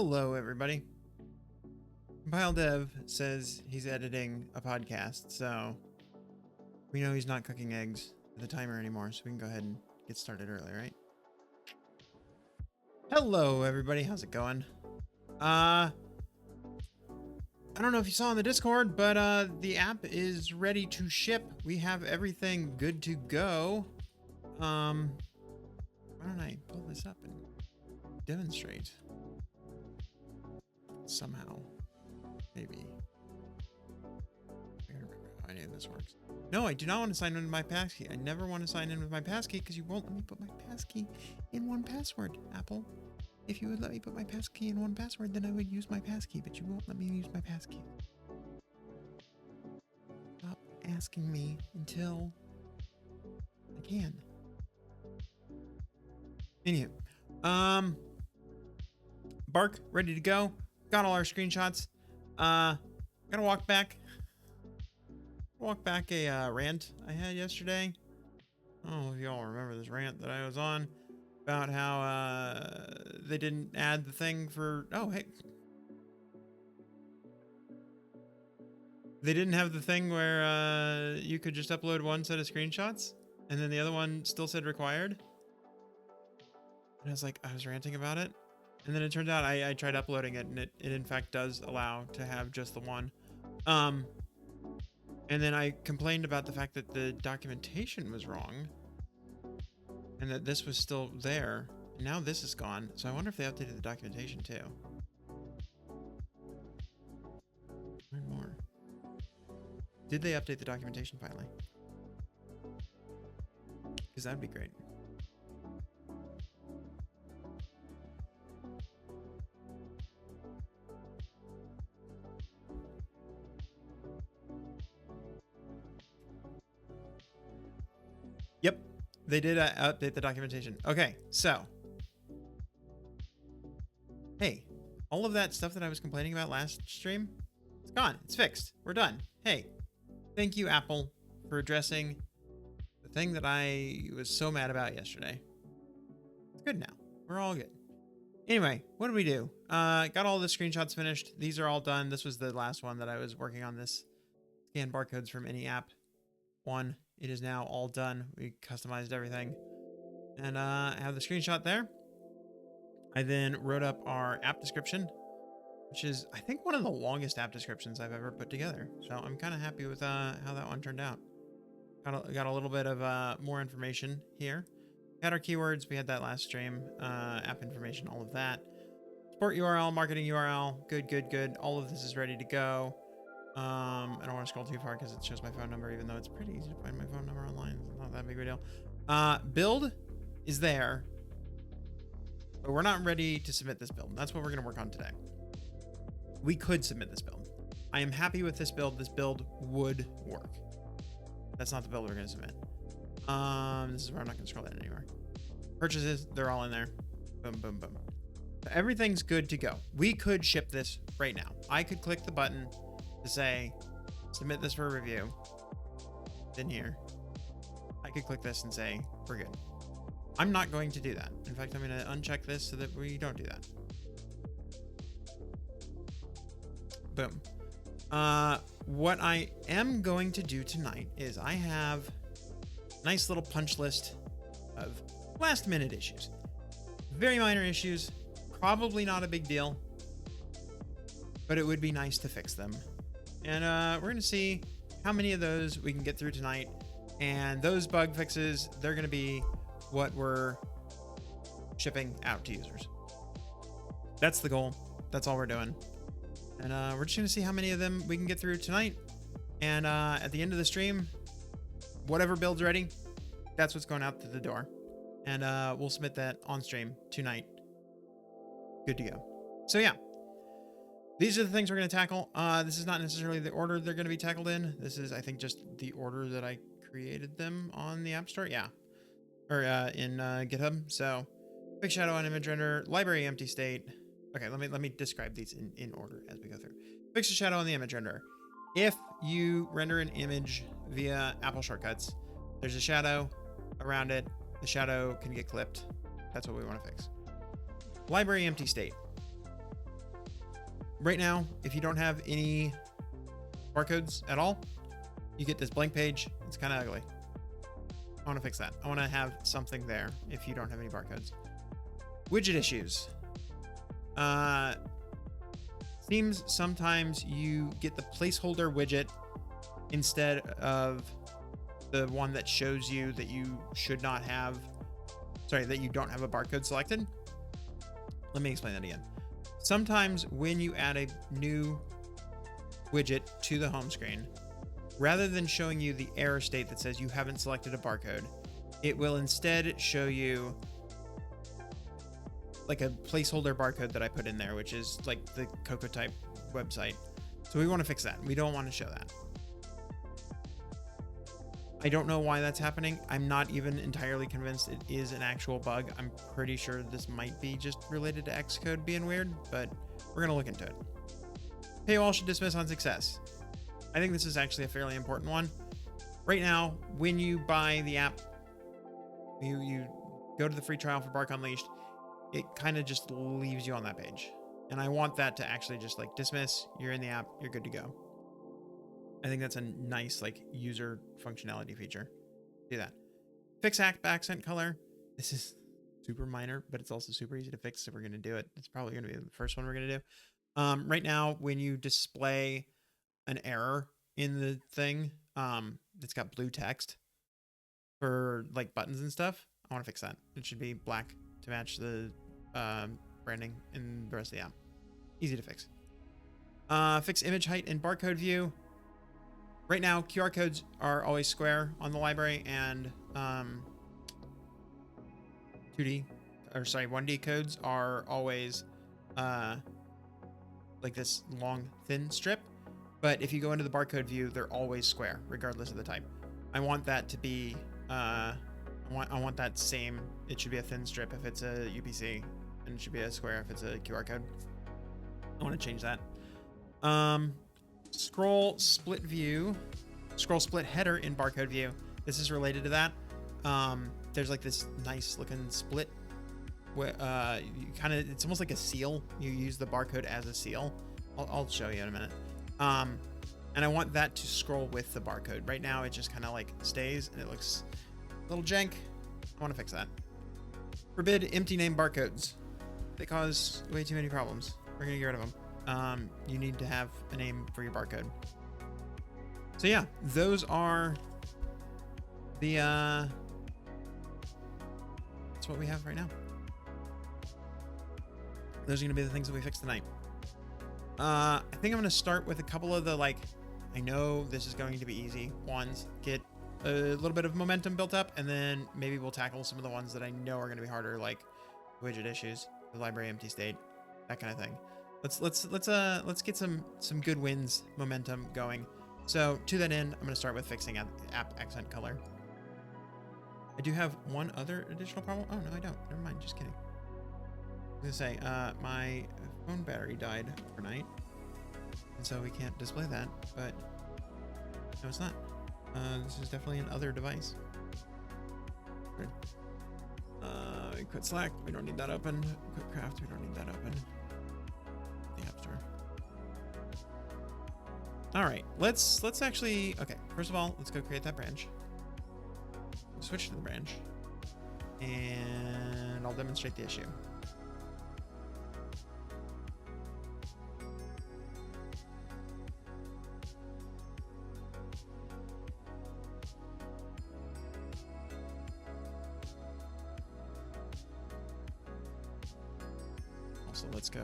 Hello, everybody. Compile Dev says he's editing a podcast, so we know he's not cooking eggs at the timer anymore, so we can go ahead and get started early, right? Hello, everybody. How's it going? I don't know if you saw in the Discord, but the app is ready to ship. We have everything good to go. Why don't I pull this up and demonstrate? Somehow. Maybe. I gotta remember how any of this works. No, I do not want to sign in with my passkey. I never want to sign in with my passkey because you won't let me put my passkey in one password, Apple. If you would let me put my passkey in one password, then I would use my passkey, but you won't let me use my passkey. Stop asking me until I can. Anywho, Bark, ready to go. Got all our screenshots. Gotta walk back a rant I had yesterday. Oh, if y'all remember this rant that I was on about how they didn't add the thing for they didn't have the thing where you could just upload one set of screenshots and then the other one still said required. And I was ranting about it. And then it turned out I tried uploading it, and it in fact does allow to have just the one. And then I complained about the fact that the documentation was wrong, and that this was still there. And now this is gone. So I wonder if they updated the documentation too. Learn more. Did they update the documentation finally? Because that'd be great. Yep, they did update the documentation. Okay, so. Hey, all of that stuff that I was complaining about last stream, it's gone. It's fixed. We're done. Hey, thank you, Apple, for addressing the thing that I was so mad about yesterday. It's good now. We're all good. Anyway, what did we do? Got all the screenshots finished. These are all done. This was the last one that I was working on, this scan barcodes from any app one. It is now all done. We customized everything. And I have the screenshot there. I then wrote up our app description, which is, I think, one of the longest app descriptions I've ever put together. So I'm kind of happy with how that one turned out. Got a little bit of more information here. Got our keywords. We had that last stream. App information, all of that. Support URL, marketing URL. Good. All of this is ready to go. I don't want to scroll too far because it shows my phone number, even though it's pretty easy to find my phone number online. It's not that big of a deal. Build is there, but we're not ready to submit this build. That's what we're going to work on today. We could submit this build. I am happy with this build. This build would work. That's not the build we're going to submit. This is where I'm not going to scroll down anymore. Purchases, they're all in there. Boom. So everything's good to go. We could ship this right now. I could click the button to say, submit this for review. Then here, I could click this and say, we're good. I'm not going to do that. In fact, I'm going to uncheck this so that we don't do that. Boom. What I am going to do tonight is I have a nice little punch list of last minute issues. Very minor issues, probably not a big deal, but it would be nice to fix them. And we're going to see how many of those we can get through tonight. And those bug fixes, they're going to be what we're shipping out to users. That's the goal. That's all we're doing. And we're just going to see how many of them we can get through tonight. And at the end of the stream, whatever build's ready, that's what's going out to the door. And we'll submit that on stream tonight. Good to go. So yeah. These are the things we're going to tackle. This is not necessarily the order they're going to be tackled in. This is, I think, just the order that I created them on the App Store. Yeah. Or in GitHub. So, Fix Shadow on Image Render, Library Empty State. Okay, let me describe these in order as we go through. Fix the shadow on the image renderer. If you render an image via Apple Shortcuts, there's a shadow around it. The shadow can get clipped. That's what we want to fix. Library empty state. Right now, if you don't have any barcodes at all, you get this blank page. It's kind of ugly. I want to fix that. I want to have something there if you don't have any barcodes. Widget issues. Seems sometimes you get the placeholder widget instead of the one that shows you that you should not have, sorry, that you don't have a barcode selected. Let me explain that again. Sometimes when you add a new widget to the home screen, rather than showing you the error state that says you haven't selected a barcode, it will instead show you like a placeholder barcode that I put in there, which is like the Cocoa type website. So we want to fix that. We don't want to show that. I don't know why that's happening. I'm not even entirely convinced it is an actual bug. I'm pretty sure this might be just related to Xcode being weird, but we're going to look into it. Paywall should dismiss on success. I think this is actually a fairly important one. Right now, when you buy the app, you go to the free trial for Bark Unleashed, it kind of just leaves you on that page. And I want that to actually just like dismiss, you're in the app, you're good to go. I think that's a nice like user functionality feature. Do that. Fix accent color. This is super minor, but it's also super easy to fix, so we're going to do it. It's probably going to be the first one we're going to do. Right now, when you display an error in the thing that's got blue text for like buttons and stuff, I want to fix that. It should be black to match the branding in the rest of the app. Easy to fix. Fix image height in barcode view. Right now, QR codes are always square on the library, and 1D codes are always like this long, thin strip. But if you go into the barcode view, they're always square, regardless of the type. I want that to be, I want that same, it should be a thin strip if it's a UPC, and it should be a square if it's a QR code. I want to change that. Scroll split header in barcode view. This is related to that. There's like this nice looking split where it's almost like a seal. You use the barcode as a seal. I'll show you in a minute. And I want that to scroll with the barcode. Right now it just kind of like stays and it looks a little jank. I want to fix that. Forbid empty name barcodes. They cause way too many problems. We're gonna get rid of them. You need to have a name for your barcode. So yeah, those are the that's what we have right now. Those are gonna be the things that we fix tonight. I think I'm gonna start with a couple of the like, I know this is going to be easy ones, get a little bit of momentum built up, and then maybe we'll tackle some of the ones that I know are gonna be harder, like widget issues, the library empty state, that kind of thing. Let's get some good wins momentum going. So to that end, I'm going to start with fixing app accent color. I do have one other additional problem. Oh no, I don't. Never mind. Just kidding. I was gonna say my phone battery died overnight, and so we can't display that. But no, it's not. This is definitely an other device. Weird. Quit Slack. We don't need that open. Quit Craft. We don't need that open. The App Store. All right, let's actually, okay, first of all, let's go create that branch. Switch to the branch, and I'll demonstrate the issue. Also, let's go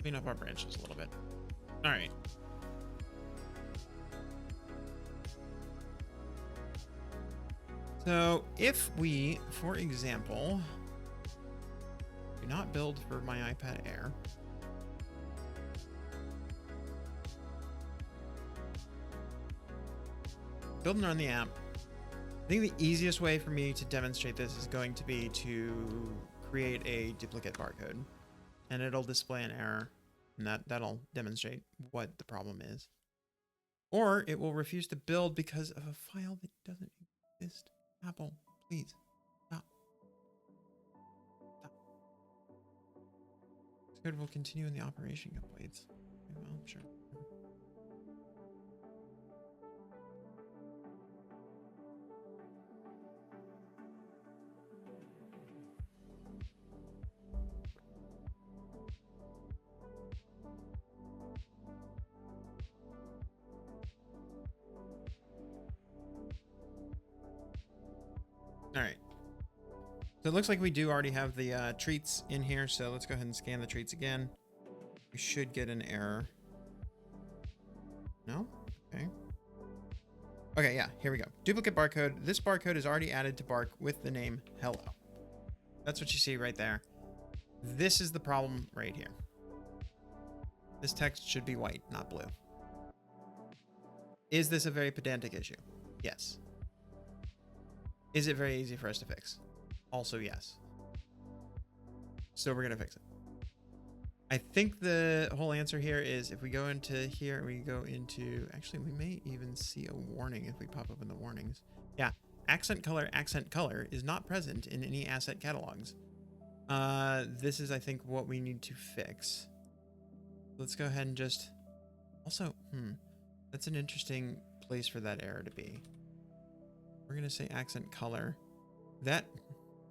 clean up our branches a little bit. All right. So if we, for example, do not build for my iPad Air, build and run the app, I think the easiest way for me to demonstrate this is going to be to create a duplicate barcode, and it'll display an error. And that'll demonstrate what the problem is. Or it will refuse to build because of a file that doesn't exist. Apple, please, stop. Code will continue when the operation completes. Well, sure. All right. So it looks like we do already have the treats in here. So let's go ahead and scan the treats again. We should get an error. No? Okay. Okay, yeah, here we go. Duplicate barcode. This barcode is already added to Bark with the name hello. That's what you see right there. This is the problem right here. This text should be white, not blue. Is this a very pedantic issue? Yes. Is it very easy for us to fix? Also, yes. So we're going to fix it. I think the whole answer here is if we go into here, we go into, actually, we may even see a warning if we pop open the warnings. Yeah. Accent color is not present in any asset catalogs. This is, I think, what we need to fix. Let's go ahead and just, also, that's an interesting place for that error to be. We're going to say accent color. That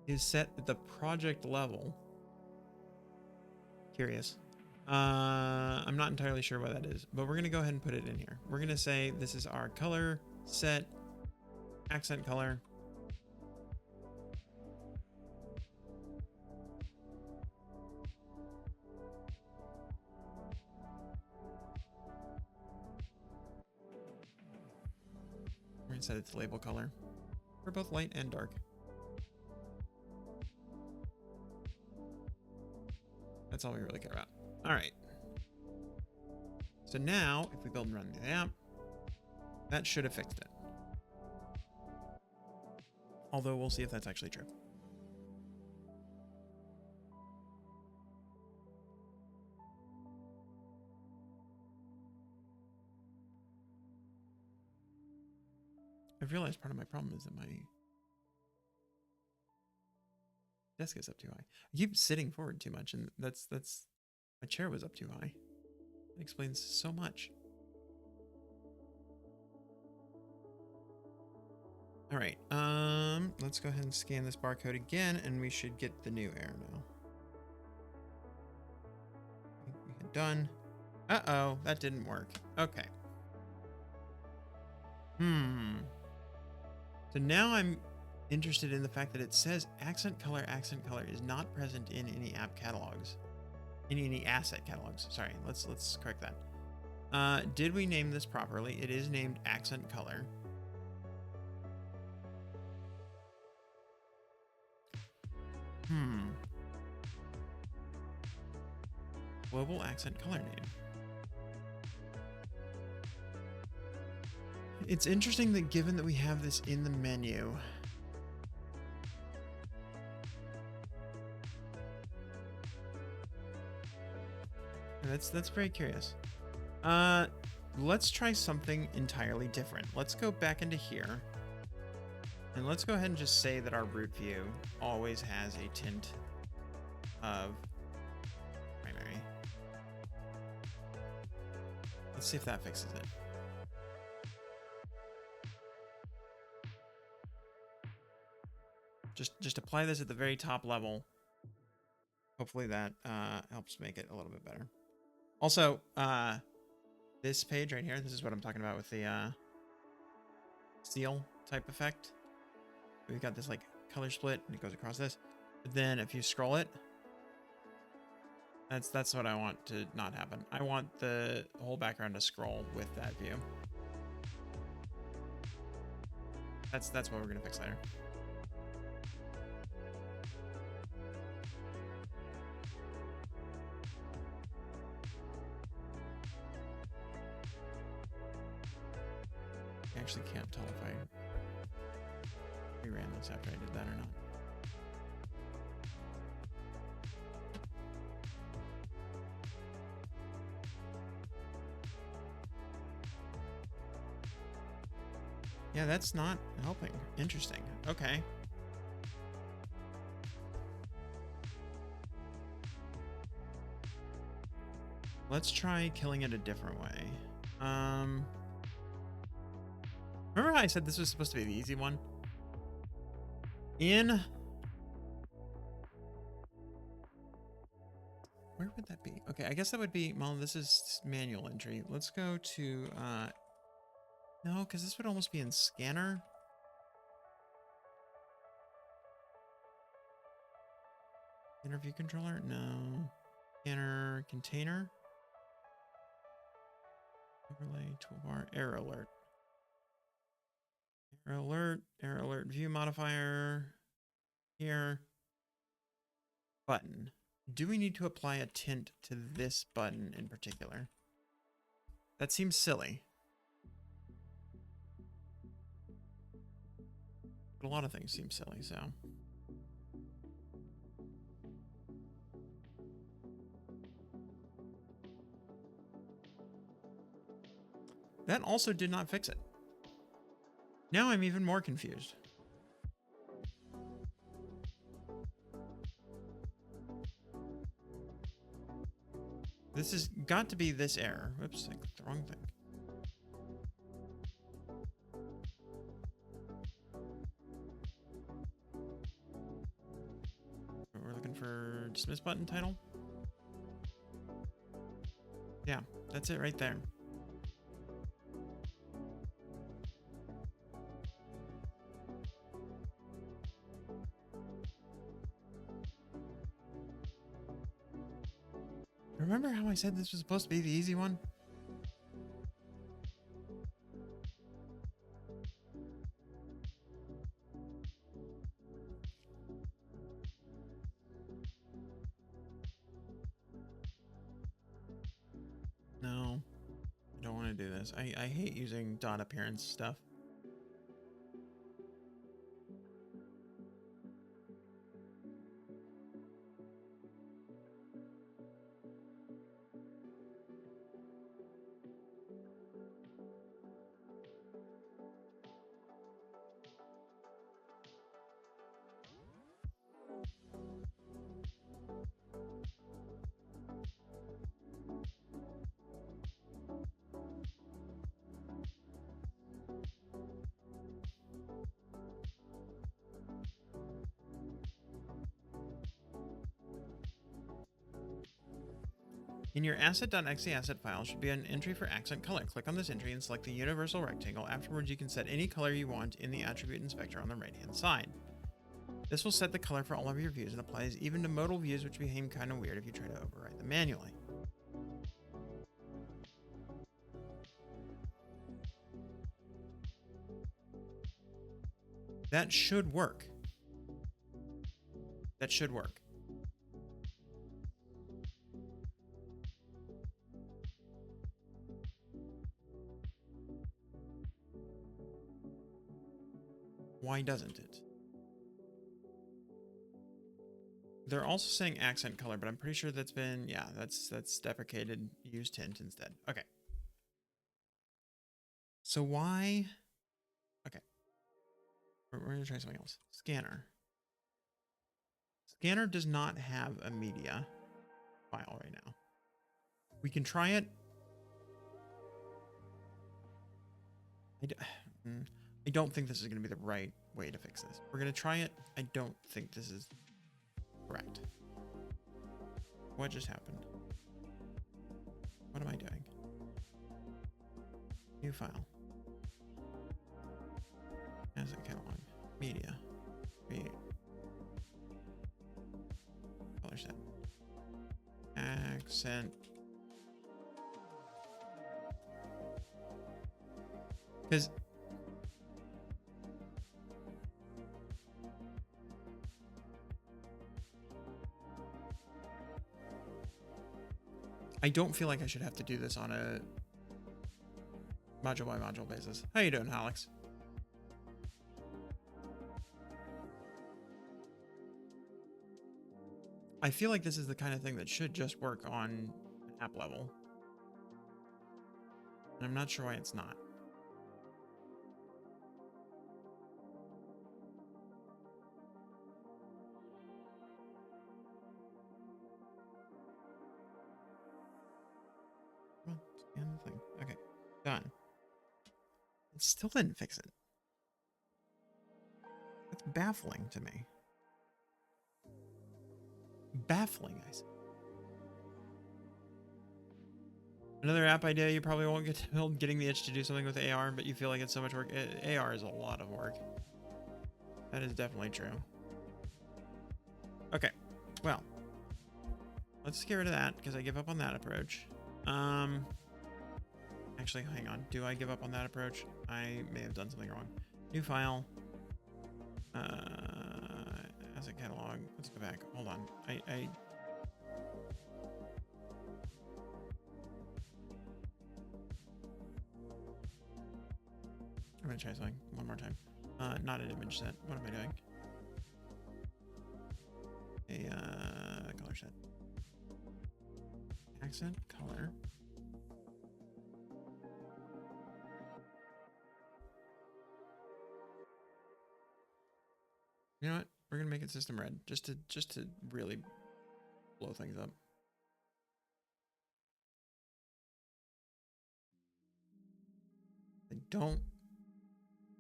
is set at the project level. Curious. I'm not entirely sure what that is, but we're going to go ahead and put it in here. We're going to say this is our color set, accent color. We're going to set it to label color for both light and dark. That's all we really care about. All right. So now, if we build and run the app, that should have fixed it. Although we'll see if that's actually true. I've realized part of my problem is that my desk is up too high. I keep sitting forward too much, and that's my chair was up too high. That explains so much. All right, let's go ahead and scan this barcode again, and we should get the new error now. We had done. Uh-oh, that didn't work. Okay. So now I'm interested in the fact that it says accent color is not present in any app catalogs, in any asset catalogs. Sorry, let's correct that. Did we name this properly? It is named accent color. Global accent color name. It's interesting that given that we have this in the menu, that's very curious. Let's try something entirely different. Let's go back into here, and let's go ahead and just say that our root view always has a tint of primary. Let's see if that fixes it. Just apply this at the very top level. Hopefully that helps make it a little bit better. Also, this page right here, this is what I'm talking about with the seal type effect. We've got this like color split and it goes across this. But then if you scroll it, that's what I want to not happen. I want the whole background to scroll with that view. That's what we're gonna fix later. I actually can't tell if I reran this after I did that or not. Yeah, that's not helping. Interesting. Okay. Let's try killing it a different way. Remember how I said this was supposed to be the easy one? Where would that be? Okay, I guess that would be, well, this is manual entry. Let's go to, no, because this would almost be in scanner. Interview controller? No. Scanner container. Overlay toolbar. Error alert. Error alert view modifier. Here. Button. Do we need to apply a tint to this button in particular? That seems silly. But a lot of things seem silly, so. That also did not fix it. Now I'm even more confused. This has got to be this error. Whoops, I clicked the wrong thing. We're looking for dismiss button title. Yeah, that's it right there. Remember how I said this was supposed to be the easy one? No, I don't want to do this. I hate using dot appearance stuff. In your asset.exe asset file should be an entry for accent color. Click on this entry and select the universal rectangle. Afterwards, you can set any color you want in the attribute inspector on the right-hand side. This will set the color for all of your views and applies even to modal views, which behave kind of weird if you try to override them manually. That should work. That should work. Why doesn't it? They're also saying accent color, but I'm pretty sure that's been, yeah, that's deprecated. Use tint instead. Okay. So why? Okay. We're going to try something else. Scanner. Scanner does not have a media file right now. We can try it. I don't think this is going to be the right way to fix this. We're going to try it. I don't think this is correct. What just happened? What am I doing? New file. Asset catalog. Media. Create. Color set. Accent. Because I don't feel like I should have to do this on a module by module basis. How you doing, Alex? I feel like this is the kind of thing that should just work on an app level. And I'm not sure why it's not. And the thing. Okay, done. It still didn't fix it. That's baffling to me. Baffling, I said. Another app idea you probably won't get to build, getting the itch to do something with AR, but you feel like it's so much work. AR is a lot of work. That is definitely true. Okay, well, let's get rid of that because I give up on that approach. Actually, hang on. Do I give up on that approach? I may have done something wrong. New file. Asset catalog. Let's go back. Hold on. I'm gonna try something one more time. Not an image set. What am I doing? A color set. Accent color. You know what? We're gonna make it system red just to really blow things up. I don't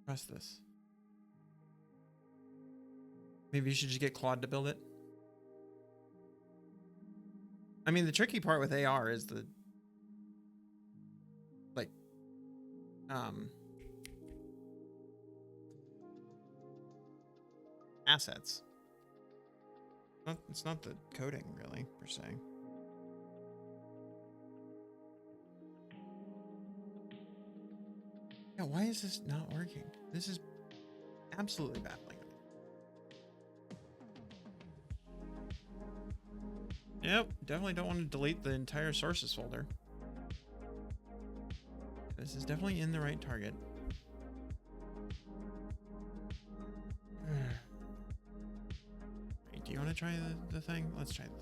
trust this. Maybe you should just get Claude to build it. I mean, the tricky part with AR is the like assets. It's not the coding really per se. Yeah, why is this not working? This is absolutely baffling. Yep, definitely don't want to delete the entire sources folder. This is definitely in the right target. Wait, do you want to try the thing? Let's try the thing.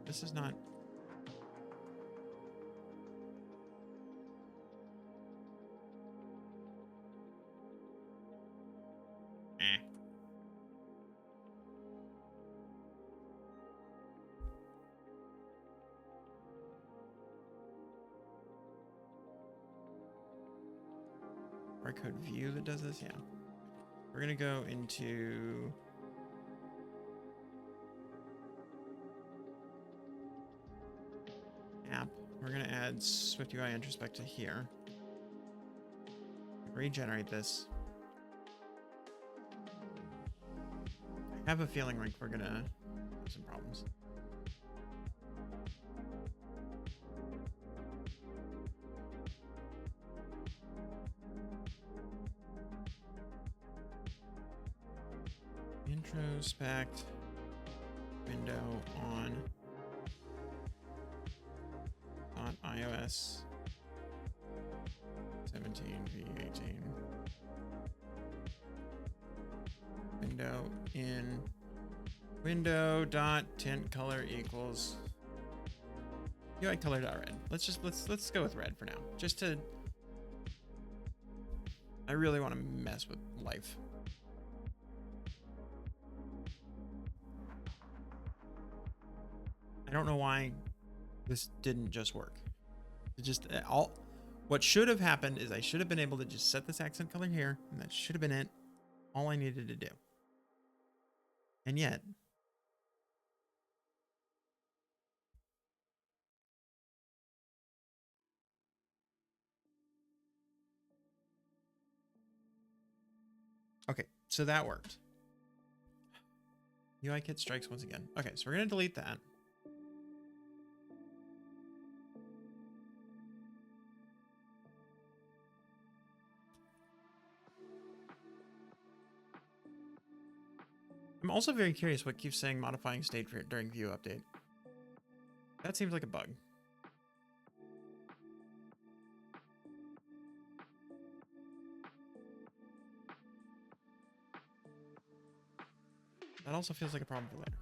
This is not. Barcode view that does this, yeah. We're gonna go into app. We're gonna add SwiftUI introspect to here. Regenerate this. I have a feeling like we're gonna have some problems. Introspect window on iOS 17 v18 window in window dot tint color equals UI color dot red. Let's go with red for now. Just to I really want to mess with life. I don't know why this didn't just work. It just what should have happened is I should have been able to just set this accent color here, and that should have been it. All I needed to do. And yet, okay, so that worked. UI kit strikes once again. Okay, so we're gonna delete that. I'm also very curious what keeps saying modifying state during view update. That seems like a bug. That also feels like a problem for later.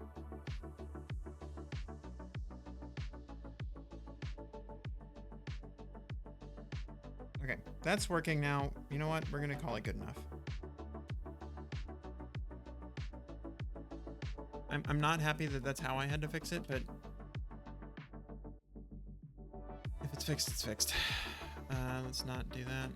that's working now. You know what? We're going to call it good enough. I'm not happy that that's how I had to fix it, but if it's fixed, it's fixed. Let's not do that.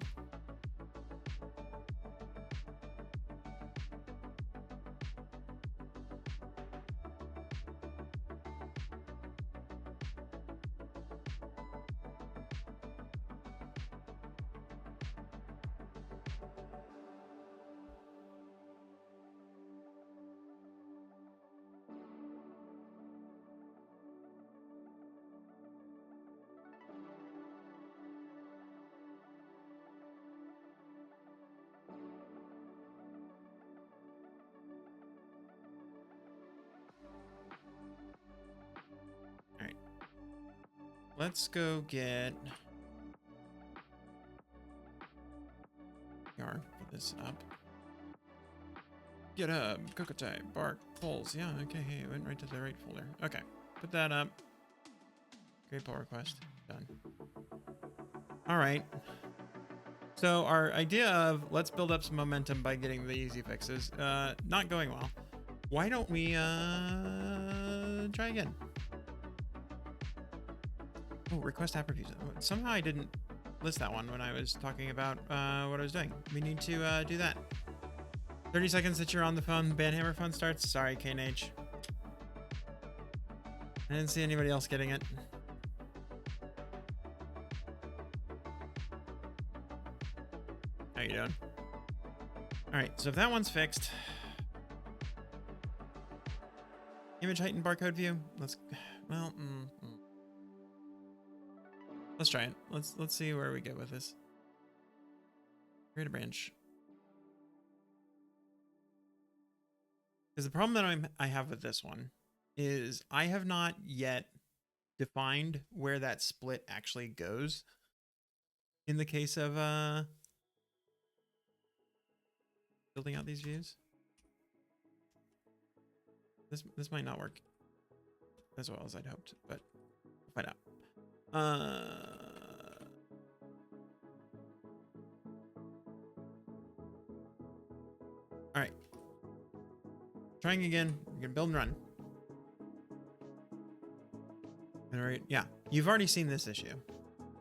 Let's go get yarn for this up. Get up, cocotte, bark, pulls. Yeah, okay, hey, it went right to the right folder. Okay, put that up. Great pull request, done. All right. So our idea of let's build up some momentum by getting the easy fixes, not going well. Why don't we try again? Oh, request app reviews. Somehow I didn't list that one when I was talking about what I was doing. We need to do that. 30 seconds that you're on the phone, Banhammer phone starts. Sorry, KNH. I didn't see anybody else getting it. How you doing? All right, so if that one's fixed, image height and barcode view. Let's try it. Let's see where we get with this. Create a branch. Because the problem that I have with this one is I have not yet defined where that split actually goes. In the case of building out these views, this might not work as well as I'd hoped, but we'll find out. All right. Trying again. We're gonna build and run. All right. Yeah, you've already seen this issue,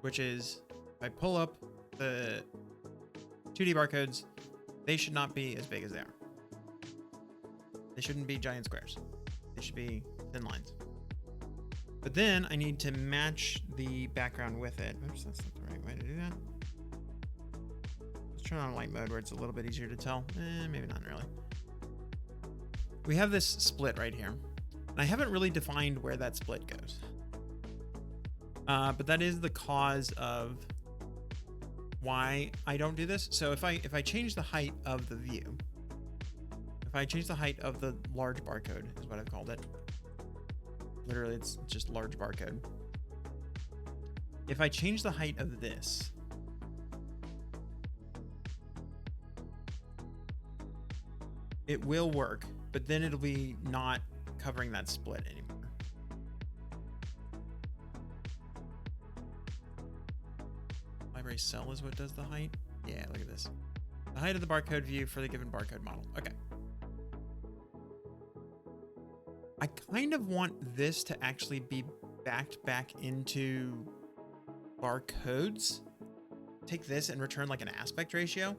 which is if I pull up the 2D barcodes, they should not be as big as they are. They shouldn't be giant squares. They should be thin lines. But then I need to match the background with it. Oops, that's not the right way to do that. Let's turn on light mode where it's a little bit easier to tell. Maybe not really. We have this split right here. And I haven't really defined where that split goes. But that is the cause of why I don't do this. So if I change the height of the view, if I change the height of the large barcode is what I've called it. Literally, it's just large barcode. If I change the height of this, it will work, but then it'll be not covering that split anymore. Library cell is what does the height. Yeah, look at this. The height of the barcode view for the given barcode model. Okay. I kind of want this to actually be backed back into barcodes. Take this and return like an aspect ratio.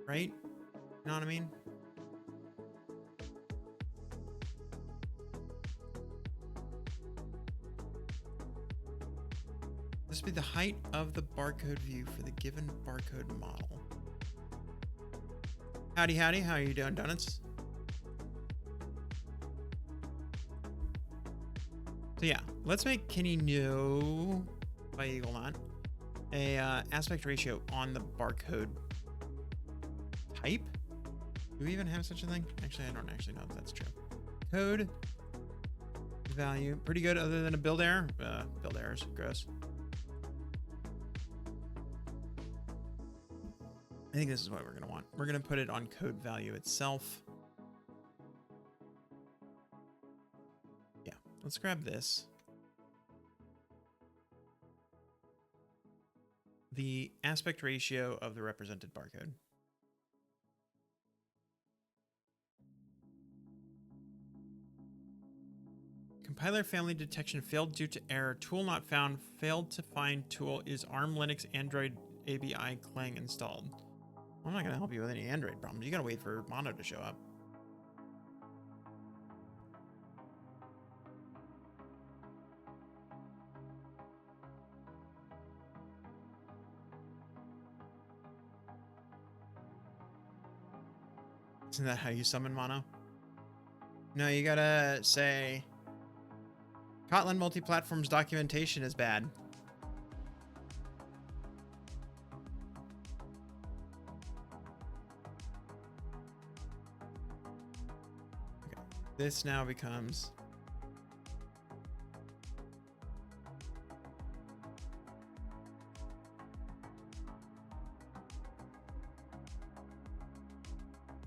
Right? You know what I mean? This would be the height of the barcode view for the given barcode model. Howdy, howdy. How are you doing, donuts? So yeah, let's make Kenny No by Eagle Knot a aspect ratio on the barcode type. Do we even have such a thing? Actually, I don't actually know if that's true. Code value, pretty good other than a build error. Build errors, gross. I think this is what we're gonna want. We're gonna put it on code value itself. Yeah, let's grab this. the aspect ratio of the represented barcode. Compiler family detection failed due to error. Tool not found. Failed to find tool. Is ARM Linux Android ABI Clang installed? I'm not going to help you with any Android problems. You got to wait for Mono to show up. Isn't that how you summon Mono? No, you gotta say Kotlin multi-platforms documentation is bad. Okay. This now becomes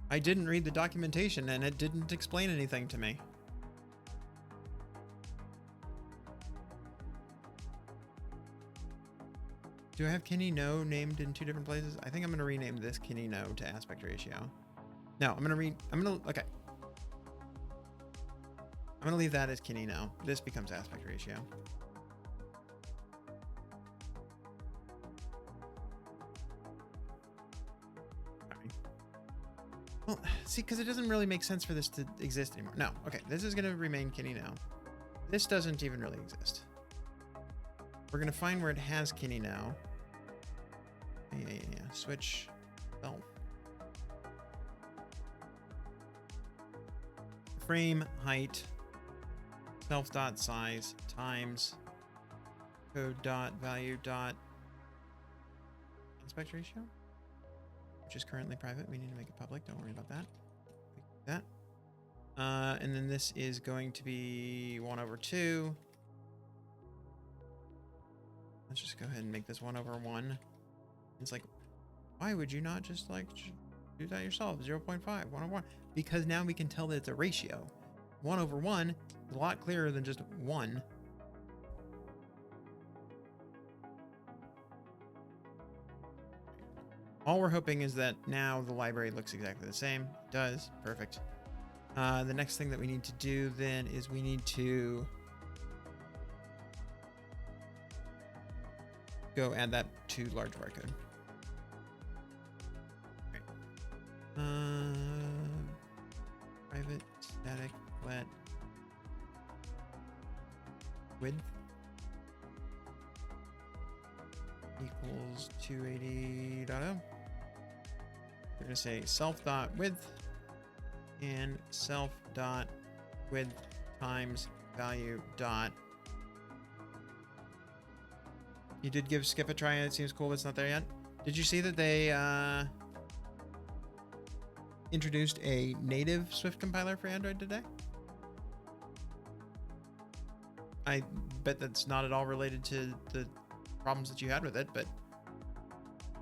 I didn't read the documentation and it didn't explain anything to me. Do I have Kinney No named in 2 different places? I think I'm going to rename this Kinney No to aspect ratio. No, I'm going to okay. I'm going to leave that as Kinney No. This becomes aspect ratio. Well, see, because it doesn't really make sense for this to exist anymore. No, okay, this is going to remain Kinney Now. This doesn't even really exist. We're going to find where it has Kinney Now. Yeah. Switch self. Frame height self dot size times code dot value dot aspect ratio, which is currently private. We need to make it public. Don't worry about that. That. And then this is going to be 1/2. Let's just go ahead and make this 1/1. It's like, why would you not just like do that yourself? 0.5, 1/1. Because now we can tell that it's a ratio. 1/1 is a lot clearer than just 1. All we're hoping is that now the library looks exactly the same. It does. Perfect. The next thing that we need to do then is we need to go add that to large barcode. Private static let width equals 280.0. We're going to say self.width and self.width times value dot. You did give skip a try and it seems cool, but it's not there yet. Did you see that they introduced a native Swift compiler for Android today? I bet that's not at all related to the problems that you had with it, but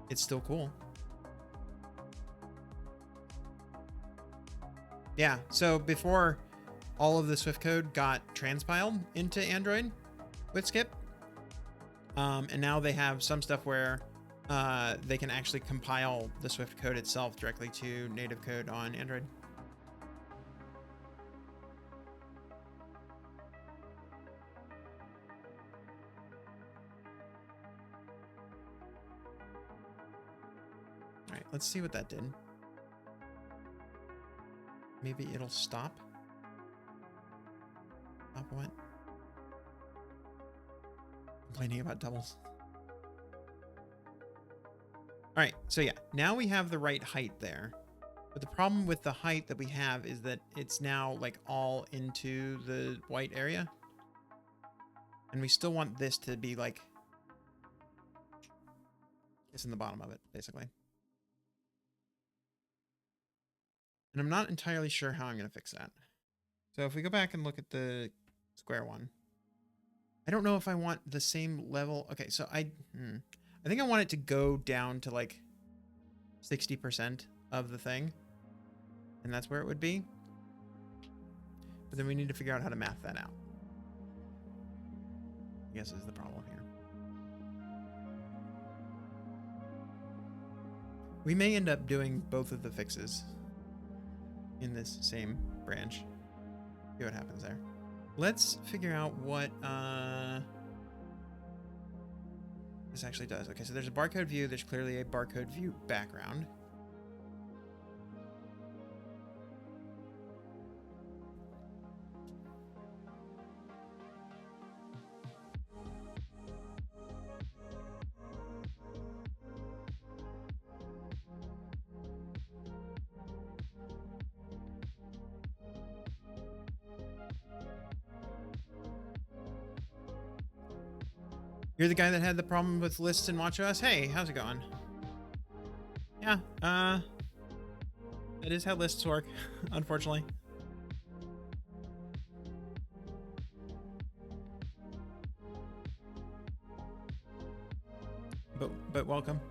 it's still cool. Yeah, so before all of the Swift code got transpiled into Android with skip, and now they have some stuff where they can actually compile the Swift code itself directly to native code on Android. All right, let's see what that did. Maybe it'll stop. Stop what? Complaining about doubles. All right, so yeah, now we have the right height there. But the problem with the height that we have is that it's now like all into the white area. And we still want this to be like, it's in the bottom of it, basically. And I'm not entirely sure how I'm going to fix that. So if we go back and look at the square one, I don't know if I want the same level. Okay, so I think I want it to go down to like 60% of the thing. And that's where it would be. But then we need to figure out how to math that out. I guess is the problem here. We may end up doing both of the fixes in this same branch. See what happens there. Let's figure out what this actually does. Okay, so there's a barcode view. There's clearly a barcode view background. You're the guy that had the problem with lists in WatchOS? Hey, how's it going? Yeah, that is how lists work, unfortunately. But welcome.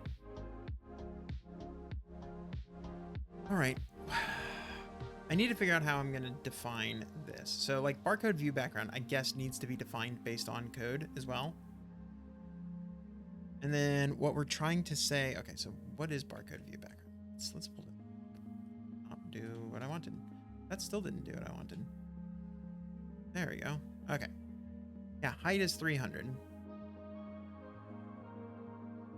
All right. I need to figure out how I'm going to define this. So like barcode view background, I guess needs to be defined based on code as well. And then what we're trying to say, okay, so what is barcode view background? Let's pull it. Not do what I wanted. That still didn't do what I wanted. There we go. Okay. Yeah, height is 300.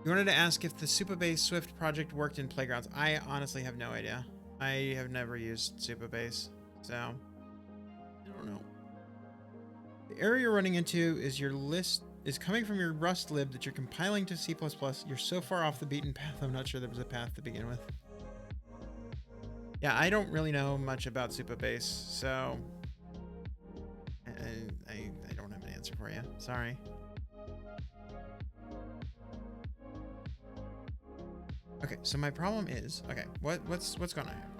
You wanted to ask if the Supabase Swift project worked in playgrounds. I honestly have no idea. I have never used Supabase, so I don't know. The error you're running into is your list is coming from your Rust lib that you're compiling to C++. You're so far off the beaten path, I'm not sure there was a path to begin with. Yeah, I don't really know much about Supabase, so I don't have an answer for you. Sorry. Okay, so my problem is, okay, what's going on here?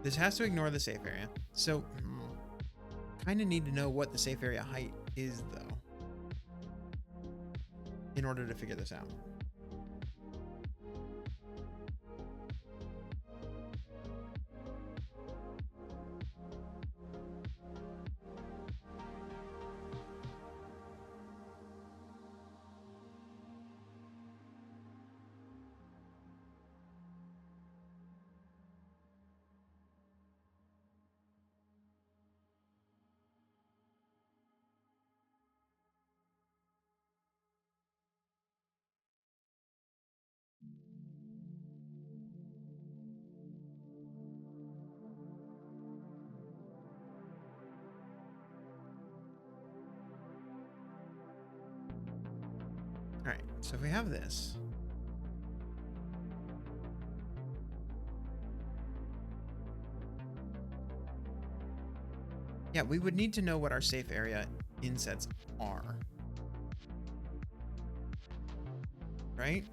This has to ignore the safe area. So, kind of need to know what the safe area height is, though, in order to figure this out. All right, so if we have this, yeah, we would need to know what our safe area insets are, right?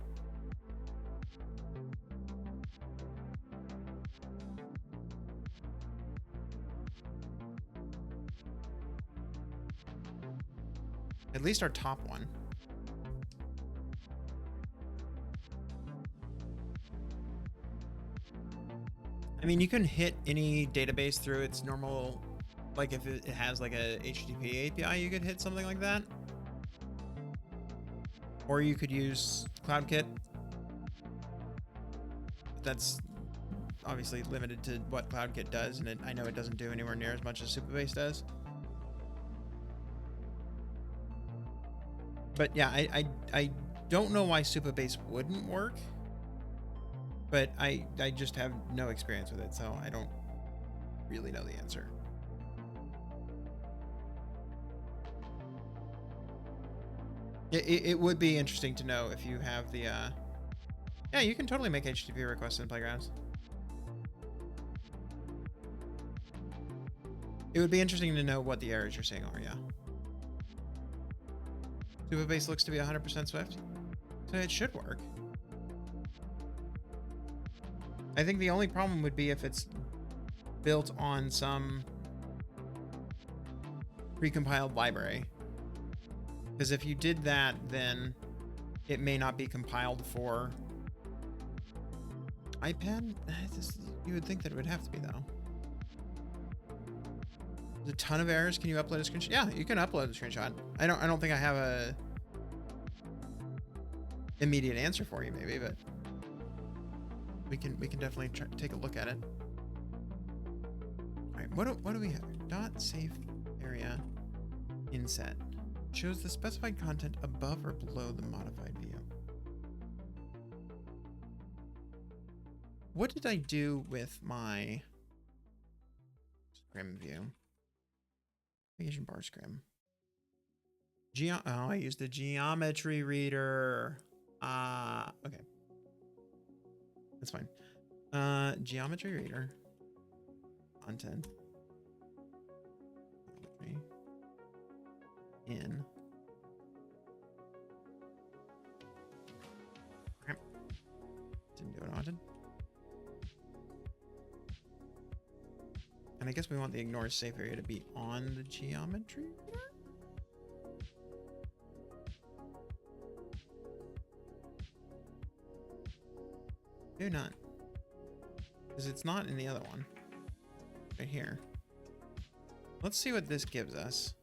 At least our top one. I mean, you can hit any database through its normal, like if it has like a HTTP API, you could hit something like that. Or you could use CloudKit. That's obviously limited to what CloudKit does, and I know it doesn't do anywhere near as much as Supabase does. But yeah, I don't know why Supabase wouldn't work, but I just have no experience with it, so I don't really know the answer. It would be interesting to know if you have the, yeah, you can totally make HTTP requests in Playgrounds. It would be interesting to know what the errors you're seeing are, yeah. Supabase looks to be 100% Swift, so it should work. I think the only problem would be if it's built on some precompiled library. Because if you did that, then it may not be compiled for iPad. You would think that it would have to be, though. There's a ton of errors. Can you upload a screenshot? Yeah, you can upload a screenshot. I don't think I have a immediate answer for you, maybe, but We can definitely take a look at it. All right, what do we have? Dot safe area inset shows the specified content above or below the modified view. What did I do with my scrim view? Navigation bar scrim. I used the geometry reader. Okay. That's fine. Geometry reader. Content. In. Didn't do what I wanted. And I guess we want the ignore safe area to be on the geometry reader? Do not. Because it's not in the other one. Right here. Let's see what this gives us.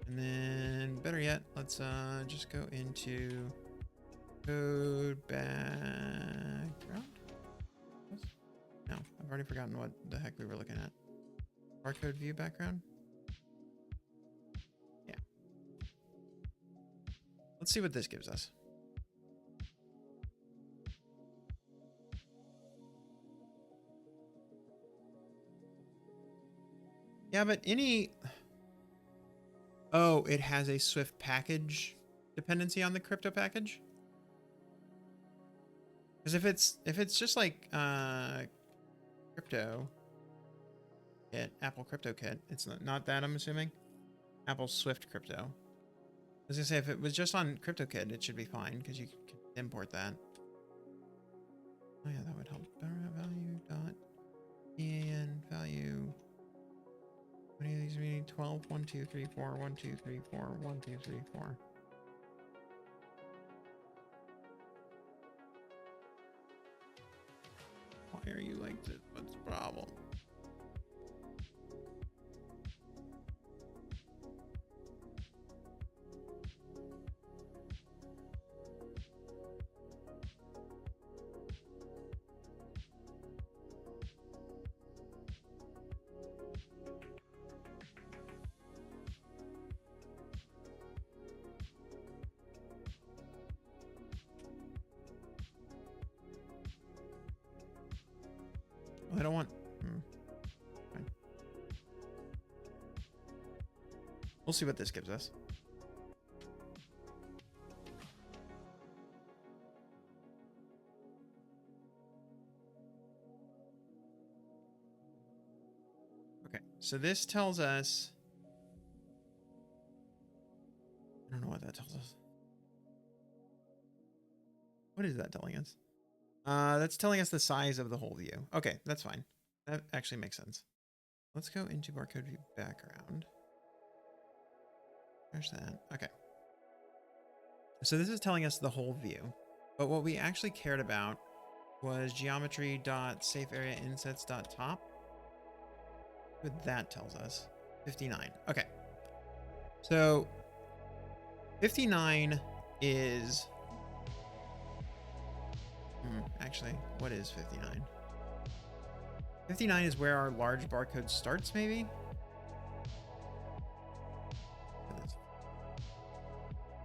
And then, better yet, let's just go into code background. No, I've already forgotten what the heck we were looking at. Barcode view background? Yeah. Let's see what this gives us. Yeah, but any... Oh, it has a Swift package dependency on the crypto package? Because if it's just like crypto kit, Apple crypto kit, it's not that, I'm assuming. Apple Swift crypto. I was gonna say if it was just on CryptoKit, it should be fine because you can import that. Oh yeah, that would help. Value dot EAN value. How many of these do we need? 12, 1, 2, 3, 4, 1, 2, 3, 4, 1, 2, 3, 4. Why are you like this? What's the problem? I don't want... Fine. We'll see what this gives us. Okay, so this tells us... I don't know what that tells us. What is that telling us? That's telling us the size of the whole view. Okay, that's fine. That actually makes sense. Let's go into barcode view background. There's that. Okay. So this is telling us the whole view, but what we actually cared about was geometry.safeAreaInsets.top. What that tells us. 59. Okay. So 59 is... actually, what is 59? 59 is where our large barcode starts, maybe?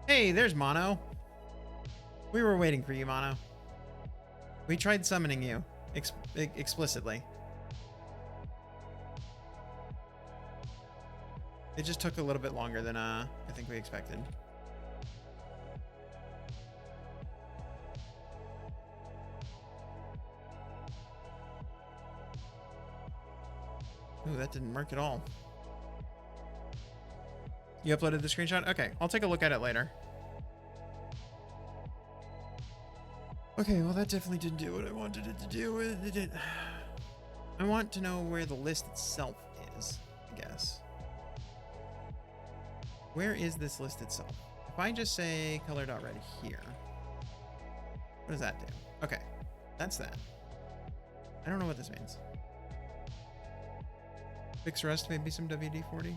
Hey, there's Mono. We were waiting for you, Mono. We tried summoning you explicitly. It just took a little bit longer than I think we expected. Ooh, that didn't work at all. You uploaded the screenshot? Okay, I'll take a look at it later. Okay, well that definitely didn't do what I wanted it to do. I want to know where the list itself is, I guess. Where is this list itself? If I just say color.red here, what does that do? Okay, that's that. I don't know what this means. Fix rest, maybe some WD-40.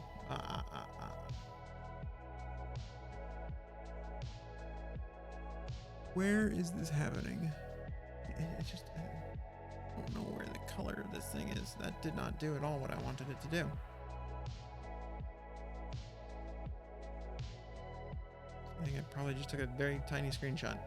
Where is this happening? It just, I don't know where the color of this thing is. That did not do at all what I wanted it to do. I think I probably just took a very tiny screenshot.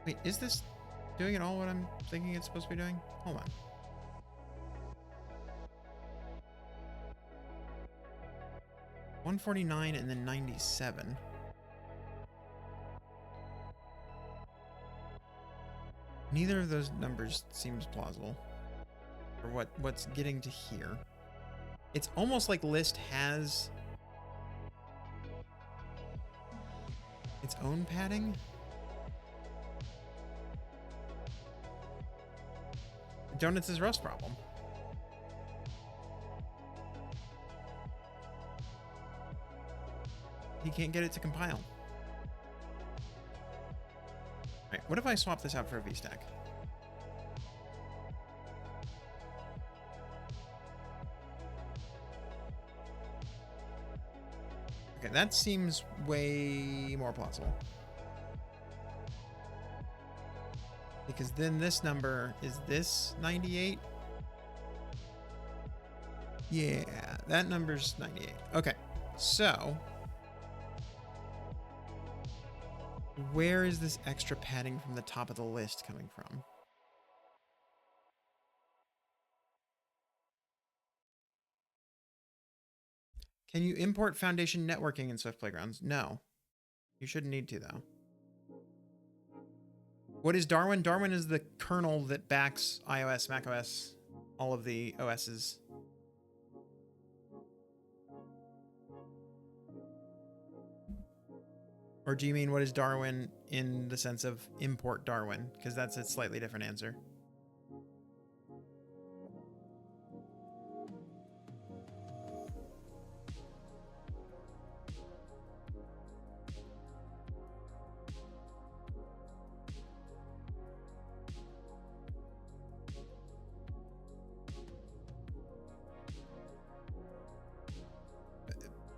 Wait, is this doing it all what I'm thinking it's supposed to be doing? Hold on. $149 and then 97. Neither of those numbers seems plausible for what's getting to here. It's almost like list has its own padding. Donuts is Rust problem. He can't get it to compile. All right, what if I swap this out for a VStack? Okay, that seems way more plausible. Because then this number, is this 98? Yeah, that number's 98. Okay, so where is this extra padding from the top of the list coming from? Can you import foundation networking in Swift Playgrounds? No. You shouldn't need to, though. What is Darwin? Darwin is the kernel that backs iOS, macOS, all of the OSs. Or do you mean what is Darwin in the sense of import Darwin? Because that's a slightly different answer.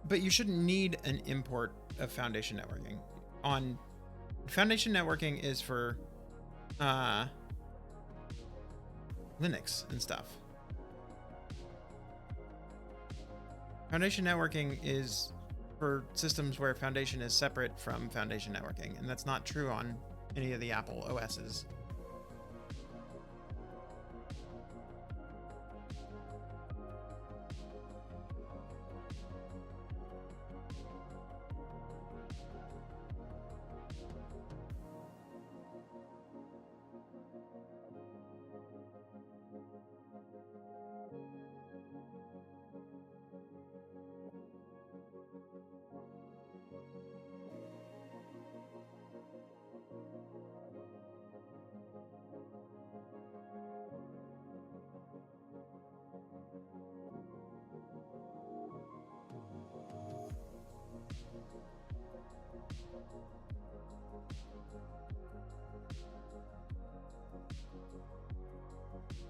But you shouldn't need an import of foundation networking. On foundation networking is for Linux and stuff. Foundation networking is for systems where foundation is separate from foundation networking, and that's not true on any of the Apple OSs.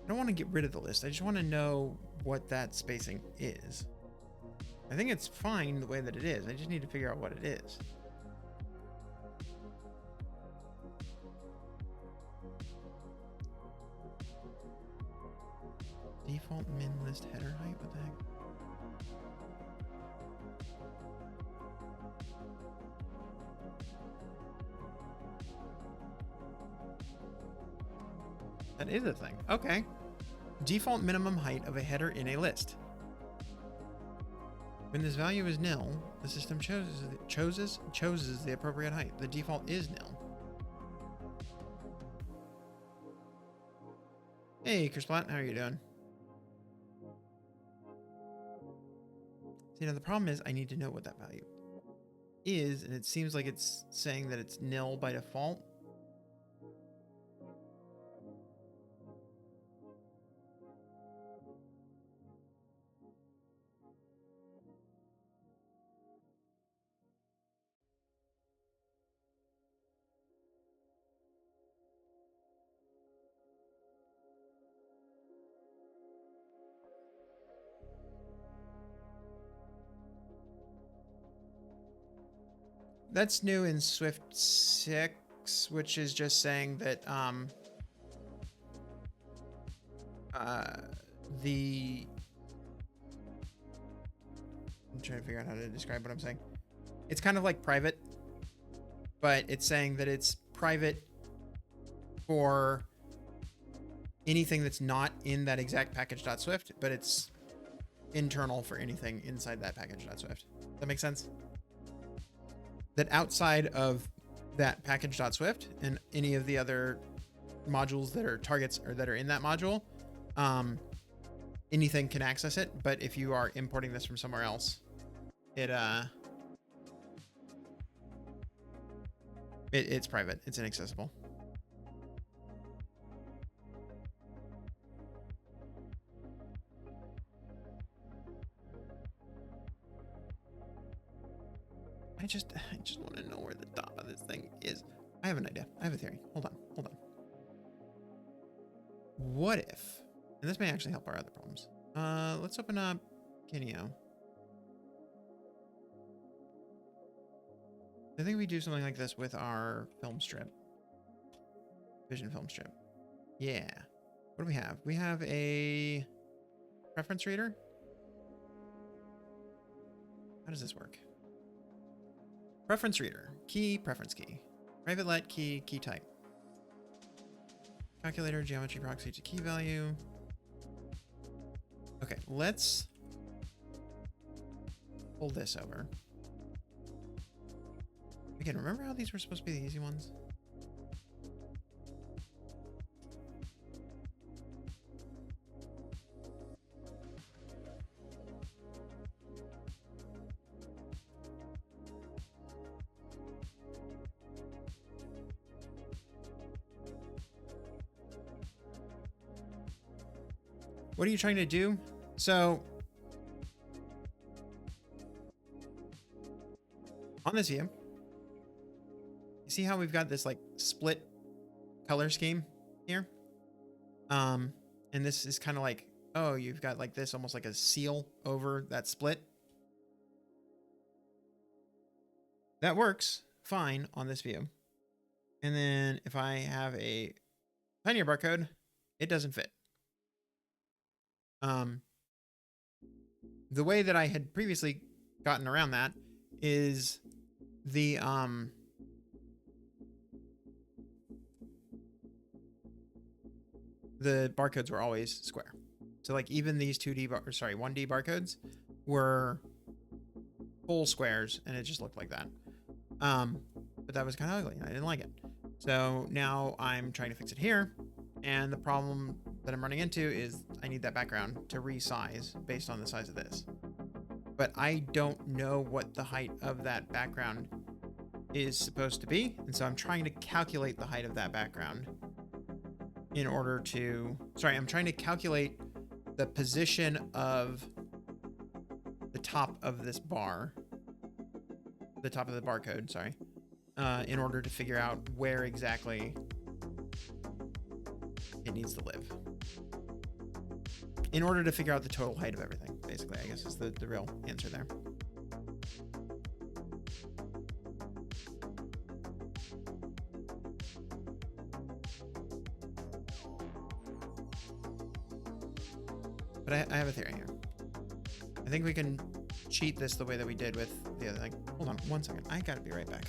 I don't want to get rid of the list. I just want to know what that spacing is. I think it's fine the way that it is. I just need to figure out what it is. Default min list header height? What the heck? That is a thing. Okay. Default minimum height of a header in a list. When this value is nil, the system chooses the appropriate height. The default is nil. Hey, Kersplat, how are you doing? See, now the problem is I need to know what that value is, and it seems like it's saying that it's nil by default. that's new in Swift 6, which is just saying that the I'm trying to figure out how to describe what I'm saying. It's kind of like private, but it's saying that it's private for anything that's not in that exact package.swift, but it's internal for anything inside that package.swift. Does that make sense? That outside of that package.swift and any of the other modules that are targets or that are in that module, anything can access it. But if you are importing this from somewhere else, it's private. It's inaccessible. I just want to know where the top of this thing is. I have an idea. I have a theory. Hold on. What if, and this may actually help our other problems. Let's open up Kineo. I think we do something like this with our film strip. Vision film strip. Yeah. What do we have? We have a preference reader. How does this work? Preference reader. Key, preference key. Private let key, key type. Calculator, geometry proxy to key value. Okay, let's pull this over. Again, remember how these were supposed to be the easy ones? What are you trying to do? So on this view, you see how we've got this like split color scheme here? And this is kind of like, oh, you've got like this almost like a seal over that split. That works fine on this view. And then if I have a tinier barcode, it doesn't fit. The way that I had previously gotten around that is the barcodes were always square. So like even these 1D barcodes were full squares and it just looked like that. But that was kind of ugly and I didn't like it. So now I'm trying to fix it here. And the problem that I'm running into is I need that background to resize based on the size of this. But I don't know what the height of that background is supposed to be. And so I'm trying to calculate the height of that background in order to, I'm trying to calculate the position of the top of this bar, the top of the barcode, in order to figure out where exactly it needs to live. In order to figure out the total height of everything, basically, I guess is the real answer there. But I have a theory here. I think we can cheat this the way that we did with the other thing. Hold on 1 second. I gotta be right back.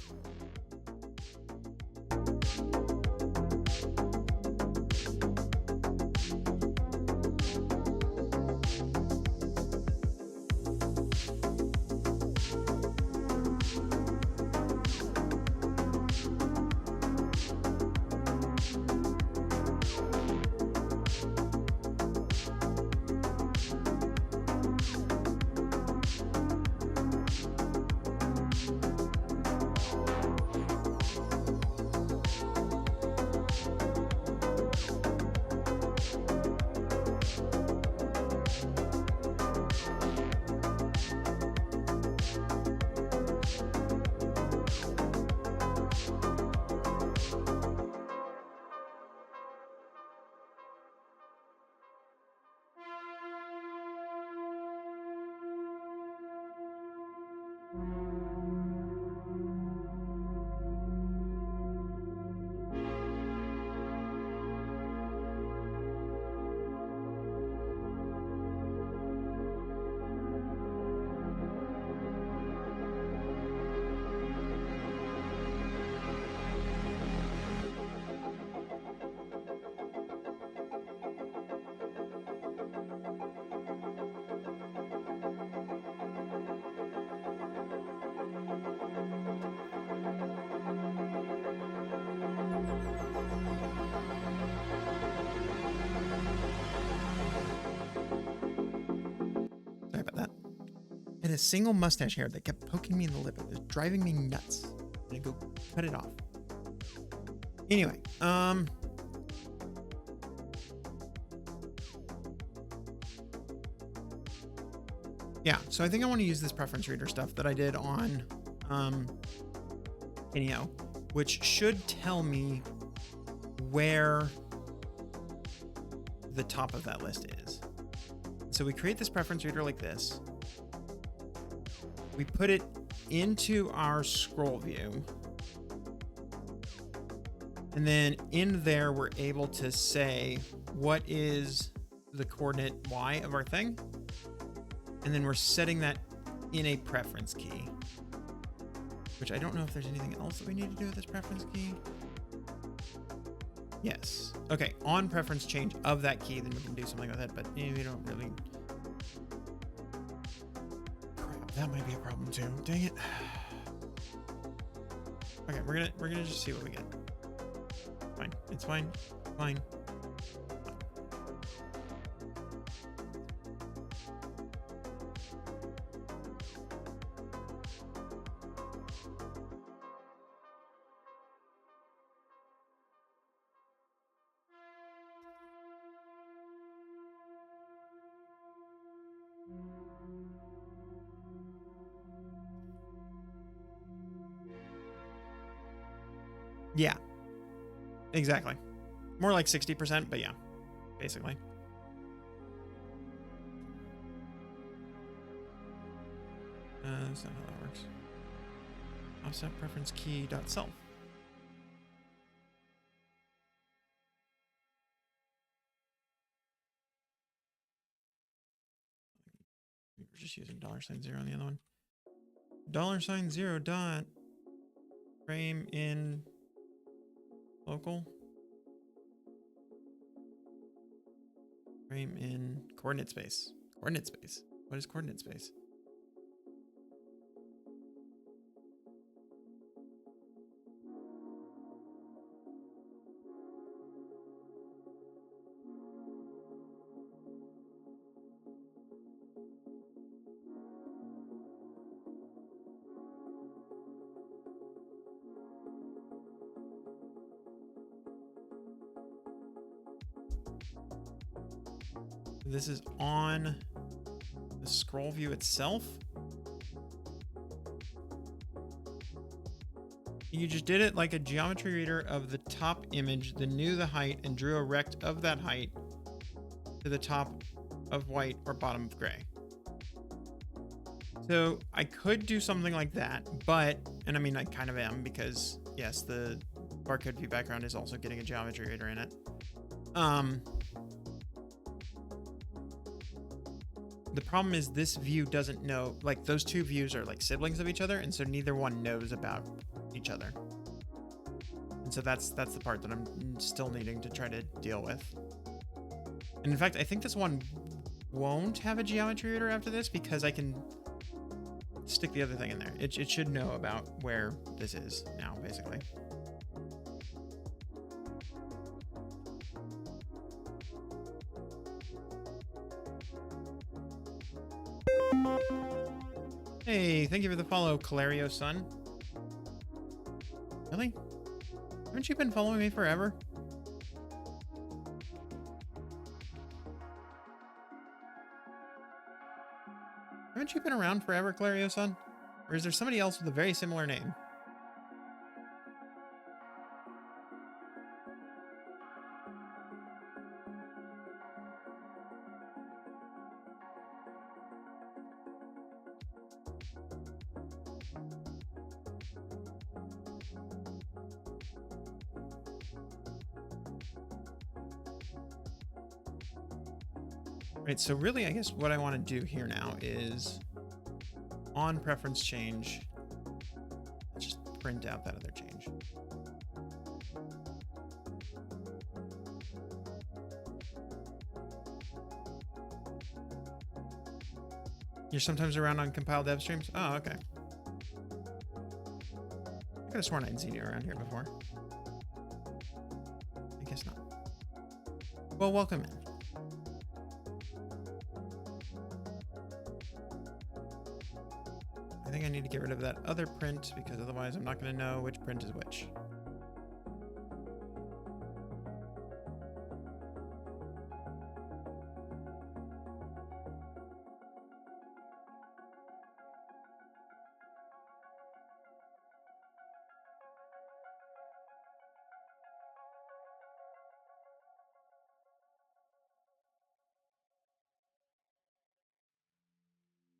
had a single mustache hair that kept poking me in the lip. It was driving me nuts. And I go cut it off. Anyway, yeah, so I think I want to use this preference reader stuff that I did on Kineo, which should tell me where the top of that list is. So we create this preference reader like this. We put it into our scroll view. And then in there, we're able to say what is the coordinate Y of our thing. And then we're setting that in a preference key, which I don't know if there's anything else that we need to do with this preference key. Yes. Okay. On preference change of that key, then we can do something with it, but we don't really. Crap, that might be a problem too. Dang it. Okay, we're gonna just see what we get. Fine. It's fine. Fine. Yeah, exactly. More like 60%, but yeah, basically. That's not how that works. Offset preference key dot self. We're just using $0 on the other one. $0 dot frame in local. Frame in coordinate space. Coordinate space. What is coordinate space? This is on the scroll view itself. You just did it like a geometry reader of the top image, then knew the height and drew a rect of that height to the top of white or bottom of gray. So I could do something like that, but, and I mean, I kind of am because yes, the barcode view background is also getting a geometry reader in it. The problem is this view doesn't know, like those two views are like siblings of each other. And so neither one knows about each other. And so that's the part that I'm still needing to try to deal with. And in fact, I think this one won't have a geometry reader after this because I can stick the other thing in there. It should know about where this is now, basically. Hey, thank you for the follow, Calario Sun. Really? Haven't you been following me forever? Haven't you been around forever, Calario Sun? Or is there somebody else with a very similar name? Right, so really, I guess what I want to do here now is on preference change, let's just print out that other change. You're sometimes around on compiled dev streams? Oh, okay. I could have sworn I'd seen you around here before. I guess not. Well, welcome in. think I need to get rid of that other print because otherwise I'm not going to know which print is which.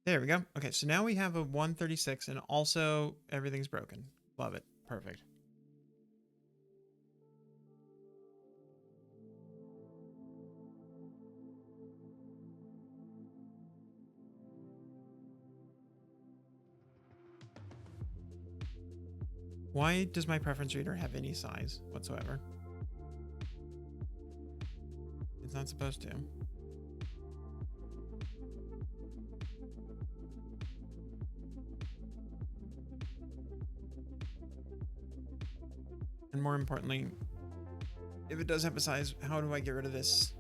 There we go. Okay, so now we have a 136 and also everything's broken. Love it. Perfect. Why does my preference reader have any size whatsoever? It's not supposed to. And more importantly, if it does have a size, how do I get rid of this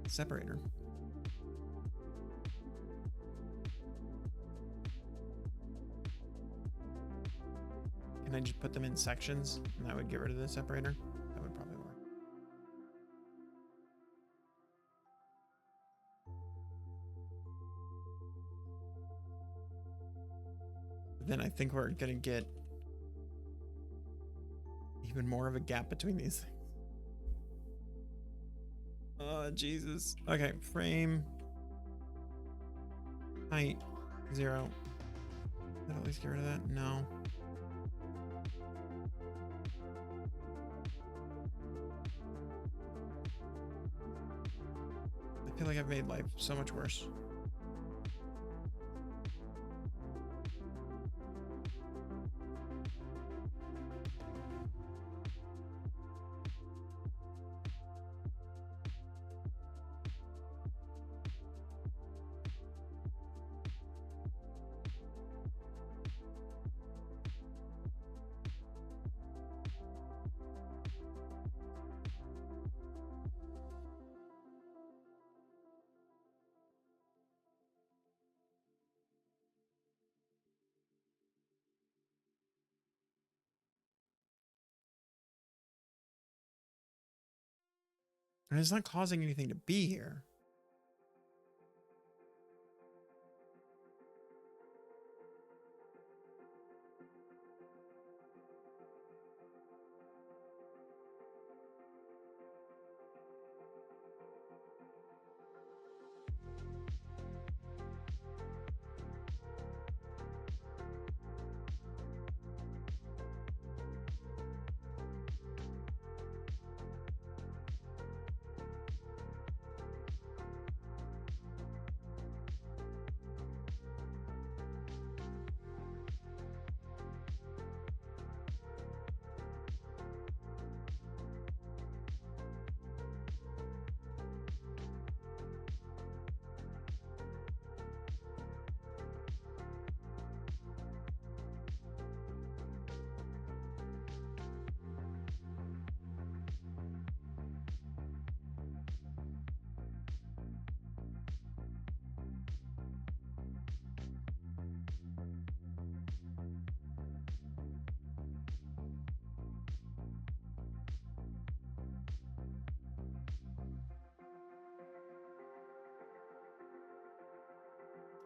separator? Can I just put them in sections and that would get rid of the separator? That would probably work. Then I think we're gonna get even more of a gap between these things. Oh, Jesus. Okay, frame. Height. 0. Did I at least get rid of that? No. I feel like I've made life so much worse. And it's not causing anything to be here.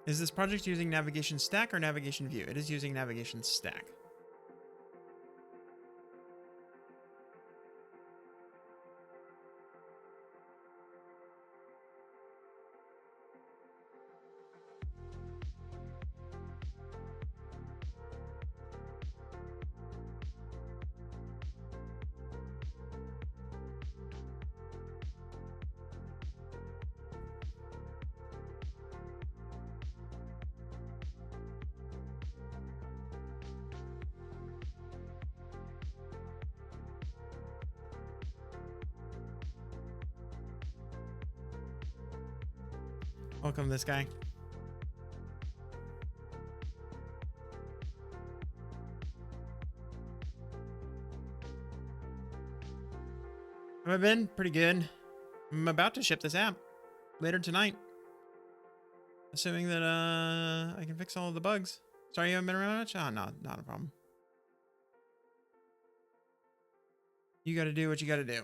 Is this project using navigation stack or navigation view? It is using navigation stack. Welcome this guy. Have I been? Pretty good. I'm about to ship this app later tonight. Assuming that I can fix all of the bugs. Sorry, you haven't been around much? Oh, no, not a problem. You got to do what you got to do.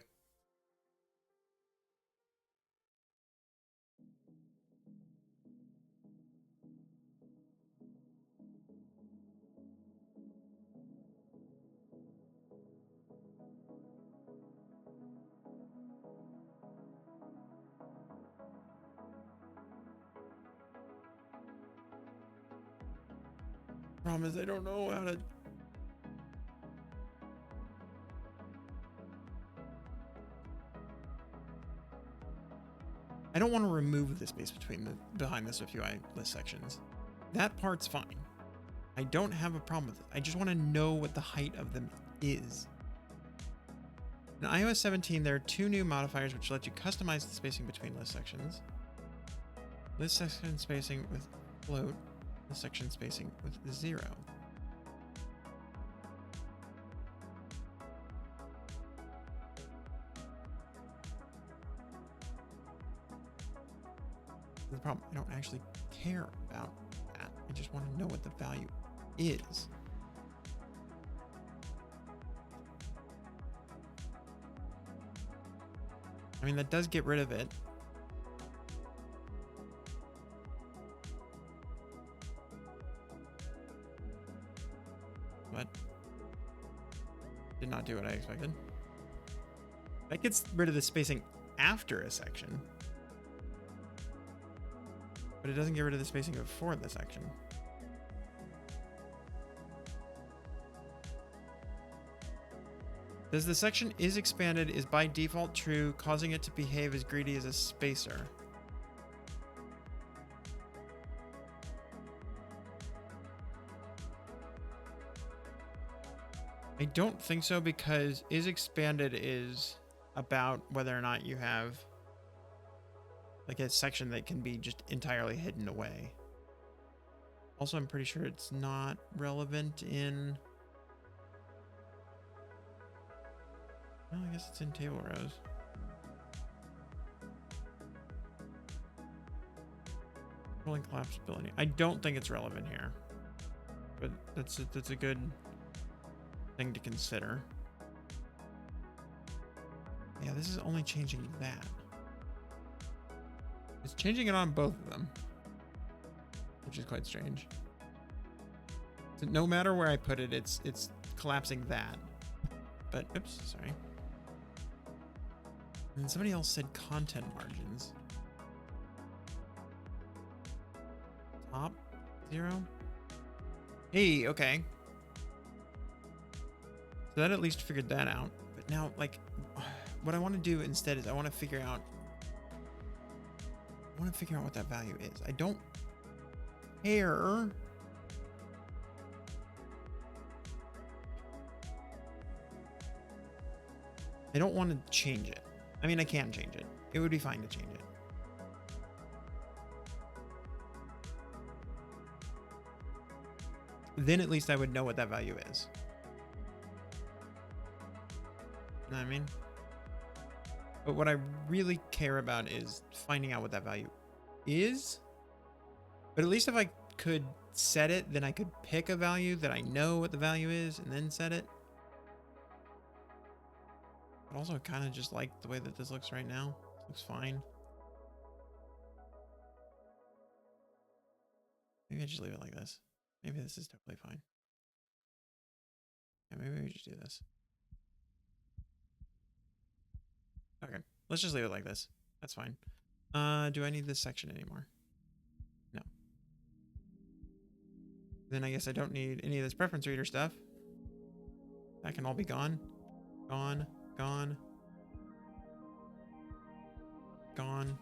Problem is I don't know how to. I don't want to remove the space between the behind the SwiftUI list sections. That part's fine. I don't have a problem with it. I just want to know what the height of them is. In iOS 17, there are 2 new modifiers which let you customize the spacing between list sections. List section spacing with float, list section spacing with 0. The problem, I don't actually care about that. I just want to know what the value is. I mean, that does get rid of it. But did not do what I expected. That gets rid of the spacing after a section. But it doesn't get rid of the spacing before the section. Does the section is expanded is by default true, causing it to behave as greedy as a spacer? I don't think so, because is expanded is about whether or not you have like a section that can be just entirely hidden away. Also, I'm pretty sure it's not relevant in... Well, I guess it's in table rows. Controlling collapsibility. I don't think it's relevant here, but that's a good thing to consider. Yeah, this is only changing that. It's changing it on both of them, which is quite strange. So no matter where I put it, it's collapsing that. But oops, sorry. And then somebody else said content margins. Top 0. Hey, okay. So that at least figured that out. But now, like, what I want to do instead is I want to figure out what that value is. I don't care. I don't want to change it. I mean, I can change it. It would be fine to change it. Then at least I would know what that value is. You know what I mean? But what I really care about is finding out what that value is. But at least if I could set it, then I could pick a value that I know what the value is and then set it. But also kind of just like the way that this looks right now. It looks fine. Maybe I just leave it like this. Maybe this is totally fine. Yeah, maybe we just do this. Okay, let's just leave it like this. That's fine. Do I need this section anymore? No. Then I guess I don't need any of this preference reader stuff. That can all be gone. Gone, gone, gone.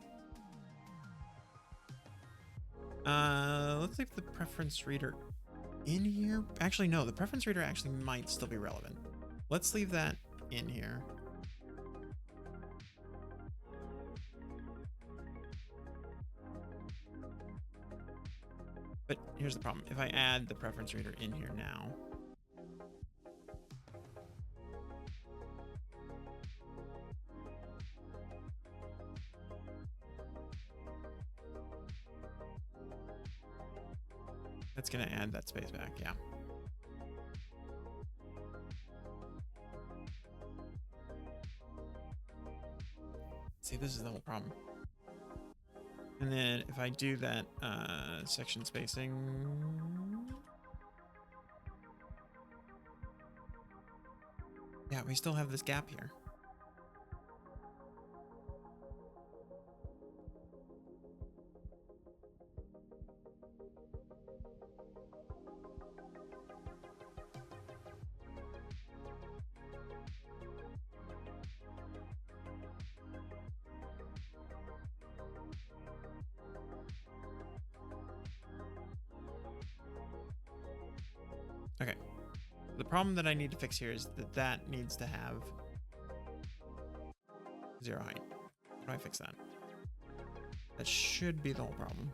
Let's leave the preference reader in here. Actually, no, the preference reader actually might still be relevant. Let's leave that in here. But here's the problem. If I add the preference reader in here now, That's going to add that space back. Yeah. See, this is the whole problem. And then if I do that section spacing, yeah, we still have this gap here. Okay. The problem that I need to fix here is that that needs to have 0 height. How do I fix that? That should be the whole problem.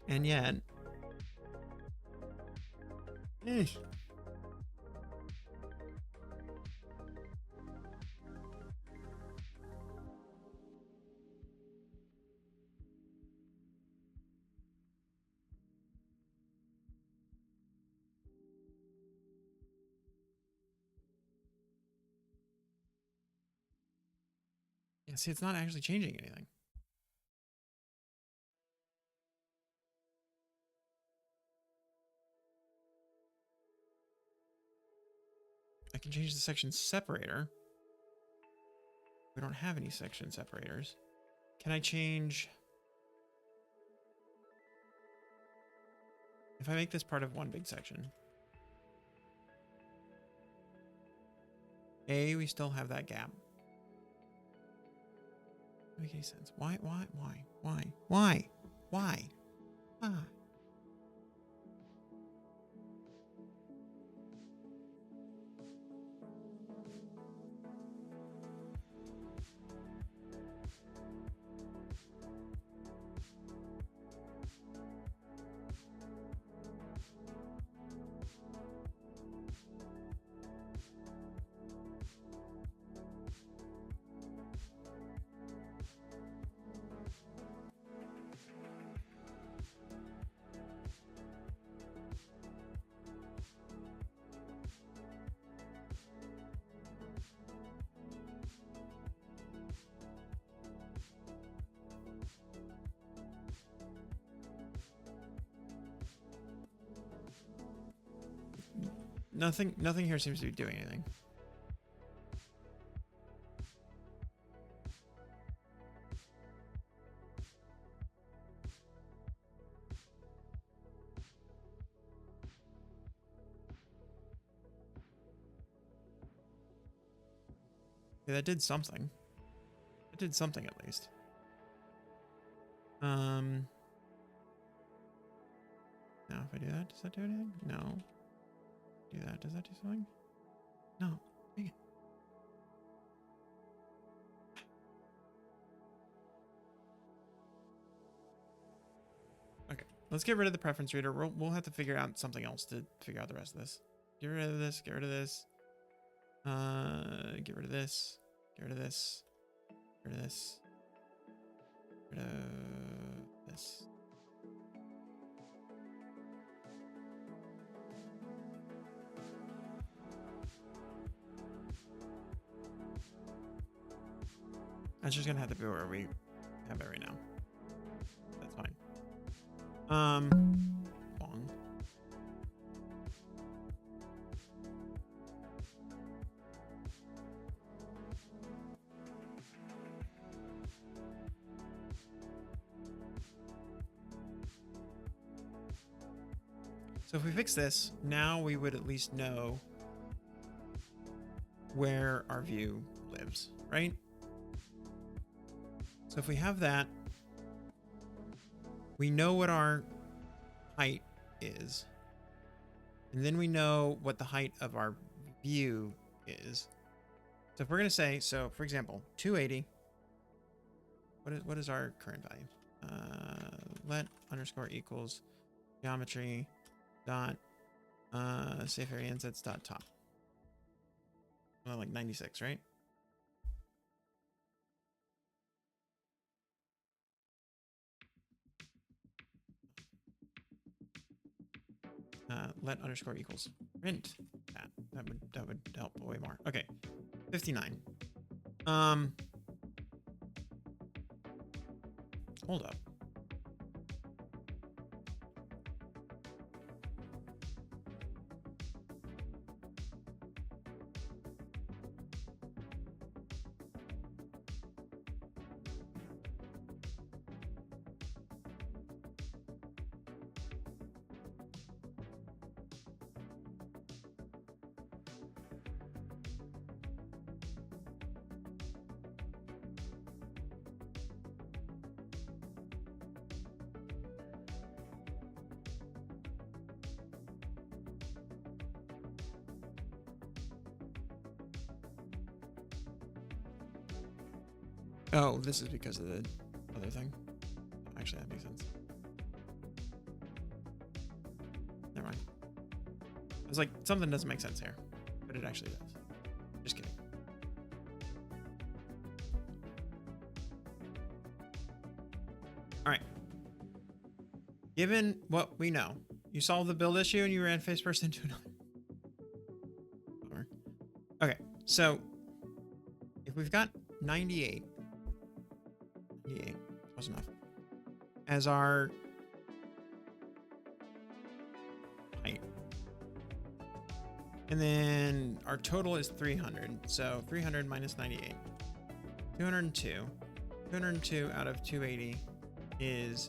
And yet, yeah, see, it's not actually changing anything. I can change the section separator. We don't have any section separators. Can I change? If I make this part of one big section. We still have that gap. Doesn't make any sense. Why? Ah. Nothing here seems to be doing anything. Yeah, that did something. It did something at least. Now if I do that, does that do anything? No. Do that, does that do something? No. Dang it. Okay, let's get rid of the preference reader. We'll have to figure out something else to figure out the rest of this. Get rid of this, get rid of this. Get rid of this. Get rid of this. Get rid of this. Get rid of this. That's just gonna have to be where we have it right now. That's fine. Long. So if we fix this, now we would at least know where our view lives, right? So if we have that, we know what our height is. And then we know what the height of our view is. So if we're going to say, so for example, 280, what is our current value? Let underscore equals geometry dot safe area insets dot top. Well, like 96, right? let underscore equals print that. That would help way more. Okay, 59. Hold up. Oh, this is because of the other thing. Actually, that makes sense. Never mind. I was like, something doesn't make sense here, but it actually does. Just kidding. All right. Given what we know, you solved the build issue and you ran face first into another. Okay, so if we've got 98 was enough as our height, and then our total is 300, so 300 minus 98, 202 out of 280 is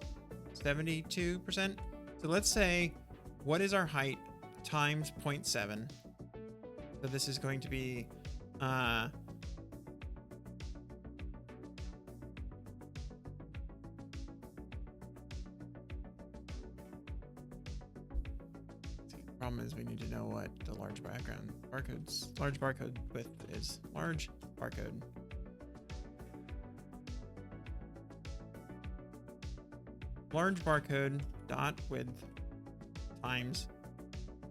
72%. So let's say, what is our height times 0.7? So this is going to be problem is we need to know what the large barcode width is. Large barcode. Large barcode dot width times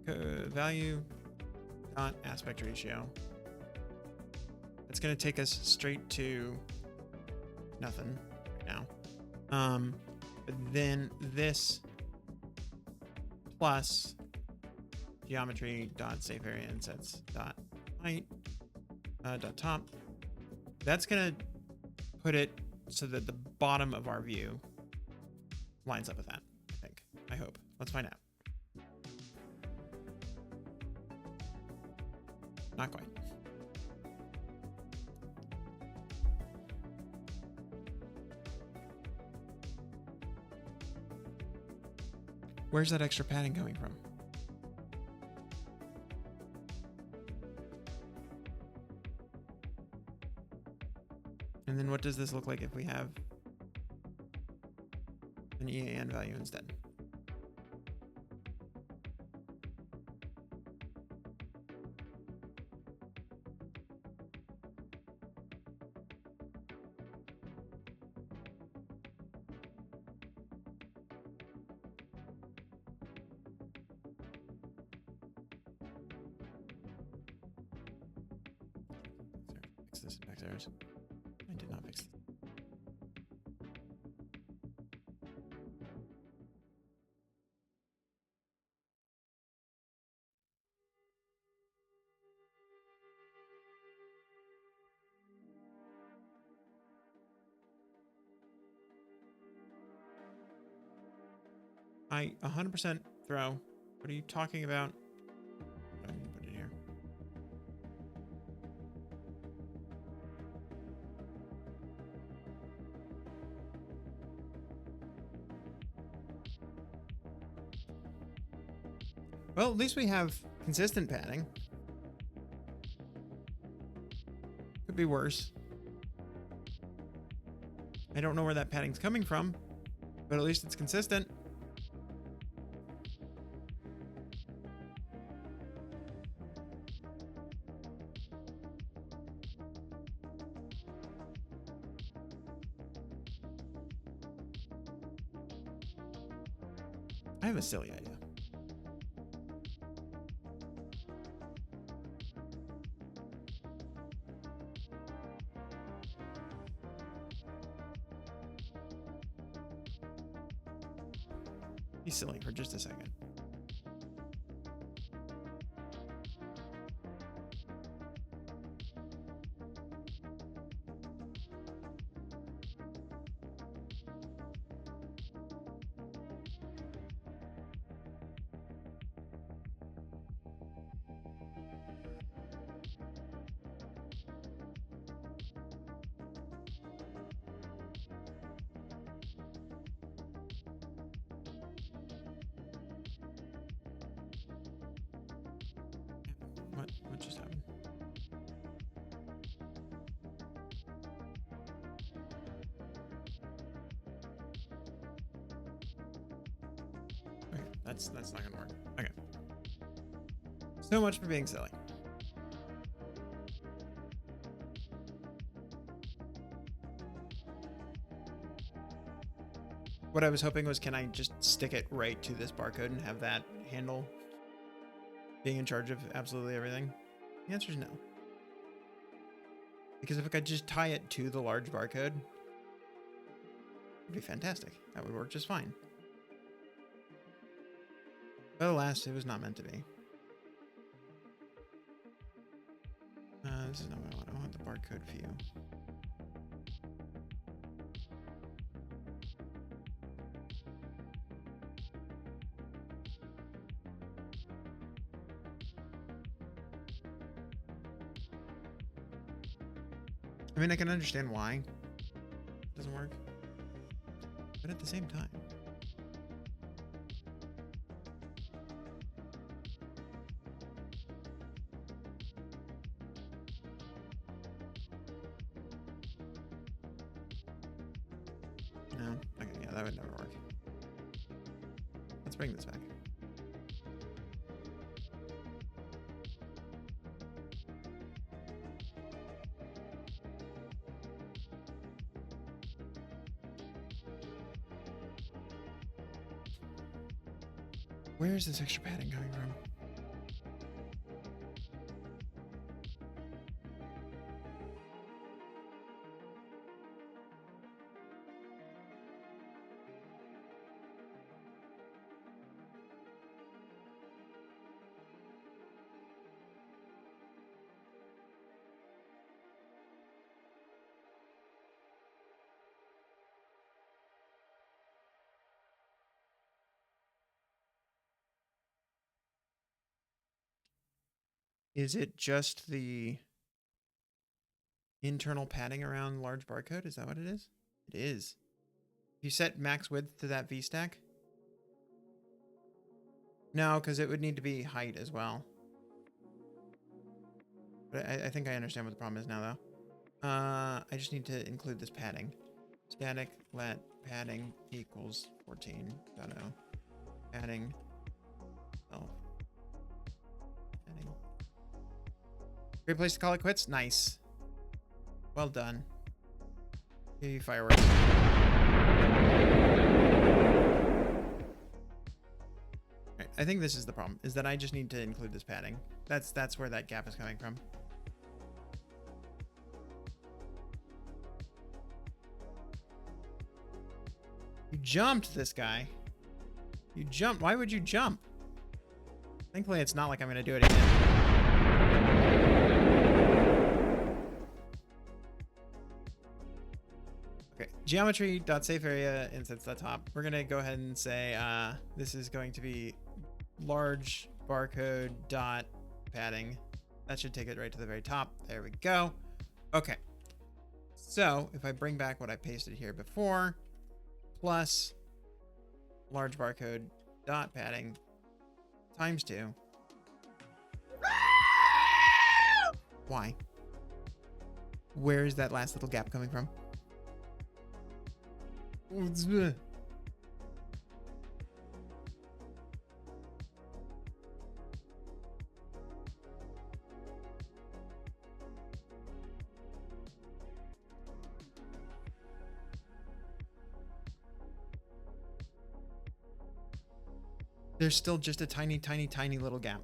value dot aspect ratio. It's going to take us straight to nothing right now. But then this plus geometry dot safe area insets dot height dot top. That's gonna put it so that the bottom of our view lines up with that. I hope. Let's find out. Not quite. Where's that extra padding coming from? And then what does this look like if we have an EAN value instead? Fix this in backstairs. I did not fix it. I 100% throw. What are you talking about? I need to put it here. Well, at least we have consistent padding. Could be worse. I don't know where that padding's coming from, but at least it's consistent. I have a silly idea. Be silly for just a second. that's not gonna work. Okay. So much for being silly. What I was hoping was, can I just stick it right to this barcode and have that handle being in charge of absolutely everything? The answer is no. Because if I could just tie it to the large barcode, it'd be fantastic. That would work just fine. But alas, it was not meant to be. This is not what I want. I want the barcode view. I mean, I can understand why it doesn't work, but at the same time, no. Okay, yeah, that would never work. Let's bring this back. Where is this extra padding coming from? Is it just the internal padding around large barcode? Is that what it is? It is. You set max width to that VStack? No, because it would need to be height as well. But I think I understand what the problem is now, though. I just need to include this padding. Static let padding equals 14.0. Padding self. Padding. Great place to call it quits. Nice. Well done. Give you fireworks. Right, I think this is the problem, is that I just need to include this padding. That's where that gap is coming from. You jumped, this guy. You jumped. Why would you jump? Thankfully, it's not like I'm going to do it again. Okay, geometry.safe_area instance.top. We're going to go ahead and say this is going to be large barcode dot padding. That should take it right to the very top. There we go. Okay. So if I bring back what I pasted here before, plus large barcode dot padding times 2. Why? Where is that last little gap coming from? There's still just a tiny, tiny, tiny little gap.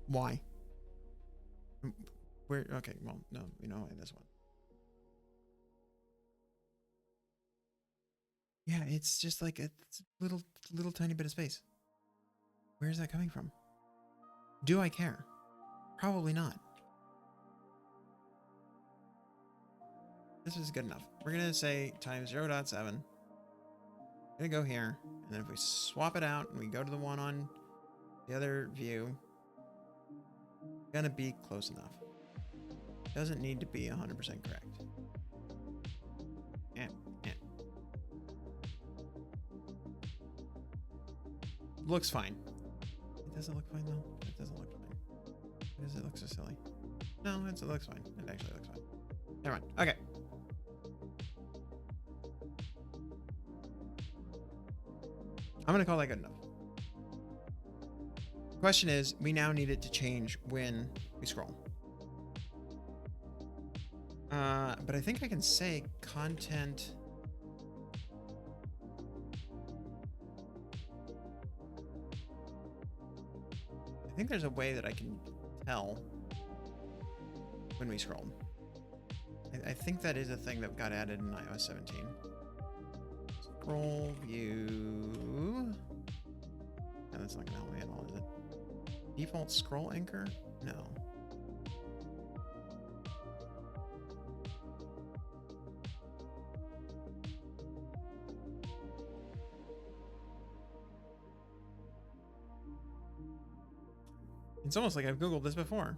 Why? Where? Okay, well, no, you know, in this one. Yeah, it's just like a little tiny bit of space. Where is that coming from? Do I care? Probably not. This is good enough. We're going to say times 0.7. I'm going to go here. And then if we swap it out and we go to the one on the other view, it's going to be close enough. Doesn't need to be 100% correct. Yeah. Looks fine. It doesn't look fine though. It doesn't look fine. Why does it look so silly? No, it looks fine. It actually looks fine. Never mind. Okay. I'm going to call that good enough. The question is, we now need it to change when we scroll. But I think I can say content. I think there's a way that I can tell when we scroll. I think that is a thing that got added in iOS 17. Scroll view. No, that's not gonna help me at all, is it? Default scroll anchor? No. It's almost like I've Googled this before.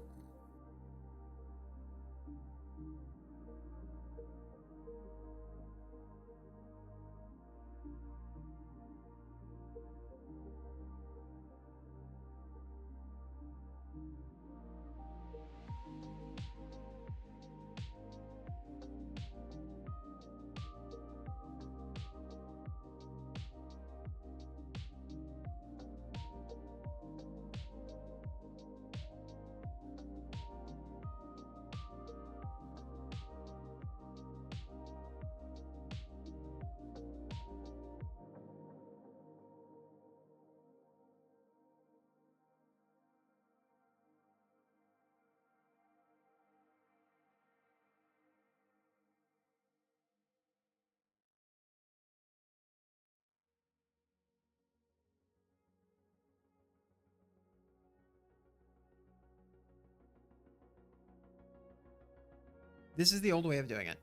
This is the old way of doing it.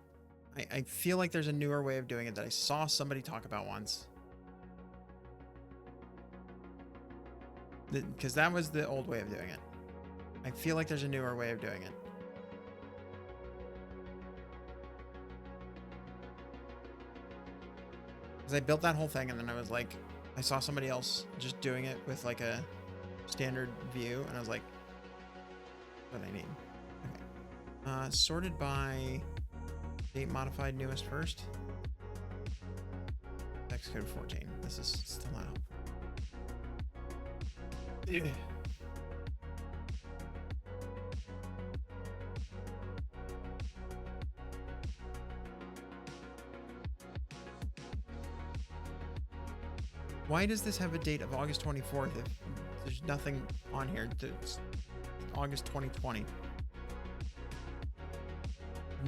I feel like there's a newer way of doing it that I saw somebody talk about once. Because that was the old way of doing it. I feel like there's a newer way of doing it. Because I built that whole thing and then I was like, I saw somebody else just doing it with like a standard view and I was like, what do I need? Okay. Sorted by date modified newest first. Text code 14. This is still out. Yeah. Why does this have a date of August 24th if there's nothing on here that's August 2020?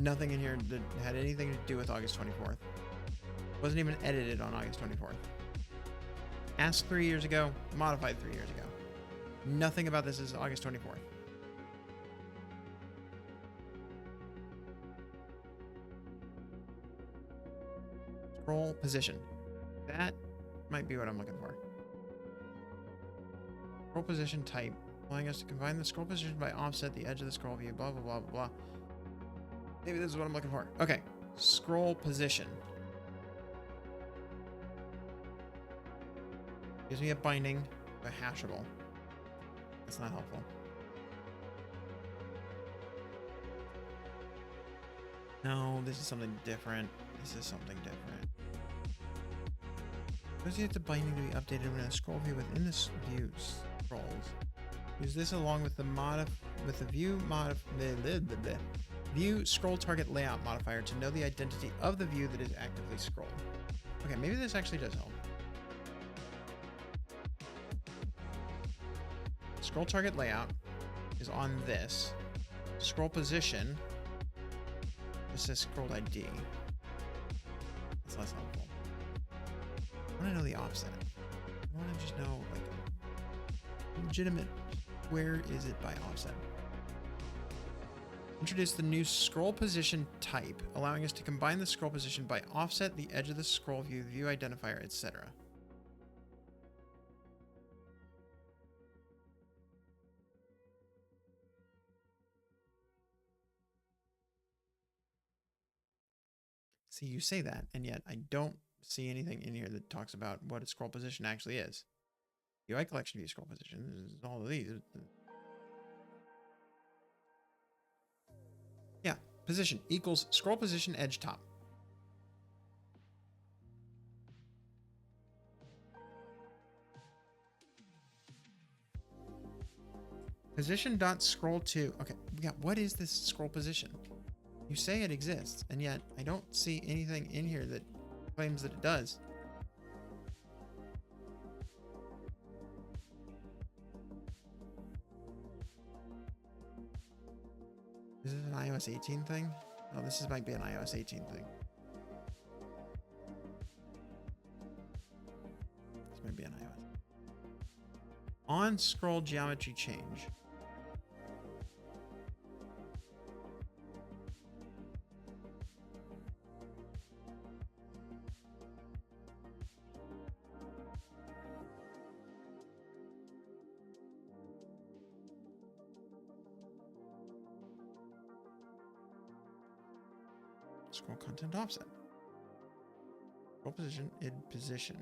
Nothing in here that had anything to do with August 24th. Wasn't even edited on August 24th. Asked 3 years ago, modified 3 years ago. Nothing about this is August 24th. Scroll position. That might be what I'm looking for. Scroll position type, allowing us to combine the scroll position by offset the edge of the scroll view, blah, blah, blah, blah, blah. Maybe this is what I'm looking for. Okay, scroll position. Gives me a binding, but hashable. That's not helpful. No, this is something different. This is something different. Associate the binding to be updated when a scroll view within this view scrolls. Use this along with the view scroll target layout modifier to know the identity of the view that is actively scrolled. Okay, maybe this actually does help. Scroll target layout is on this. Scroll position. This says scroll ID. That's less helpful. I want to know the offset. I want to just know, like, legitimate, where is it by offset? Introduce the new scroll position type, allowing us to combine the scroll position by offset, the edge of the scroll view, view identifier, etc. See, you say that, and yet I don't see anything in here that talks about what a scroll position actually is. UI collection view scroll position. This is all of these. Yeah, position equals scroll position edge top. Position dot scroll to. Okay, yeah, what is this scroll position? You say it exists, and yet I don't see anything in here that claims that it does. Is this an iOS 18 thing? Oh, might be an iOS 18 thing. This might be an iOS. On scroll geometry change. Scroll content offset. Scroll position, id position.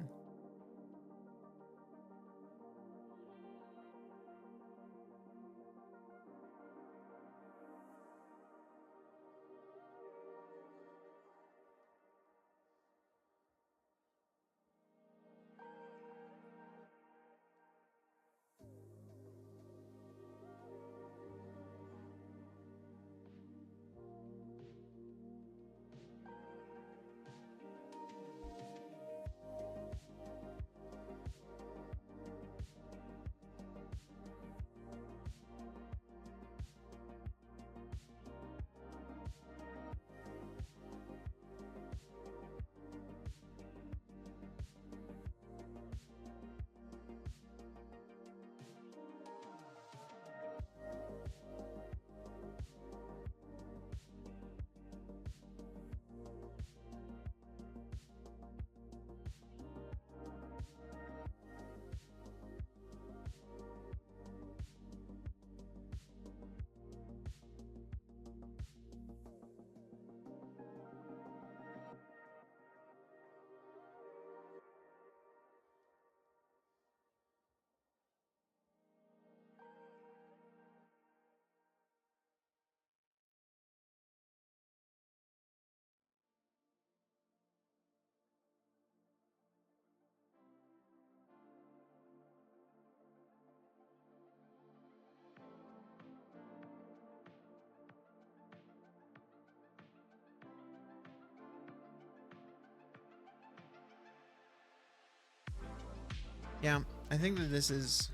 Yeah, I think that this is...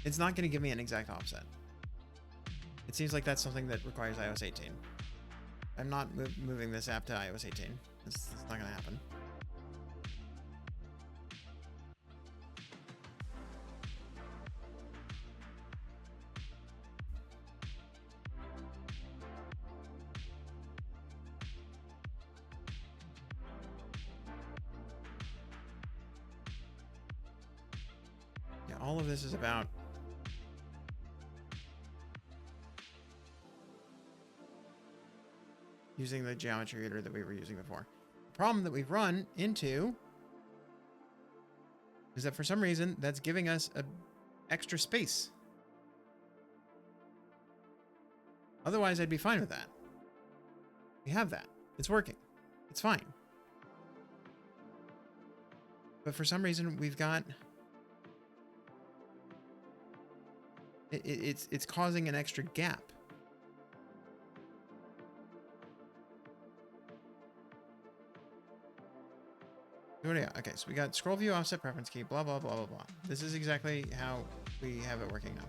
It's not going to give me an exact offset. It seems like that's something that requires iOS 18. I'm not moving this app to iOS 18. It's not going to happen. Yeah, all of this is about using the geometry reader that we were using before. The problem that we've run into is that for some reason that's giving us a extra space. Otherwise, I'd be fine with that. We have that. It's working. It's fine. But for some reason, we've got... It's causing an extra gap. Okay, so we got scroll view offset preference key, blah, blah, blah, blah, blah. This is exactly how we have it working now.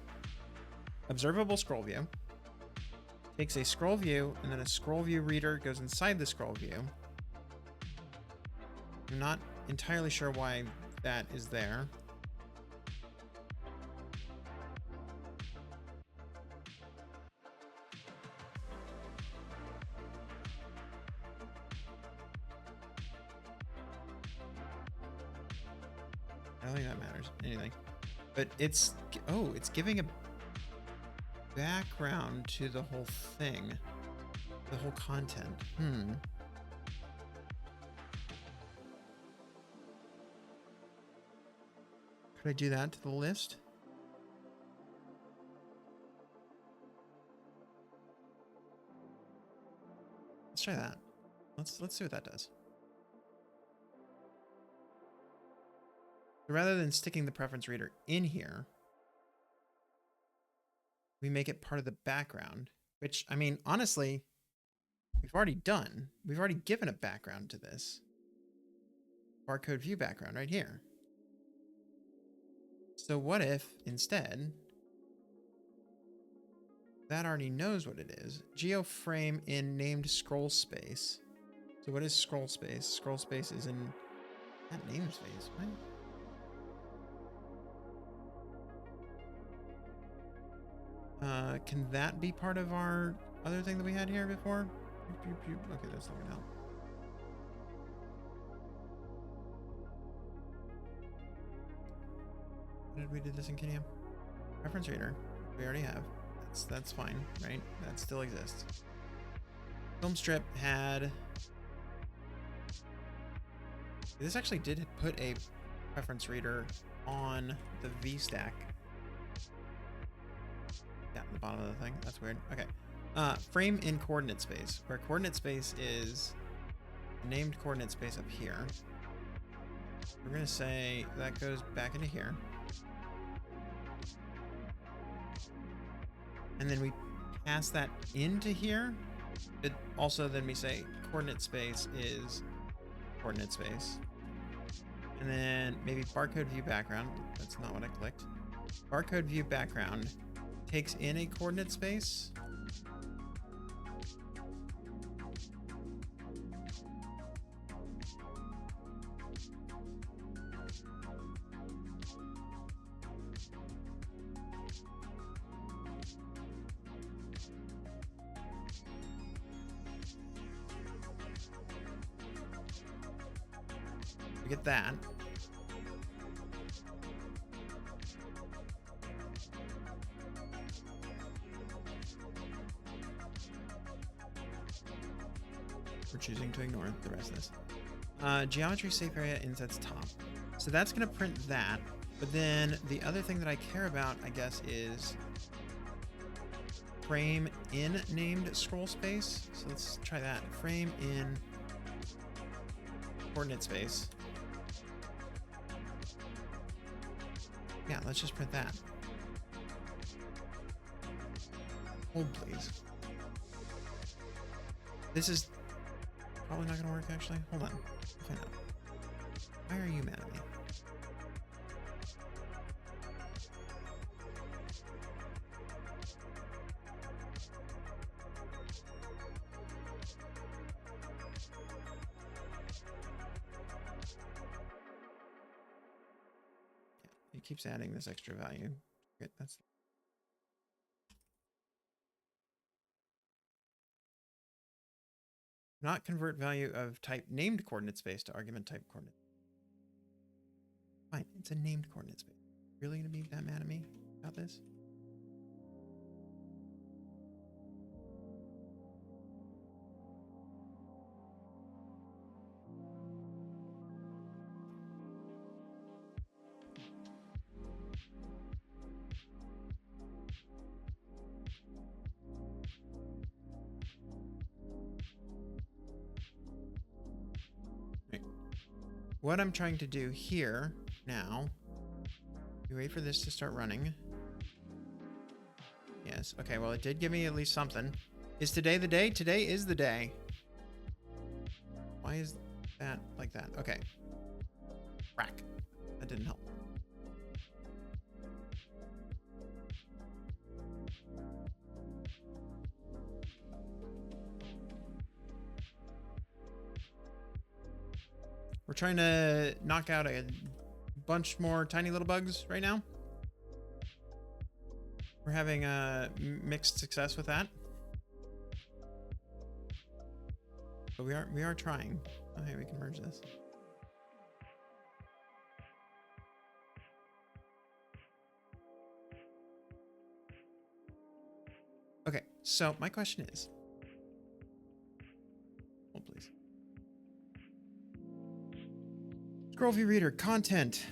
Observable scroll view takes a scroll view, and then a scroll view reader goes inside the scroll view. I'm not entirely sure why that is there. I don't think that matters. Anything. But it's... Oh, it's giving a background to the whole thing. The whole content. Could I do that to the list? Let's try that. Let's see what that does. So rather than sticking the preference reader in here, we make it part of the background, which, I mean, honestly, we've already done. We've already given a background to this. Barcode view background right here. So what if, instead, that already knows what it is? Geoframe in named scroll space. So what is scroll space? Scroll space is in that namespace, right? Can that be part of our other thing that we had here before? Okay, that's not gonna help. What did we do this in Kinium? Reference reader. We already have. That's fine, right? That still exists. Film strip had. This actually did put a preference reader on the VStack. Yeah, the bottom of the thing. That's weird. Okay. Frame in coordinate space, where coordinate space is named coordinate space up here. We're going to say that goes back into here. And then we pass that into here. It also, then we say coordinate space is coordinate space. And then maybe barcode view background. That's not what I clicked. Barcode view background takes in a coordinate space. We get that. We're choosing to ignore the rest of this. Geometry safe area insets top. So that's going to print that. But then the other thing that I care about, I guess, is frame in named scroll space. So let's try that. Frame in coordinate space. Yeah, let's just print that. Hold, please. This is probably not gonna work, actually. Hold on. I'll find out. Why are you mad at me? Yeah, it keeps adding this extra value. Okay, that's not convert value of type named coordinate space to argument type coordinate. Fine, it's a named coordinate space. Really gonna be that mad at me about this? What I'm trying to do here now, you wait for this to start running. Yes. Okay, well, it did give me at least something. Is today the day? Today is the day. Why is that like that? Okay. Crack. That didn't help. We're trying to knock out a bunch more tiny little bugs right now. We're having mixed success with that. But we are trying. Okay, we can merge this. Okay, so my question is, hold please. Scroll view reader content.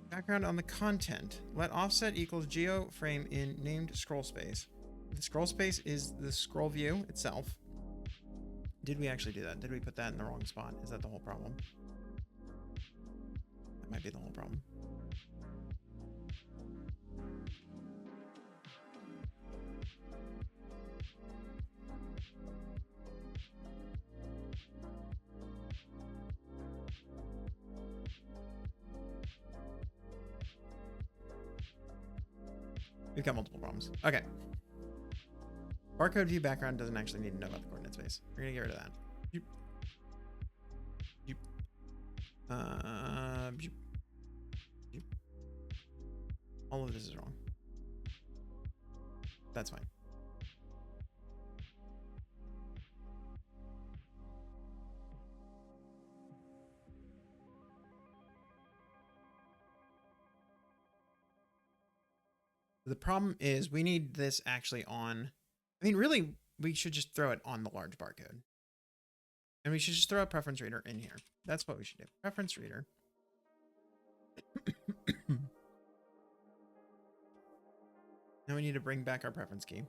Background on the content. Let offset equals geo frame in named scroll space. The scroll space is the scroll view itself. Did we actually do that? Did we put that in the wrong spot? Is that the whole problem? might be the whole problem. We've got multiple problems. Okay. Barcode view background doesn't actually need to know about the coordinate space. We're gonna get rid of that. Boop. Boop. Boop. Boop. All of this is wrong. That's fine. The problem is we need this actually on, I mean, really, we should just throw it on the large barcode. And we should just throw a preference reader in here. That's what we should do. Preference reader. Now we need to bring back our preference key.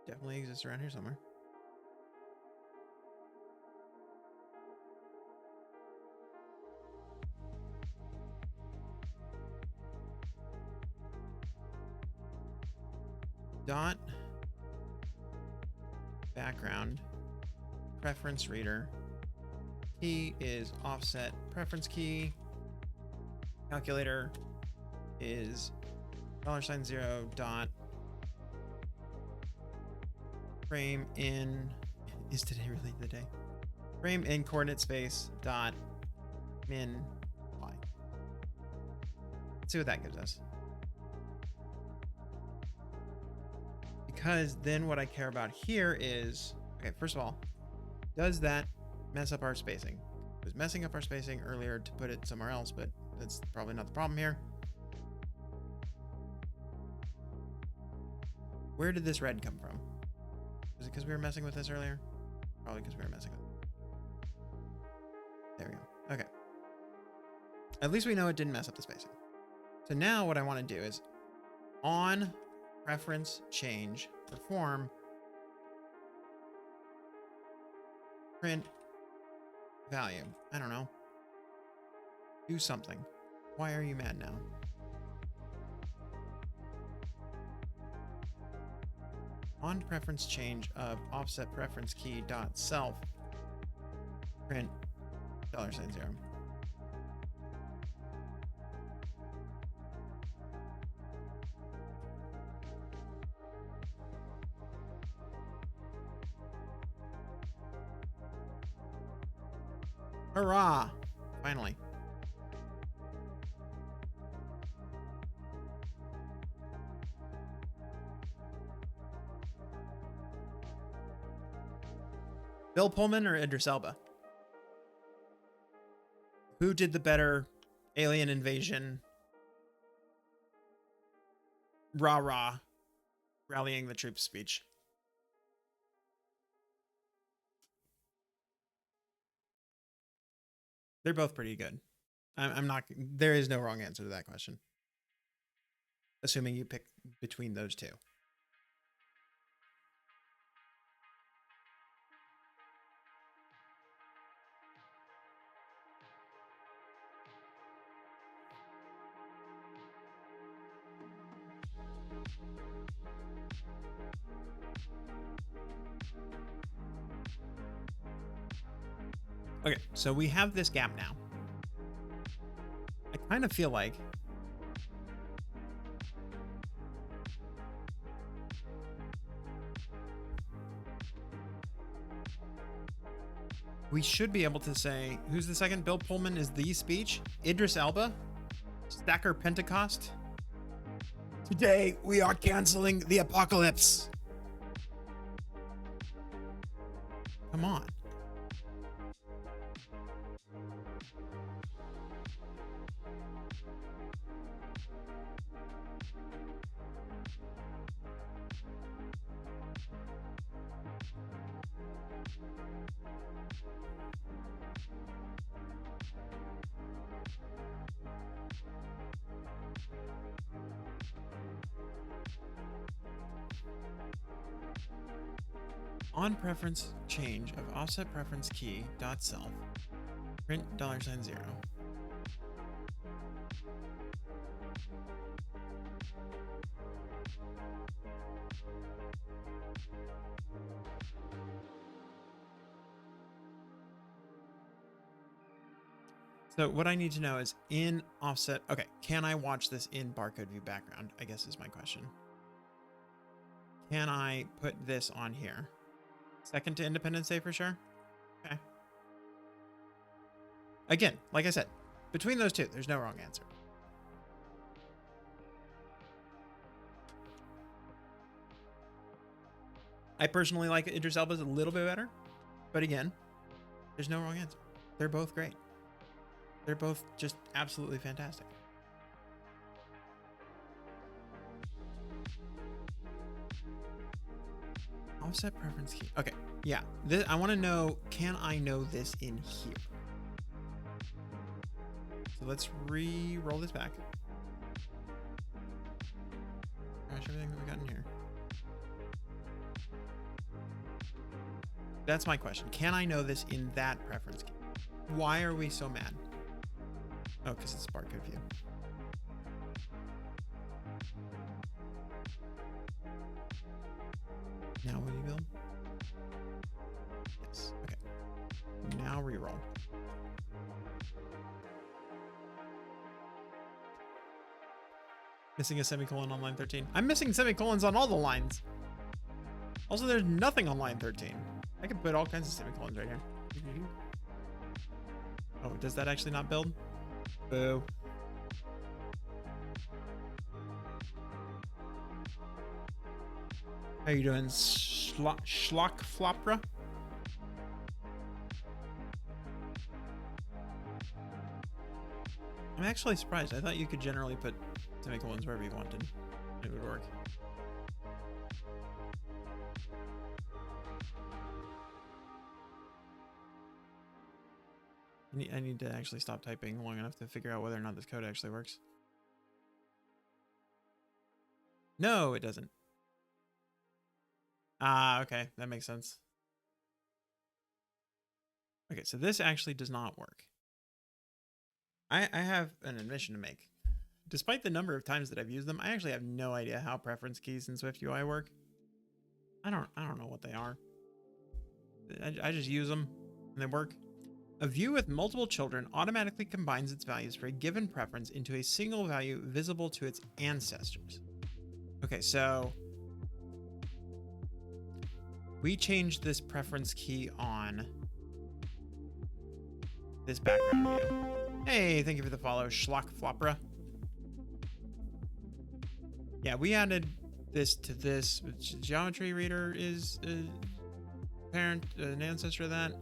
Definitely exists around here somewhere. Dot background preference reader key is offset preference key. Calculator is $0 dot frame in, is today really the day? Frame in coordinate space dot min y. Let's see what that gives us. Because then what I care about here is, okay, first of all, does that mess up our spacing? It was messing up our spacing earlier to put it somewhere else, but that's probably not the problem here. Where did this red come from? Was it because we were messing with this earlier? Probably because we were messing with it. There we go. Okay. At least we know it didn't mess up the spacing. So now what I want to do is on preference change perform print value. I don't know. Do something. Why are you mad now? On preference change of offset preference key dot self print $0. Hurrah! Finally. Bill Pullman or Idris Elba? Who did the better alien invasion? Rah rah. Rallying the troops speech. They're both pretty good. I'm not, there is no wrong answer to that question. Assuming you pick between those two. Okay, so we have this gap now. I kind of feel like we should be able to say, who's the second? Bill Pullman is the speech. Idris Elba, Stacker Pentecost. Today we are canceling the apocalypse. Come on. On preference change of offset preference key dot self, print $0. So what I need to know is in offset. Okay, can I watch this in barcode view background? I guess is my question. Can I put this on here? Second to Independence Day for sure. Okay. Again, like I said, between those two, there's no wrong answer. I personally like Idris Elba's a little bit better, but again, there's no wrong answer. They're both great. They're both just absolutely fantastic. Offset preference key. Okay, yeah. I want to know, can I know this in here? So let's re-roll this back. Crash everything that we got in here. That's my question. Can I know this in that preference key? Why are we so mad? Oh, because it's barcode view. Now will you build? Yes. Okay. Now reroll. Missing a semicolon on line 13. I'm missing semicolons on all the lines. Also, there's nothing on line 13. I can put all kinds of semicolons right here. Oh, does that actually not build? Boo. How you doing, Schlock Flopra? I'm actually surprised. I thought you could generally put semicolons wherever you wanted. It would work. I need to actually stop typing long enough to figure out whether or not this code actually works. No, it doesn't. Ah, okay. That makes sense. Okay, so this actually does not work. I have an admission to make. Despite the number of times that I've used them, I actually have no idea how preference keys in SwiftUI work. I don't know what they are. I just use them and they work. A view with multiple children automatically combines its values for a given preference into a single value visible to its ancestors. Okay, so we changed this preference key on this background view. Hey, thank you for the follow, Schlock Flopra. Yeah, we added this to this. Geometry reader is a parent, an ancestor of that.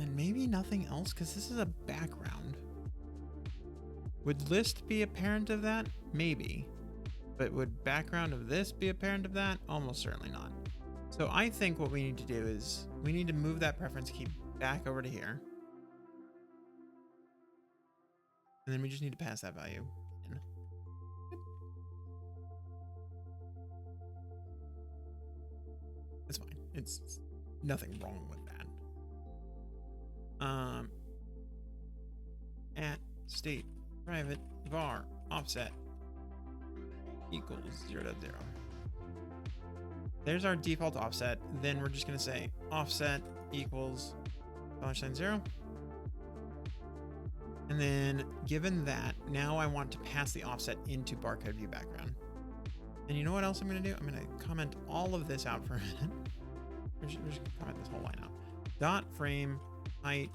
And maybe nothing else, because this is a background. Would list be a parent of that? Maybe. But would background of this be a parent of that? Almost certainly not. So I think what we need to do is we need to move that preference key back over to here. And then we just need to pass that value in. It's fine. It's nothing wrong with that. At state private var offset equals 0.0. There's our default offset. Then we're just going to say offset equals $0. And then given that, now I want to pass the offset into barcode view background. And you know what else I'm going to do? I'm going to comment all of this out for a minute. We're just going to comment this whole line out. Dot frame height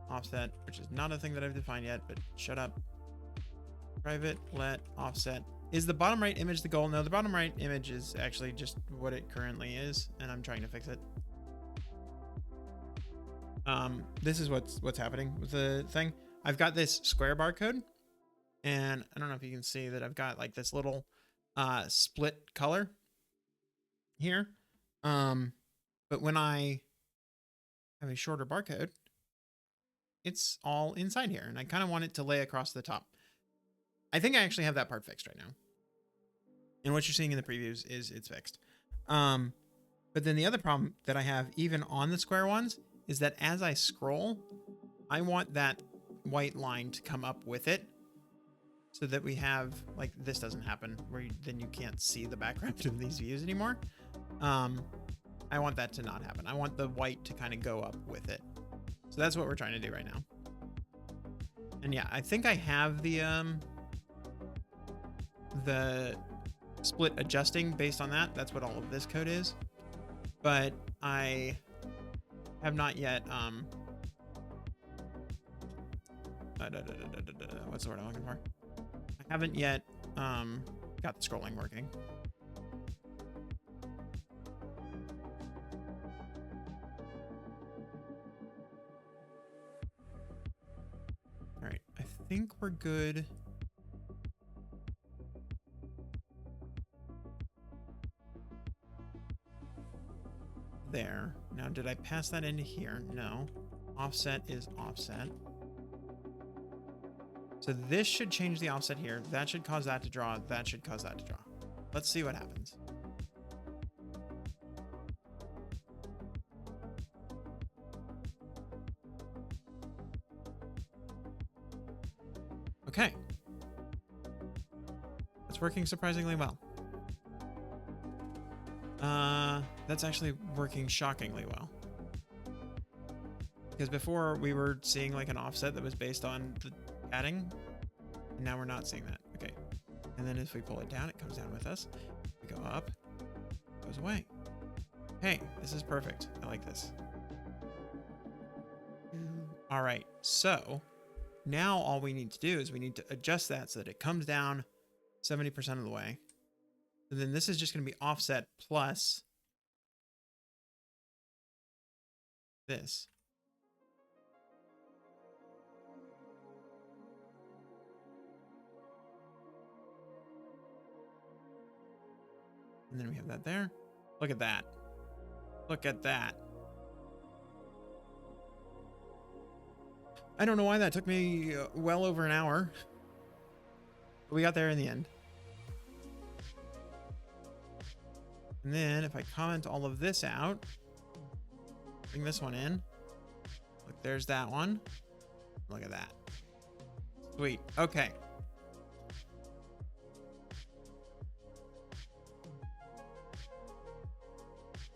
offset, which is not a thing that I've defined yet, but shut up. Private let offset. Is the bottom right image the goal? No, the bottom right image is actually just what it currently is, and I'm trying to fix it. This is what's happening with the thing. I've got this square barcode, and I don't know if you can see that I've got like this little split color here. But when I have a shorter barcode, it's all inside here, and I kind of want it to lay across the top. I think I actually have that part fixed right now. And what you're seeing in the previews is it's fixed. But then the other problem that I have even on the square ones is that as I scroll, I want that white line to come up with it so that we have, like, this doesn't happen where then you can't see the background of these views anymore. I want that to not happen. I want the white to kind of go up with it. So that's what we're trying to do right now. And yeah, I think I have the split adjusting based on that. That's what all of this code is. But I have not yet, what's the word I'm looking for? I haven't yet got the scrolling working. All right, I think we're good. There. Now, did I pass that into here? No. Offset is offset. So this should change the offset here. That should cause that to draw. That should cause that to draw. Let's see what happens. Okay. It's working surprisingly well. That's actually working shockingly well. Because before we were seeing like an offset that was based on the padding, and now we're not seeing that. Okay. And then if we pull it down, it comes down with us. We go up, it goes away. Hey, this is perfect. I like this. All right, so now all we need to do is we need to adjust that so that it comes down 70% of the way. And then this is just going to be offset plus this. And then we have that there. Look at that. Look at that. I don't know why that took me well over an hour. But we got there in the end. And then if I comment all of this out, bring this one in. Look, there's that one. Look at that. Sweet. Okay.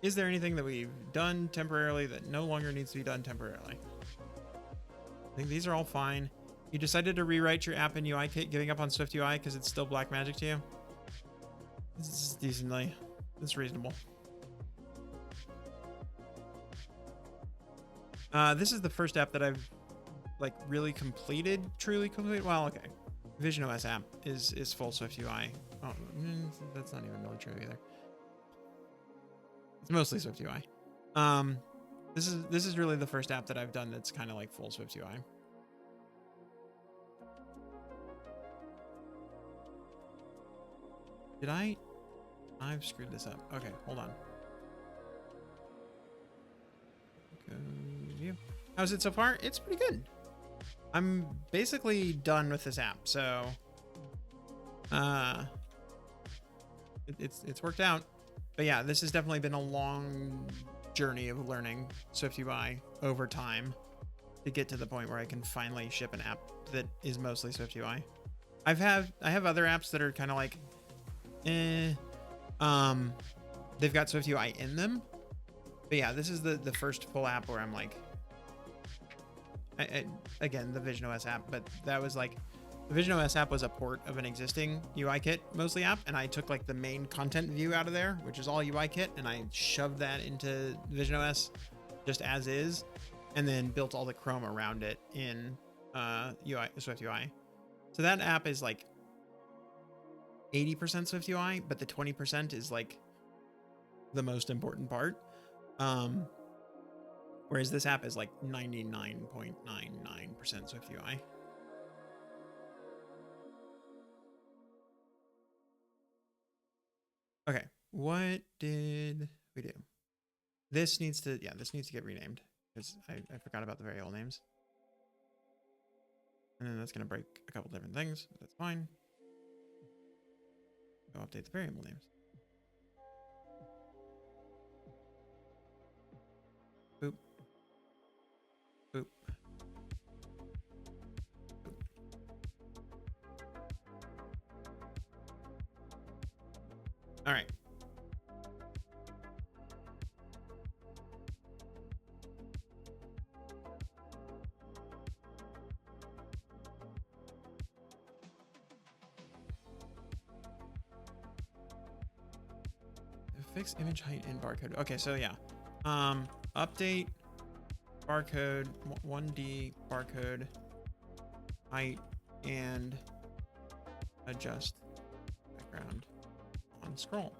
Is there anything that we've done temporarily that no longer needs to be done temporarily? I think these are all fine. You decided to rewrite your app in UI kit, giving up on Swift UI because it's still black magic to you? This is decently. It's reasonable. This is the first app that I've like really completed, truly completed. Well, okay. Vision OS app is full Swift UI. Oh, that's not even really true either. It's mostly Swift UI. This is really the first app that I've done that's kind of like full Swift UI. Did I've screwed this up. Okay, hold on. Go. How's it so far? It's pretty good. I'm basically done with this app, so it's worked out. But yeah, this has definitely been a long journey of learning Swift UI over time to get to the point where I can finally ship an app that is mostly Swift UI. I have other apps that are kind of like, they've got Swift UI in them. But yeah, this is the first full app where I'm like, again, the Vision OS app, but that was like, the Vision OS app was a port of an existing UI kit mostly app, and I took like the main content view out of there, which is all UI kit, and I shoved that into Vision OS just as is, and then built all the Chrome around it in Swift UI. So that app is like 80% Swift UI, but the 20% is like the most important part. Whereas this app is like 99.99% Swift UI. Okay, what did we do? This needs to, yeah, this needs to get renamed because I forgot about the variable names. And then that's going to break a couple different things, but that's fine. Go update the variable names. All right. Fix image height in barcode. Okay, so yeah. Update barcode 1D barcode height and adjust background on scroll.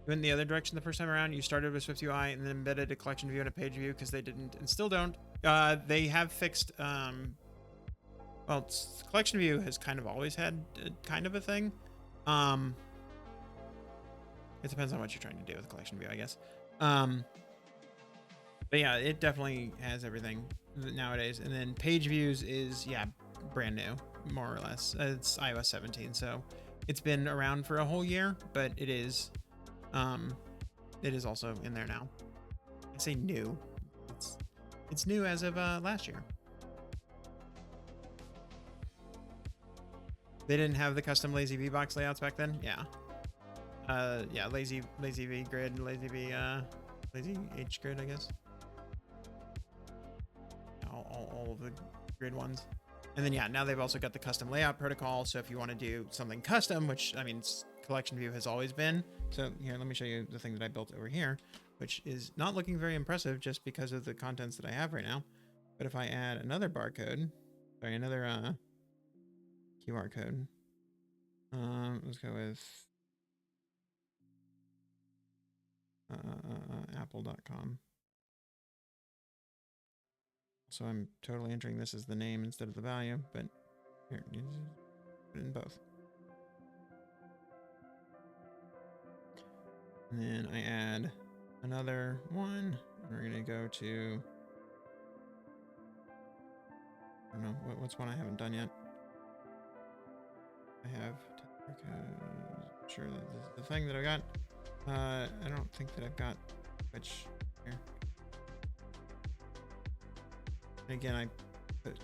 You went the other direction the first time around. You started with Swift UI and then embedded a collection view and a page view because they didn't and still don't. They have fixed. Well, collection view has kind of always had kind of a thing. It depends on what you're trying to do with collection view, I guess. But yeah, it definitely has everything nowadays. And then page views is, yeah, brand new, more or less. It's iOS 17, so it's been around for a whole year, but it is also in there now. I say new. It's new as of last year. They didn't have the custom lazy V box layouts back then. Yeah. Yeah, lazy V grid, lazy V, lazy H grid, I guess. All of the grid ones. And then, yeah, now they've also got the custom layout protocol. So if you want to do something custom, which, I mean, collection view has always been. So here, let me show you the thing that I built over here, which is not looking very impressive just because of the contents that I have right now. But if I add another barcode, sorry, another QR code, let's go with apple.com. So I'm totally entering this as the name instead of the value, but here, put it in both. And then I add another one. We're gonna go to, I don't know, what's one I haven't done yet? I have, sure that this is the thing that I got. I don't think that I've got which here. And again, I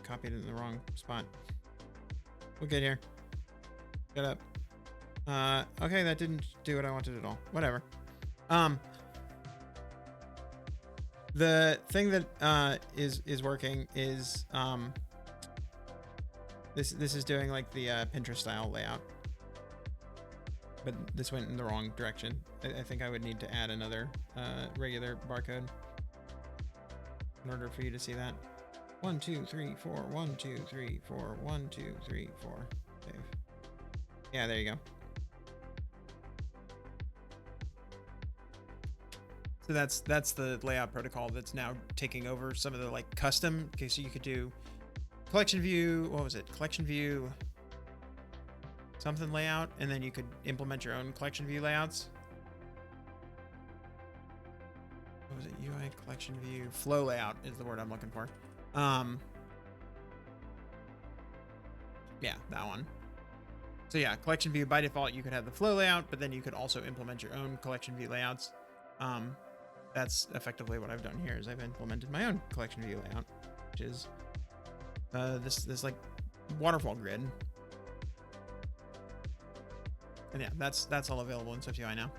copied it in the wrong spot. We'll get here. Shut up. Okay, that didn't do what I wanted at all. Whatever. The thing that is working is this is doing like the Pinterest style layout, but this went in the wrong direction. I think I would need to add another regular barcode in order for you to see that. 1 2 3 4 1 2 3 4 1 2 3 4. Save. Yeah, there you go. So that's the layout protocol that's now taking over some of the like custom. Okay, so you could do collection view. What was it? Collection view something layout, and then you could implement your own collection view layouts. What was it? UI collection view flow layout is the word I'm looking for. Yeah, that one. So yeah, collection view by default, you could have the flow layout, but then you could also implement your own collection view layouts. That's effectively what I've done here is I've implemented my own collection view layout, which is this like waterfall grid. And yeah, that's all available in SwiftUI now.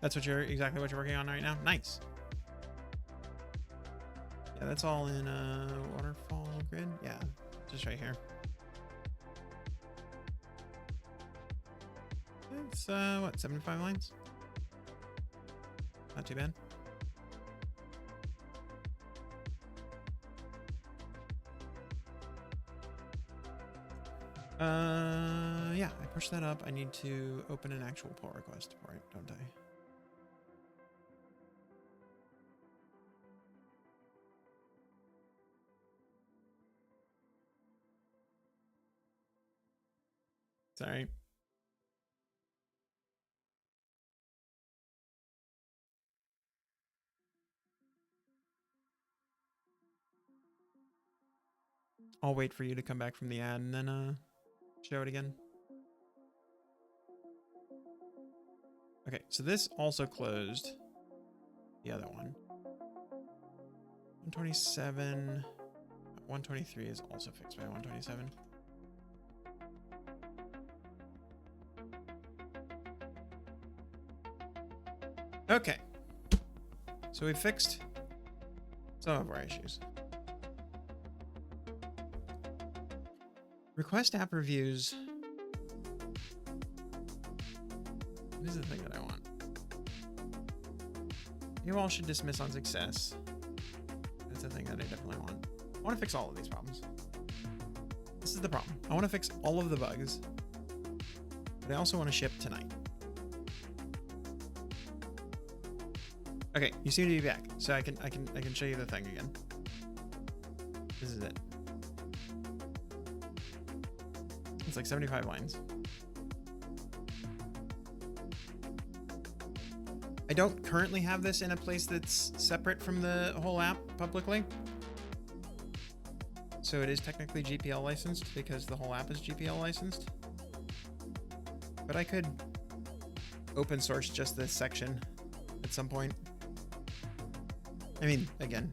That's exactly what you're working on right now. Nice. Yeah, that's all in waterfall grid. Yeah, just right here. It's what, 75 lines? Not too bad. Yeah, I pushed that up. I need to open an actual pull request for it, don't I? Sorry. I'll wait for you to come back from the ad and then show it again. Okay, so this also closed the other one. 127, 123 is also fixed by 127. Okay. So we fixed some of our issues. Request app reviews. This is the thing that I want. You all should dismiss on success. That's the thing that I definitely want. I want to fix all of these problems. This is the problem. I want to fix all of the bugs, but I also want to ship tonight. Okay, you seem to be back, so I can show you the thing again. This is it. It's like 75 lines. I don't currently have this in a place that's separate from the whole app publicly. So it is technically GPL licensed because the whole app is GPL licensed. But I could open source just this section at some point. I mean, again,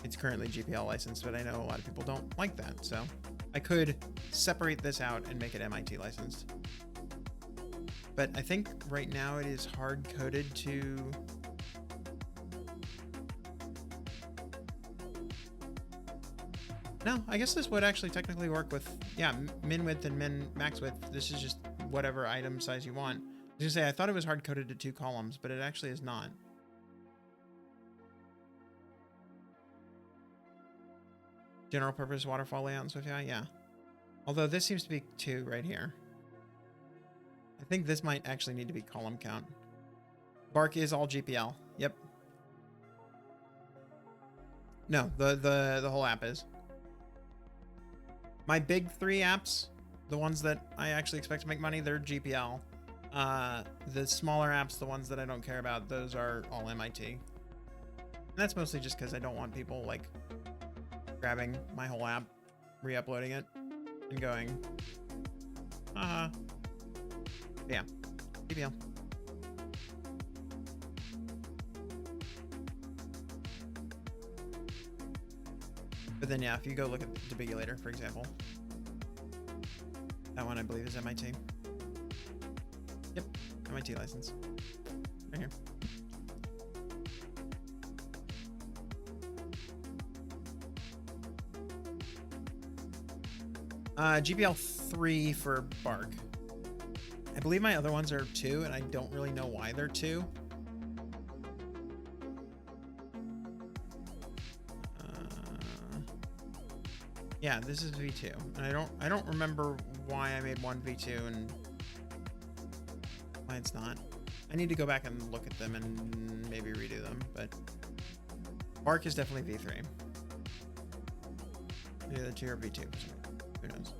it's currently GPL licensed, but I know a lot of people don't like that. So I could separate this out and make it MIT licensed. But I think right now it is hard coded to no, I guess this would actually technically work with, yeah, min width and min max width. This is just whatever item size you want. I was gonna say, I thought it was hard coded to 2 columns, but it actually is not. General purpose waterfall layout in SwiftUI, yeah. Although this seems to be 2 right here. I think this might actually need to be column count. Bark is all GPL. Yep. No, the whole app is. My big 3 apps, the ones that I actually expect to make money, they're GPL. The smaller apps, the ones that I don't care about, those are all MIT. And that's mostly just because I don't want people like grabbing my whole app, re-uploading it, and going, yeah, GPL. But then, yeah, if you go look at Debigulator, for example, that one I believe is MIT. Yep, MIT license. Right here. GPL 3 for Bark. I believe my other ones are 2, and I don't really know why they're 2. Yeah, this is V2, and I don't remember why I made one V2 and why it's not. I need to go back and look at them and maybe redo them, but Bark is definitely V3. The other 2 are V2. Who knows?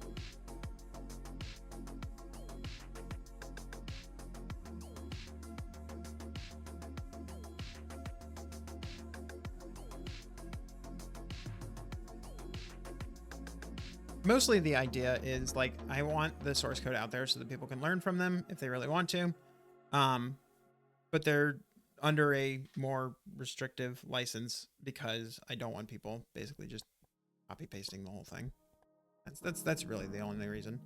Mostly the idea is like, I want the source code out there so that people can learn from them if they really want to. But they're under a more restrictive license because I don't want people basically just copy pasting the whole thing. That's really the only reason.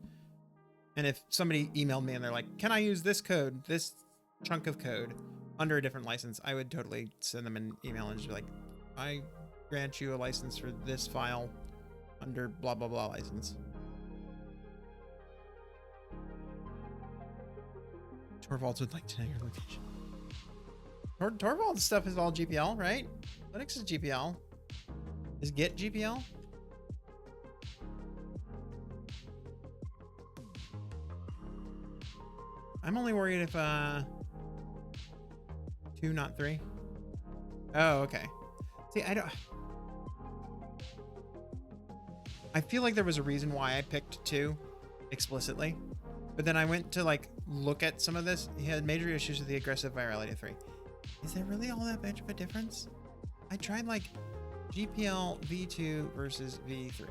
And if somebody emailed me and they're like, can I use this code, this chunk of code under a different license, I would totally send them an email and just be like, I grant you a license for this file under blah blah blah license. Torvalds would like to know your location. Torvald's stuff is all GPL, right? Linux is GPL. Is Git GPL? I'm only worried if 2, not 3. Oh, okay. See, I feel like there was a reason why I picked 2 explicitly, but then I went to like look at some of this. He had major issues with the aggressive virality of 3. Is there really all that much of a difference? I tried like GPL V2 versus V3.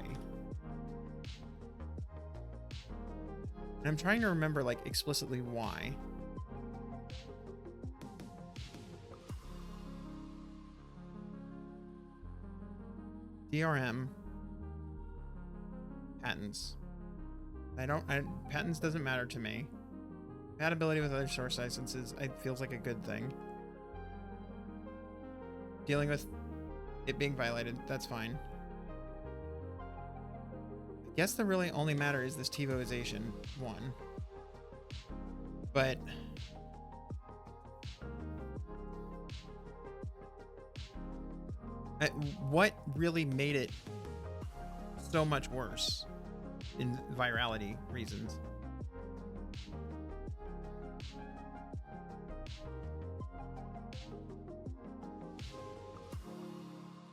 And I'm trying to remember like explicitly why. DRM. Patents. Patents doesn't matter to me. Compatibility with other source licenses, it feels like a good thing. Dealing with it being violated, that's fine. I guess the really only matter is this TiVoization one. But what really made it so much worse in virality reasons?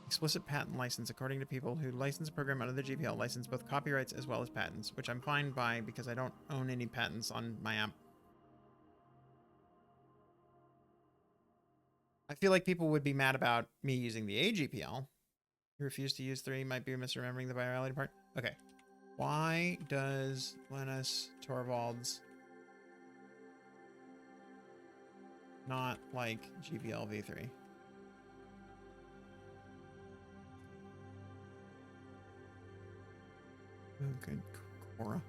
Explicit patent license, according to people who license a program under the GPL, license both copyrights as well as patents, which I'm fine by because I don't own any patents on my app. I feel like people would be mad about me using the AGPL. You refuse to use 3, might be misremembering the virality part. Okay. Why does Linus Torvalds not like GPL v3? Oh, good. Cora.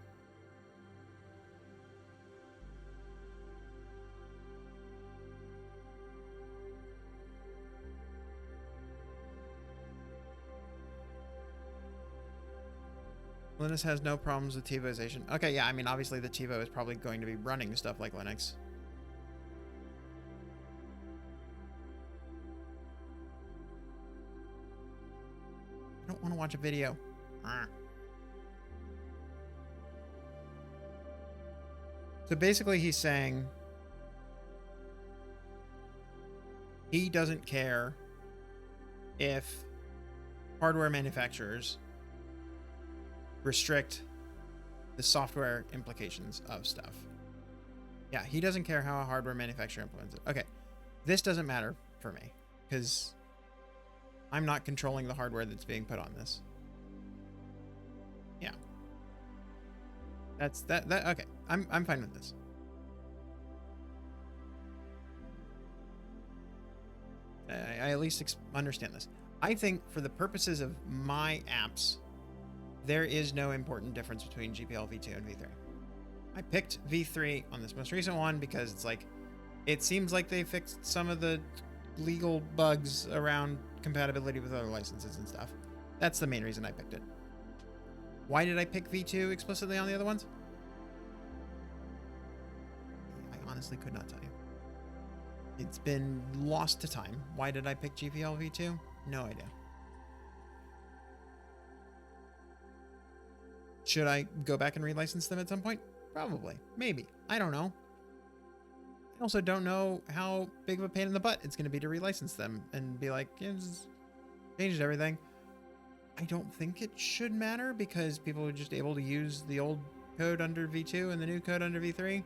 Linux has no problems with TiVoization. Okay, yeah, I mean, obviously the TiVo is probably going to be running stuff like Linux. I don't want to watch a video. So basically he's saying he doesn't care if hardware manufacturers restrict the software implications of stuff. Yeah, he doesn't care how a hardware manufacturer implements it. Okay, this doesn't matter for me because I'm not controlling the hardware that's being put on this. Yeah. That's that okay. I'm fine with this. I at least understand this. I think for the purposes of my apps, there is no important difference between GPL v2 and v3. I picked v3 on this most recent one because it's like, it seems like they fixed some of the legal bugs around compatibility with other licenses and stuff. That's the main reason I picked it. Why did I pick v2 explicitly on the other ones? I honestly could not tell you. It's been lost to time. Why did I pick GPL v2? No idea. Should I go back and relicense them at some point? Probably. Maybe. I don't know. I also don't know how big of a pain in the butt it's going to be to relicense them and be like, yeah, just changed everything. I don't think it should matter because people are just able to use the old code under v2 and the new code under v3.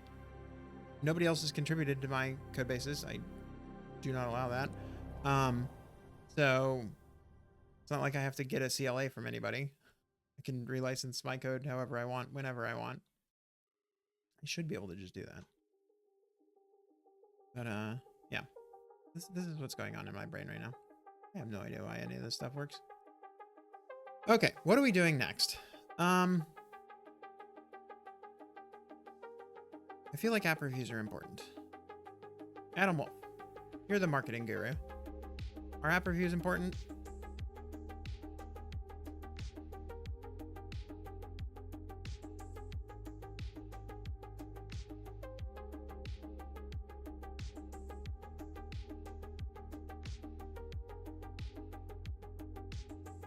Nobody else has contributed to my code bases. I do not allow that. So it's not like I have to get a CLA from anybody. I can relicense my code however I want, whenever I want. I should be able to just do that. But yeah, this is what's going on in my brain right now. I have no idea why any of this stuff works. Okay, what are we doing next? I feel like app reviews are important. Adam Wolf, you're the marketing guru. Are app reviews important?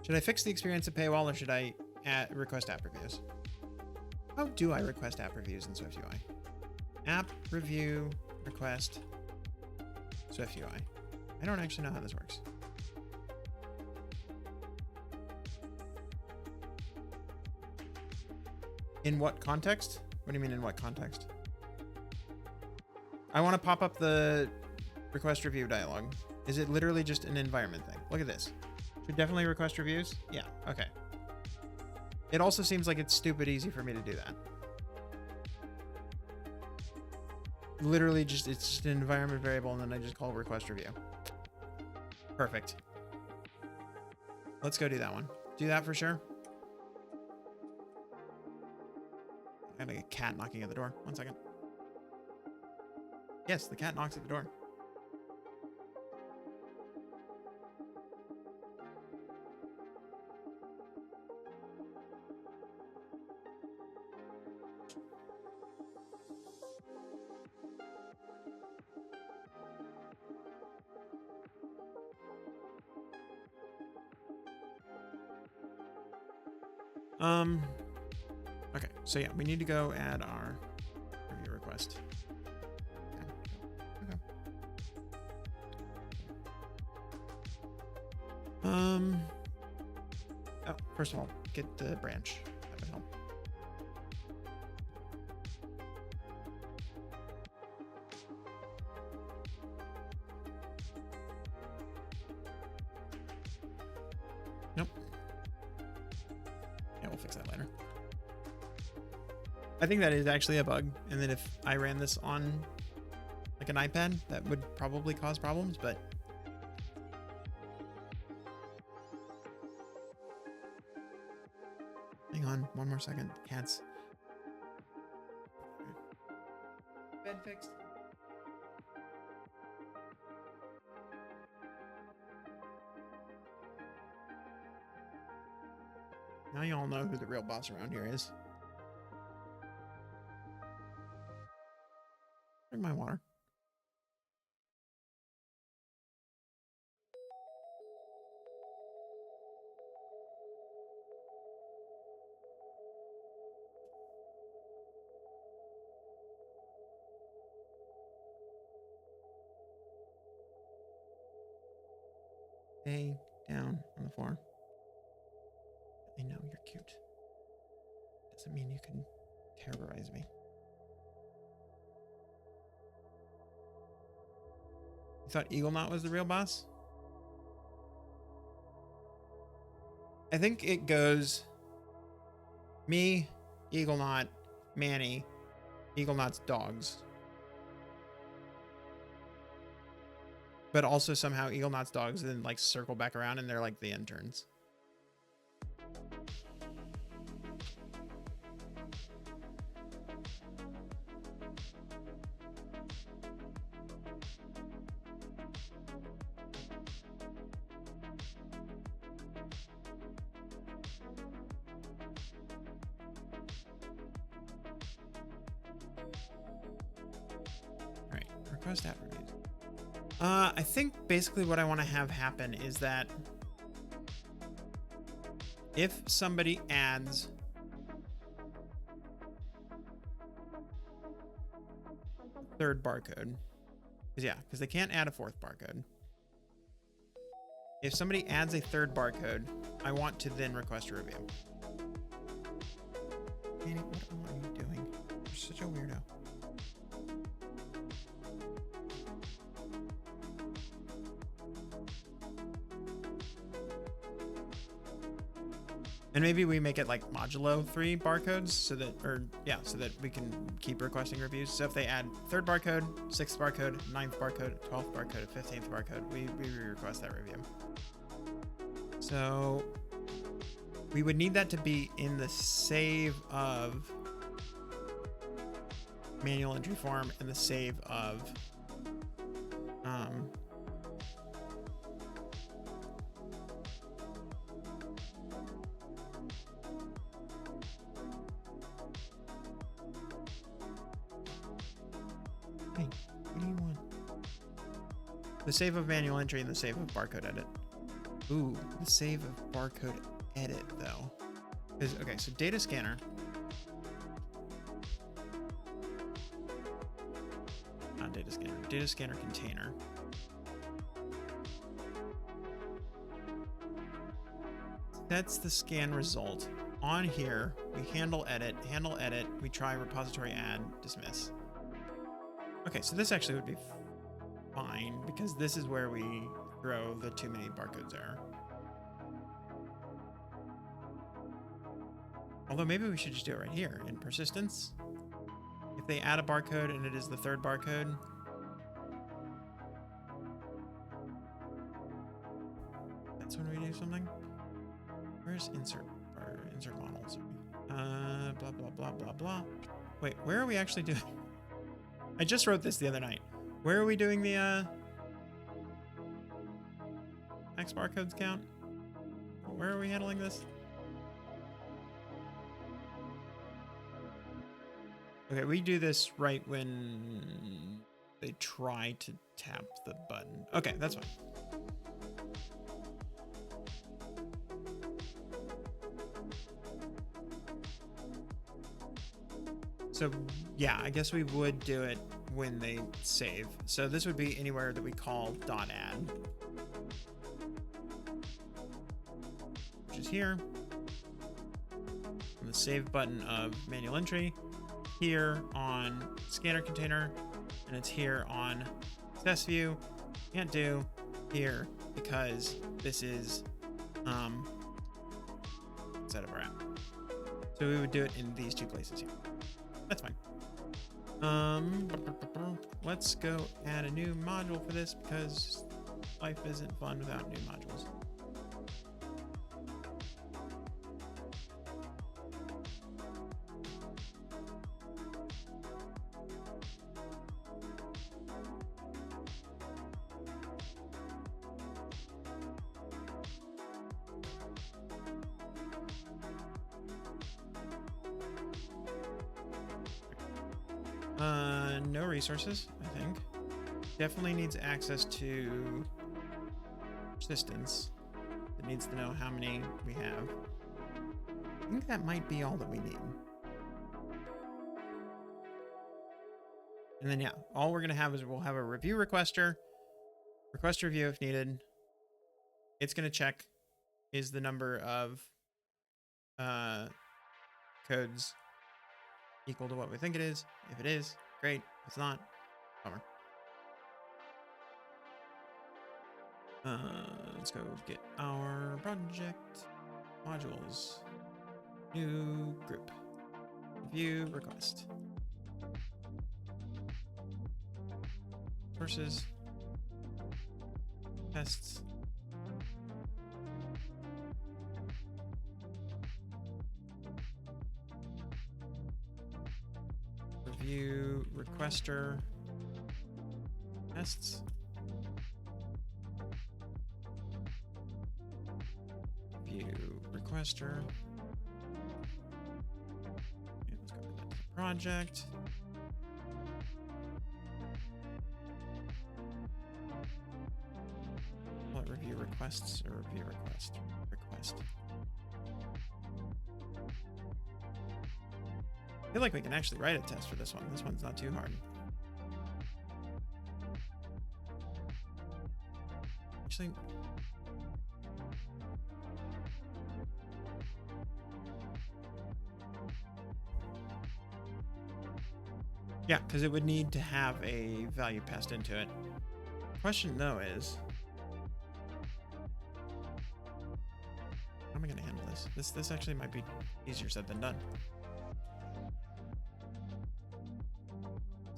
Should I fix the experience of paywall or should I request app reviews? How do I request app reviews in SwiftUI? App review request SwiftUI. I don't actually know how this works. In what context? What do you mean in what context? I want to pop up the request review dialog. Is it literally just an environment thing? Look at this. Should definitely request reviews? Yeah, okay. It also seems like it's stupid easy for me to do that. Literally it's just an environment variable and then I just call request review. Perfect. Let's go do that one. Do that for sure. I have like a cat knocking at the door. 1 second. Yes, the cat knocks at the door. Okay, so yeah, we need to go add our review request. Okay. Oh, first of all, get the branch. That would help. Nope. Yeah, we'll fix that later. I think that is actually a bug, and then if I ran this on like an iPad, that would probably cause problems, but hang on one more second. Cats. Bed fixed. Now you all know who the real boss around here is. Drink my water. Stay down on the floor. I know you're cute. Doesn't mean you can terrorize me. You thought Eagle Knot was the real boss? I think it goes me, Eagle Knot, Manny, Eagle Knot's dogs. But also somehow Eagle Knot's dogs then like circle back around and they're like the interns. Request app reviews. I think basically what I want to have happen is that if somebody adds third barcode, because they can't add a fourth barcode. If somebody adds a third barcode, I want to then request a review. Annie, what are you doing? You're such a weirdo. And maybe we make it like modulo 3 barcodes so that, so that we can keep requesting reviews. So if they add third barcode, 6th barcode, 9th barcode, 12th barcode, 15th barcode, we request that review. So we would need that to be in the save of manual entry form and the save of what do you want? The save of manual entry and the save of barcode edit. Ooh, the save of barcode edit though. Okay, so data scanner. Not data scanner, data scanner container. That's the scan result. On here, we handle edit, we try repository add, dismiss. Okay, so this actually would be fine because this is where we throw the too many barcodes error. Although maybe we should just do it right here in persistence. If they add a barcode and it is the third barcode, that's when we do something. Where's insert models? Blah, blah, blah, blah, blah. Wait, where are we actually doing? I just wrote this the other night. Where are we doing the max barcodes count? Where are we handling this? Okay, we do this right when they try to tap the button. Okay, that's fine. So yeah, I guess we would do it when they save. So this would be anywhere that we call .add, which is here on the save button of manual entry, here on scanner container, and it's here on test view. Can't do here because this is setup our app. So we would do it in these two places here. That's fine. Let's go add a new module for this because life isn't fun without new modules. No resources, I think. Definitely needs access to persistence. It needs to know how many we have. I think that might be all that we need. And then yeah, all we're gonna have is we'll have a review requester, request review if needed. It's gonna check is the number of codes equal to what we think it is. If it is, great. If it's not, bummer. Let's go get our project modules. New group. Review request. Sources. Tests. Review requester. Tests. Review requester. Okay, let's go to the project. What review requests or review request? Request. I feel like we can actually write a test for this one. This one's not too hard. Actually, yeah, because it would need to have a value passed into it. Question though is, how am I going to handle this? This actually might be easier said than done.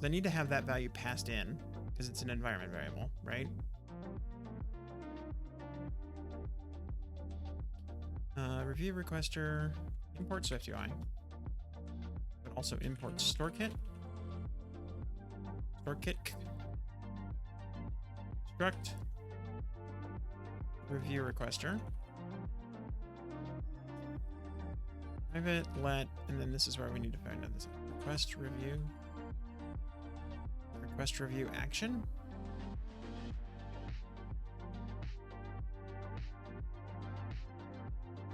I need to have that value passed in because it's an environment variable, right? Review requester, import SwiftUI, but also import StoreKit. StoreKit. Struct. Review requester. Private, let, and then this is where we need to find out this request review. Request review action.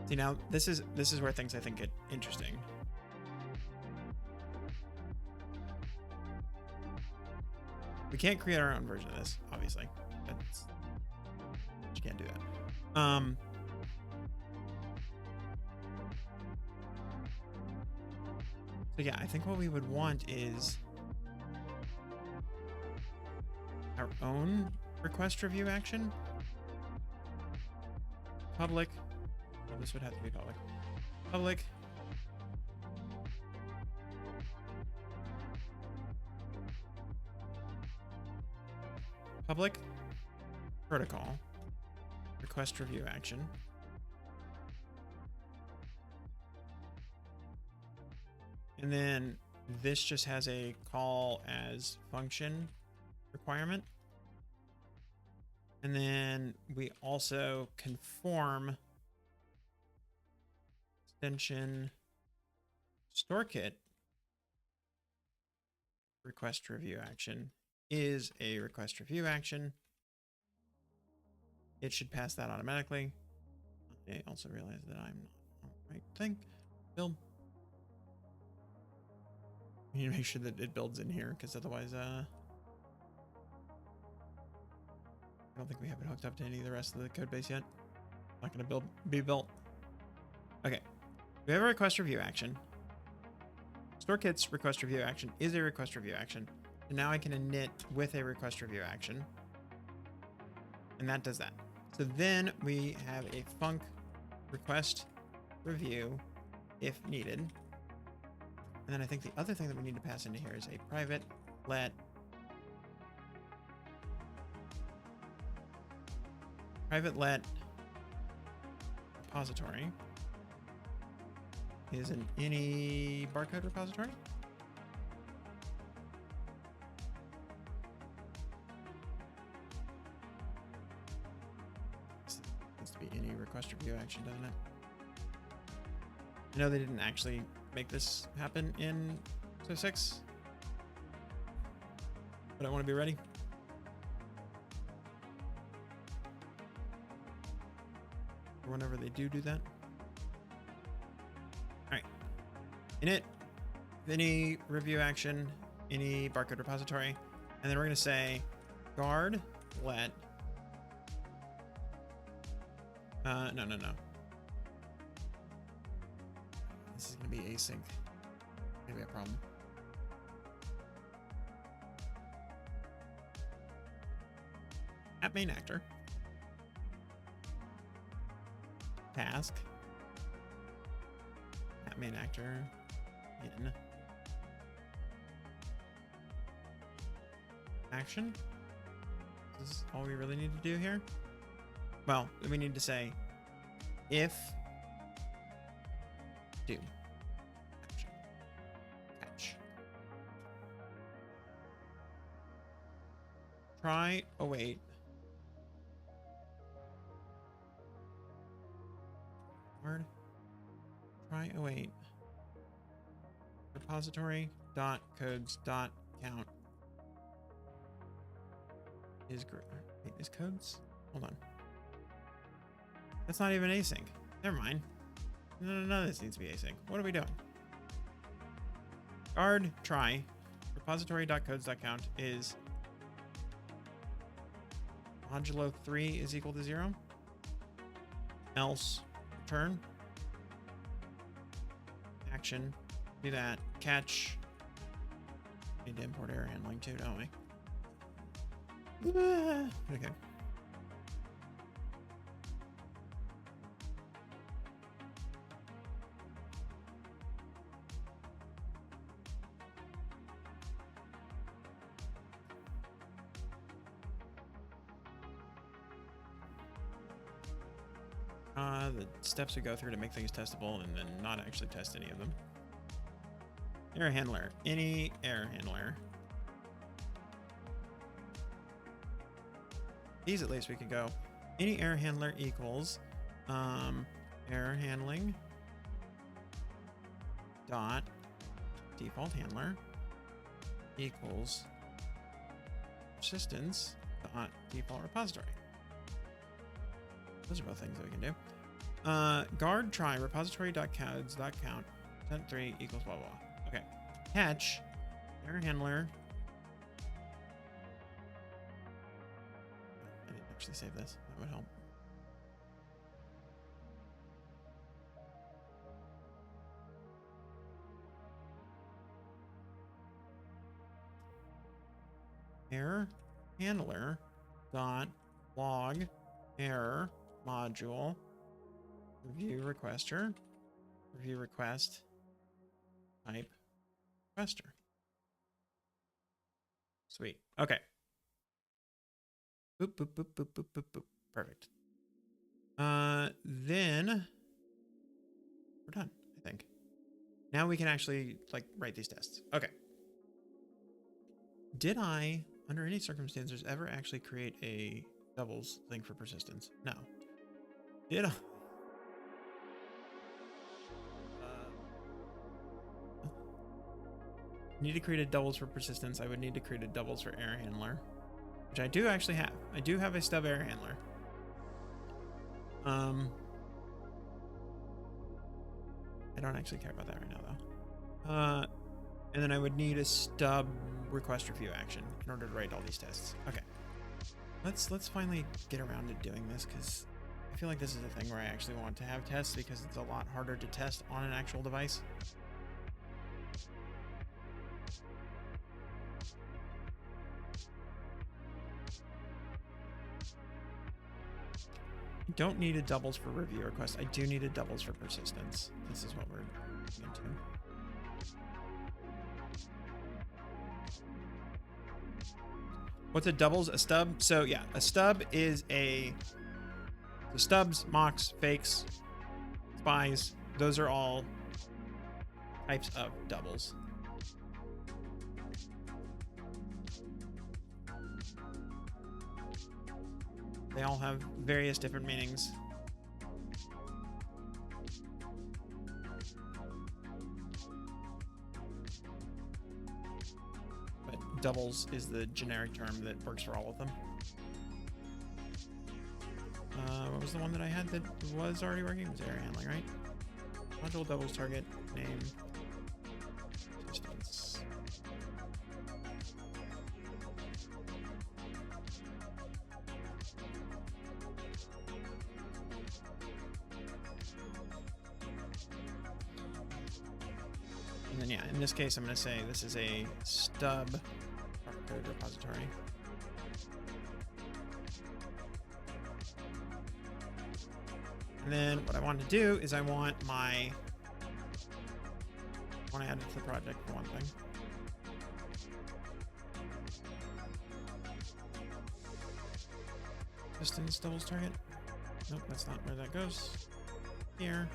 See, now this is where things I think get interesting. We can't create our own version of this, obviously. You can't do that. So yeah, I think what we would want is our own request review action. Public. Well, this would have to be public. Public. Public protocol request review action. And then this just has a call as function requirement. And then we also conform extension storekit request review action is a request review action. It should pass that automatically. I also realize that I'm not on the right thing. Build. We need to make sure that it builds in here, because otherwise, I don't think we have it hooked up to any of the rest of the code base yet. Not going to be built. Okay. We have a request review action. StoreKit's request review action is a request review action. And now I can init with a request review action. And that does that. So then we have a func request review if needed. And then I think the other thing that we need to pass into here is a private let repository is in any barcode repository. This needs to be any request review action, doesn't it? I know they didn't actually make this happen in SO 6, but I want to be ready. For whenever they do that. All right. Init, any review action, any barcode repository, and then we're going to say guard let. No. This is going to be async. Maybe a problem. At main actor. Task. At main actor. In. Action. This is all we really need to do here. Well, we need to say if do action catch try await word try await repository dot codes dot count is wait, is codes, hold on, that's not even async. Never mind. No, this needs to be async. What are we doing? Guard try repository.codes.count is modulo 3 is equal to 0. Else return action. Do that. Catch. Need to import error handling too, don't we? Okay. The steps we go through to make things testable and then not actually test any of them. Error handler. Any error handler. These at least we could go. Any error handler equals error handling dot default handler equals persistence dot default repository. Those are both things that we can do. Guard try repository.codes.count %3 equals blah blah. Okay. Catch error handler. I didn't actually save this. That would help. Error handler dot log error module review requester review request type requester. Sweet. Okay. Boop boop boop boop boop boop boop. Perfect. Then we're done, I think. Now we can actually like write these tests. Okay. Did I under any circumstances ever actually create a doubles thing for persistence? No. Did I? Need to create a doubles for persistence. I would need to create a doubles for air handler, which I do actually have. I do have a stub air handler. I don't actually care about that right now though. And then I would need a stub request review action in order to write all these tests. Okay. Let's finally get around to doing this, because I feel like this is a thing where I actually want to have tests, because it's a lot harder to test on an actual device. I don't need a doubles for review request. I do need a doubles for persistence. This is what we're into. What's a doubles? A stub? So yeah, a stub is the stubs, mocks, fakes, spies. Those are all types of doubles. They all have various different meanings. But doubles is the generic term that works for all of them. What was the one that I had that was already working? It was air handling, right? Module doubles target name distance. And then yeah, in this case, I'm going to say this is a stub barcode repository. And then what I want to do is I want to add it to the project for one thing. Distance doubles target. Nope, that's not where that goes. Here.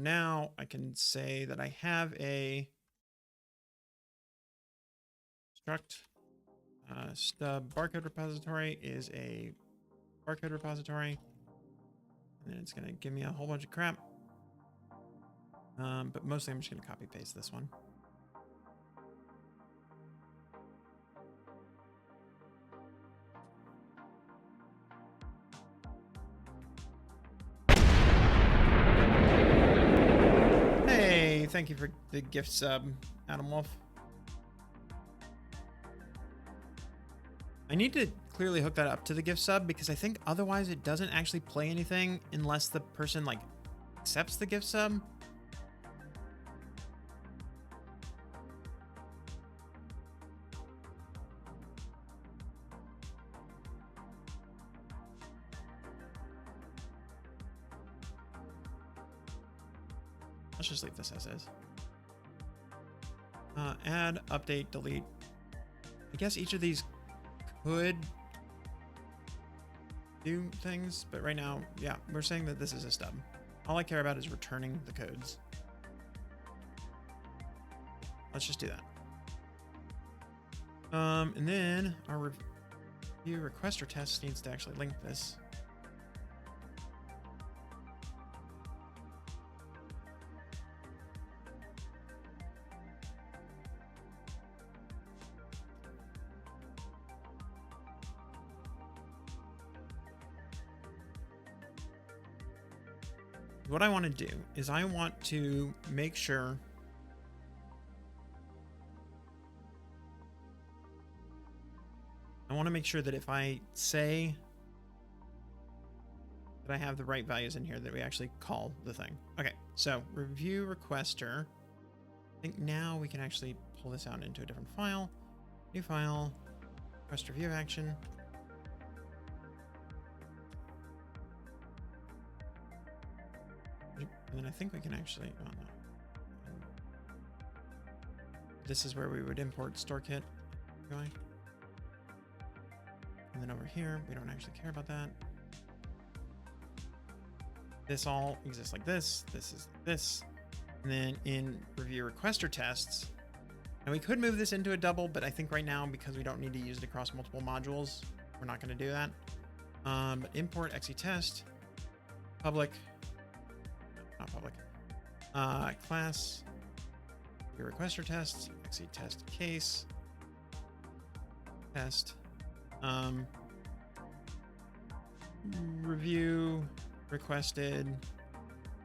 Now I can say that I have a struct stub barcode repository is a barcode repository, and then it's going to give me a whole bunch of crap. But mostly I'm just going to copy paste this one. Thank you for the gift sub, Adam Wolf. I need to clearly hook that up to the gift sub, because I think otherwise it doesn't actually play anything unless the person like accepts the gift sub. Let's just leave this as is. Add, update, delete. I guess each of these could do things, but right now, yeah, we're saying that this is a stub. All I care about is returning the codes. Let's just do that. And then our review requester test needs to actually link this. What I want to do is I want to make sure that if I say that I have the right values in here, that we actually call the thing. Okay, so review requester. I think now we can actually pull this out into a different file. New file, request review action. And then I think we can actually, oh no. This is where we would import store kit. Going. And then over here, we don't actually care about that. This all exists like this. This is this. And then in review requester tests, and we could move this into a double, but I think right now, because we don't need to use it across multiple modules, we're not going to do that. But import exe test, public, not public, class, review requester test, exe test case, test, review requested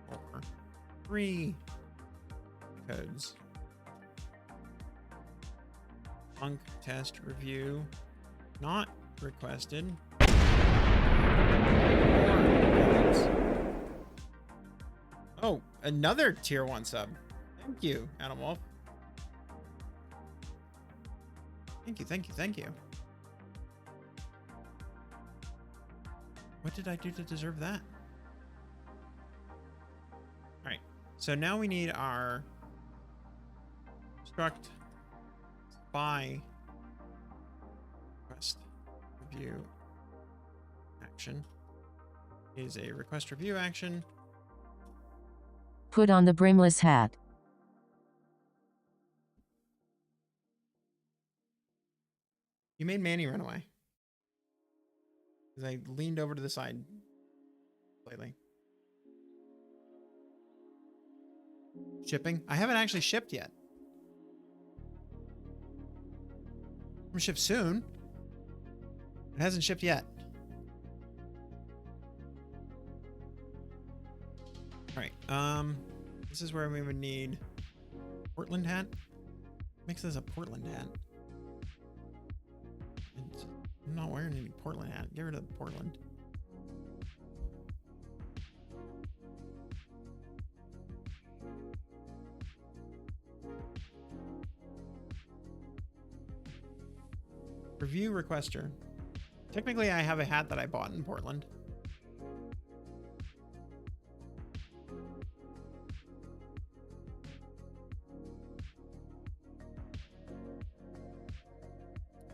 for 3 codes. Func test review not requested. Oh, another tier 1 sub. Thank you, Adam Wolf. Thank you, thank you, thank you. What did I do to deserve that? All right, so now we need our struct by request review action is a request review action. Put on the brimless hat. You made Manny run away. Because I leaned over to the side slightly. Shipping? I haven't actually shipped yet. I'm gonna ship soon. It hasn't shipped yet. Alright, this is where we would need Portland hat. Makes this a Portland hat. I'm not wearing any Portland hat. Get rid of the Portland. Review requester. Technically, I have a hat that I bought in Portland.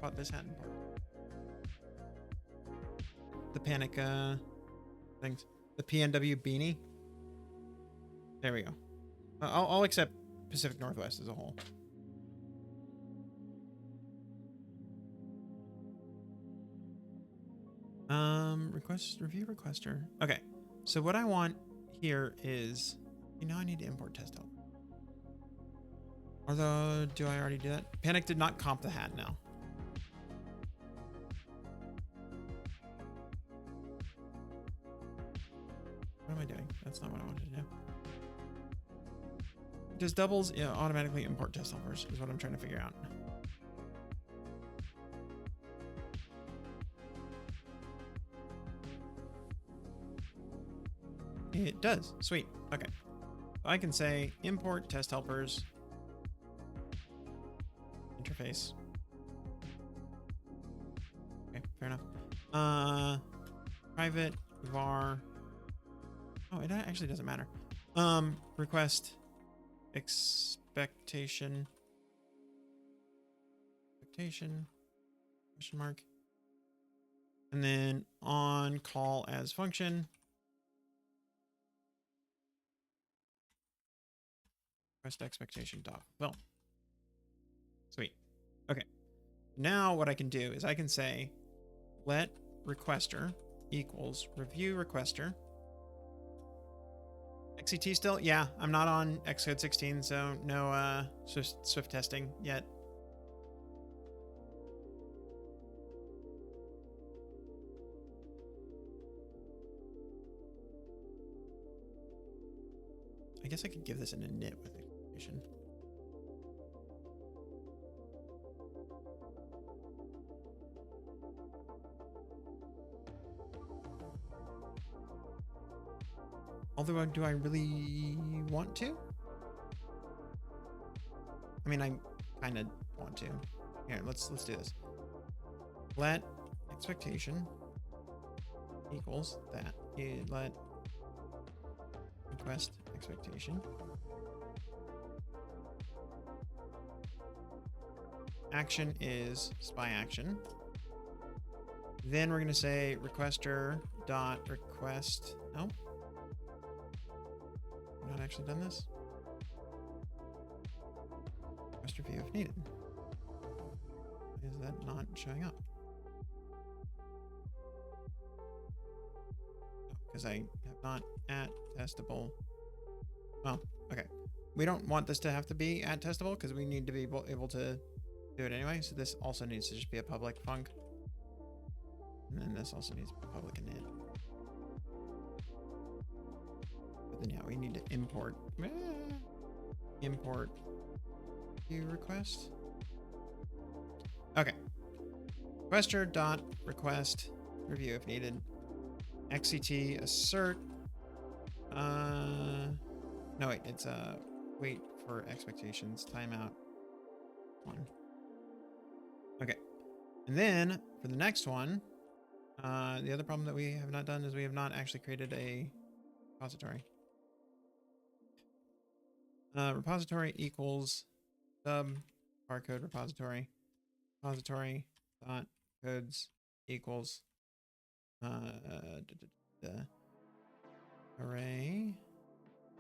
Bought this hat in Portland. The panic things. The PNW beanie. There we go. I'll accept Pacific Northwest as a whole. Request review requester. Okay, so what I want here is, you know, I need to import test help. Although, do I already do that? Panic did not comp the hat now. What am I doing? That's not what I wanted to do. Does doubles automatically import test helpers is what I'm trying to figure out. It does. Sweet. Okay. I can say import test helpers interface. Okay, fair enough. Private var. Oh, it actually doesn't matter. Request expectation question mark, and then on call as function. Request expectation dot fill. Sweet. Okay. Now what I can do is I can say let requester equals review requester. XCT still? Yeah, I'm not on Xcode 16, so no Swift testing yet. I guess I could give this an init with expectation. Although, do I really want to? I mean, I kind of want to. Here, let's do this. Let expectation equals that. Let request expectation. Action is spy action. Then we're going to say requester dot request. No, I've not actually done this. Requester view if needed. Why is that not showing up? Because I have not at testable. Well, okay. We don't want this to have to be at testable because we need to be able to do it anyway. So this also needs to just be a public func. And then this also needs to be public init. But then yeah, we need to import view request. Okay. Requester dot request review if needed. XCT assert. No wait, it's wait for expectations timeout 1. Okay, and then for the next one, the other problem that we have not done is we have not actually created a repository. Repository equals sub barcode repository dot codes equals array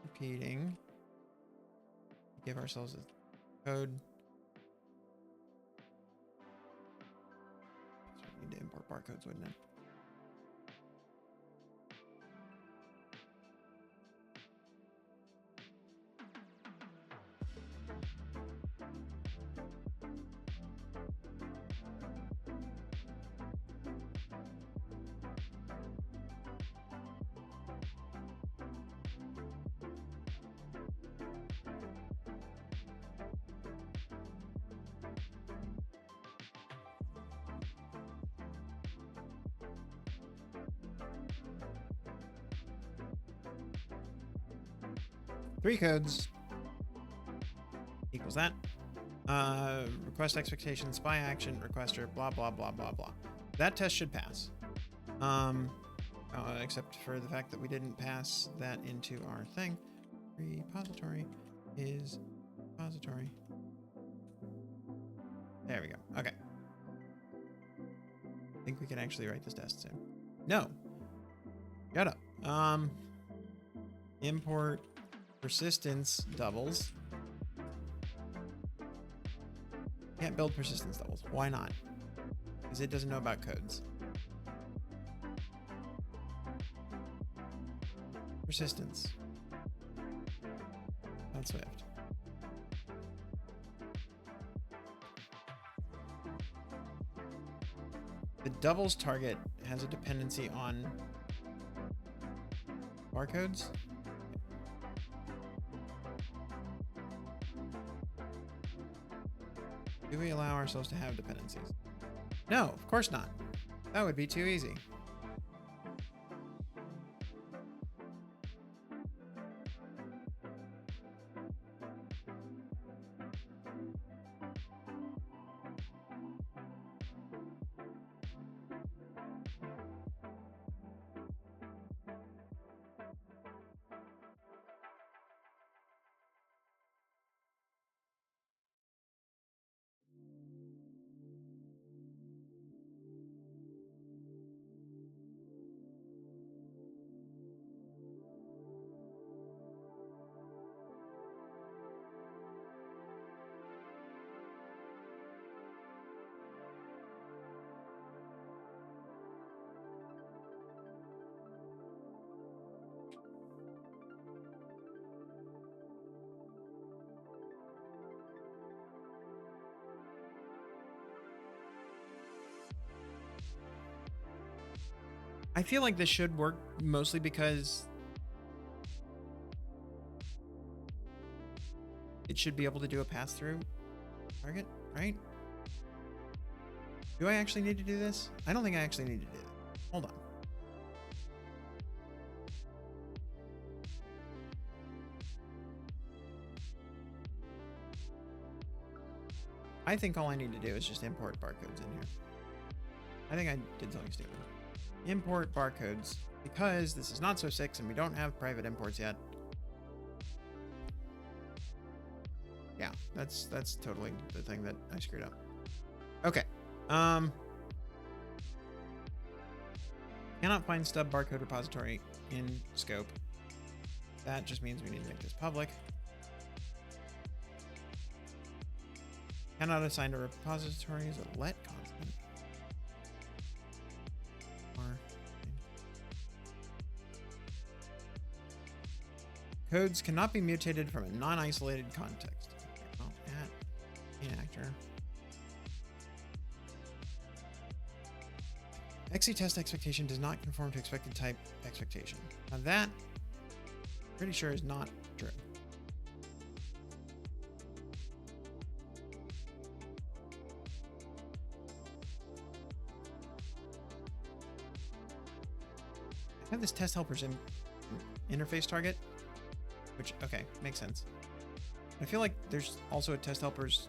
repeating, give ourselves a code. So we need to import barcodes, wouldn't it? Three codes equals that. Request expectation, spy action, requester, blah, blah, blah, blah, blah. That test should pass. Except for the fact that we didn't pass that into our thing. Repository is repository. There we go. Okay. I think we can actually write this test soon. No. Shut up. Import persistence doubles. Can't build persistence doubles. Why not? Because it doesn't know about codes. Persistence. Not Swift. The doubles target has a dependency on barcodes. Do we allow ourselves to have dependencies? No, of course not. That would be too easy. I feel like this should work mostly because it should be able to do a pass-through target, right? Do I actually need to do this? I don't think I actually need to do it. Hold on. I think all I need to do is just import barcodes in here. I think I did something stupid. Import barcodes, because this is not so 6 and we don't have private imports yet. Yeah, that's totally the thing that I screwed up. Okay. Cannot find stub barcode repository in scope. That just means we need to make this public. Cannot assign a repository as a let constant. Or codes cannot be mutated from a non-isolated context. Well, at actor. XC test expectation does not conform to expected type expectation. Now that, pretty sure, is not true. I have this test helpers in interface target, which, okay, makes sense. I feel like there's also a test helpers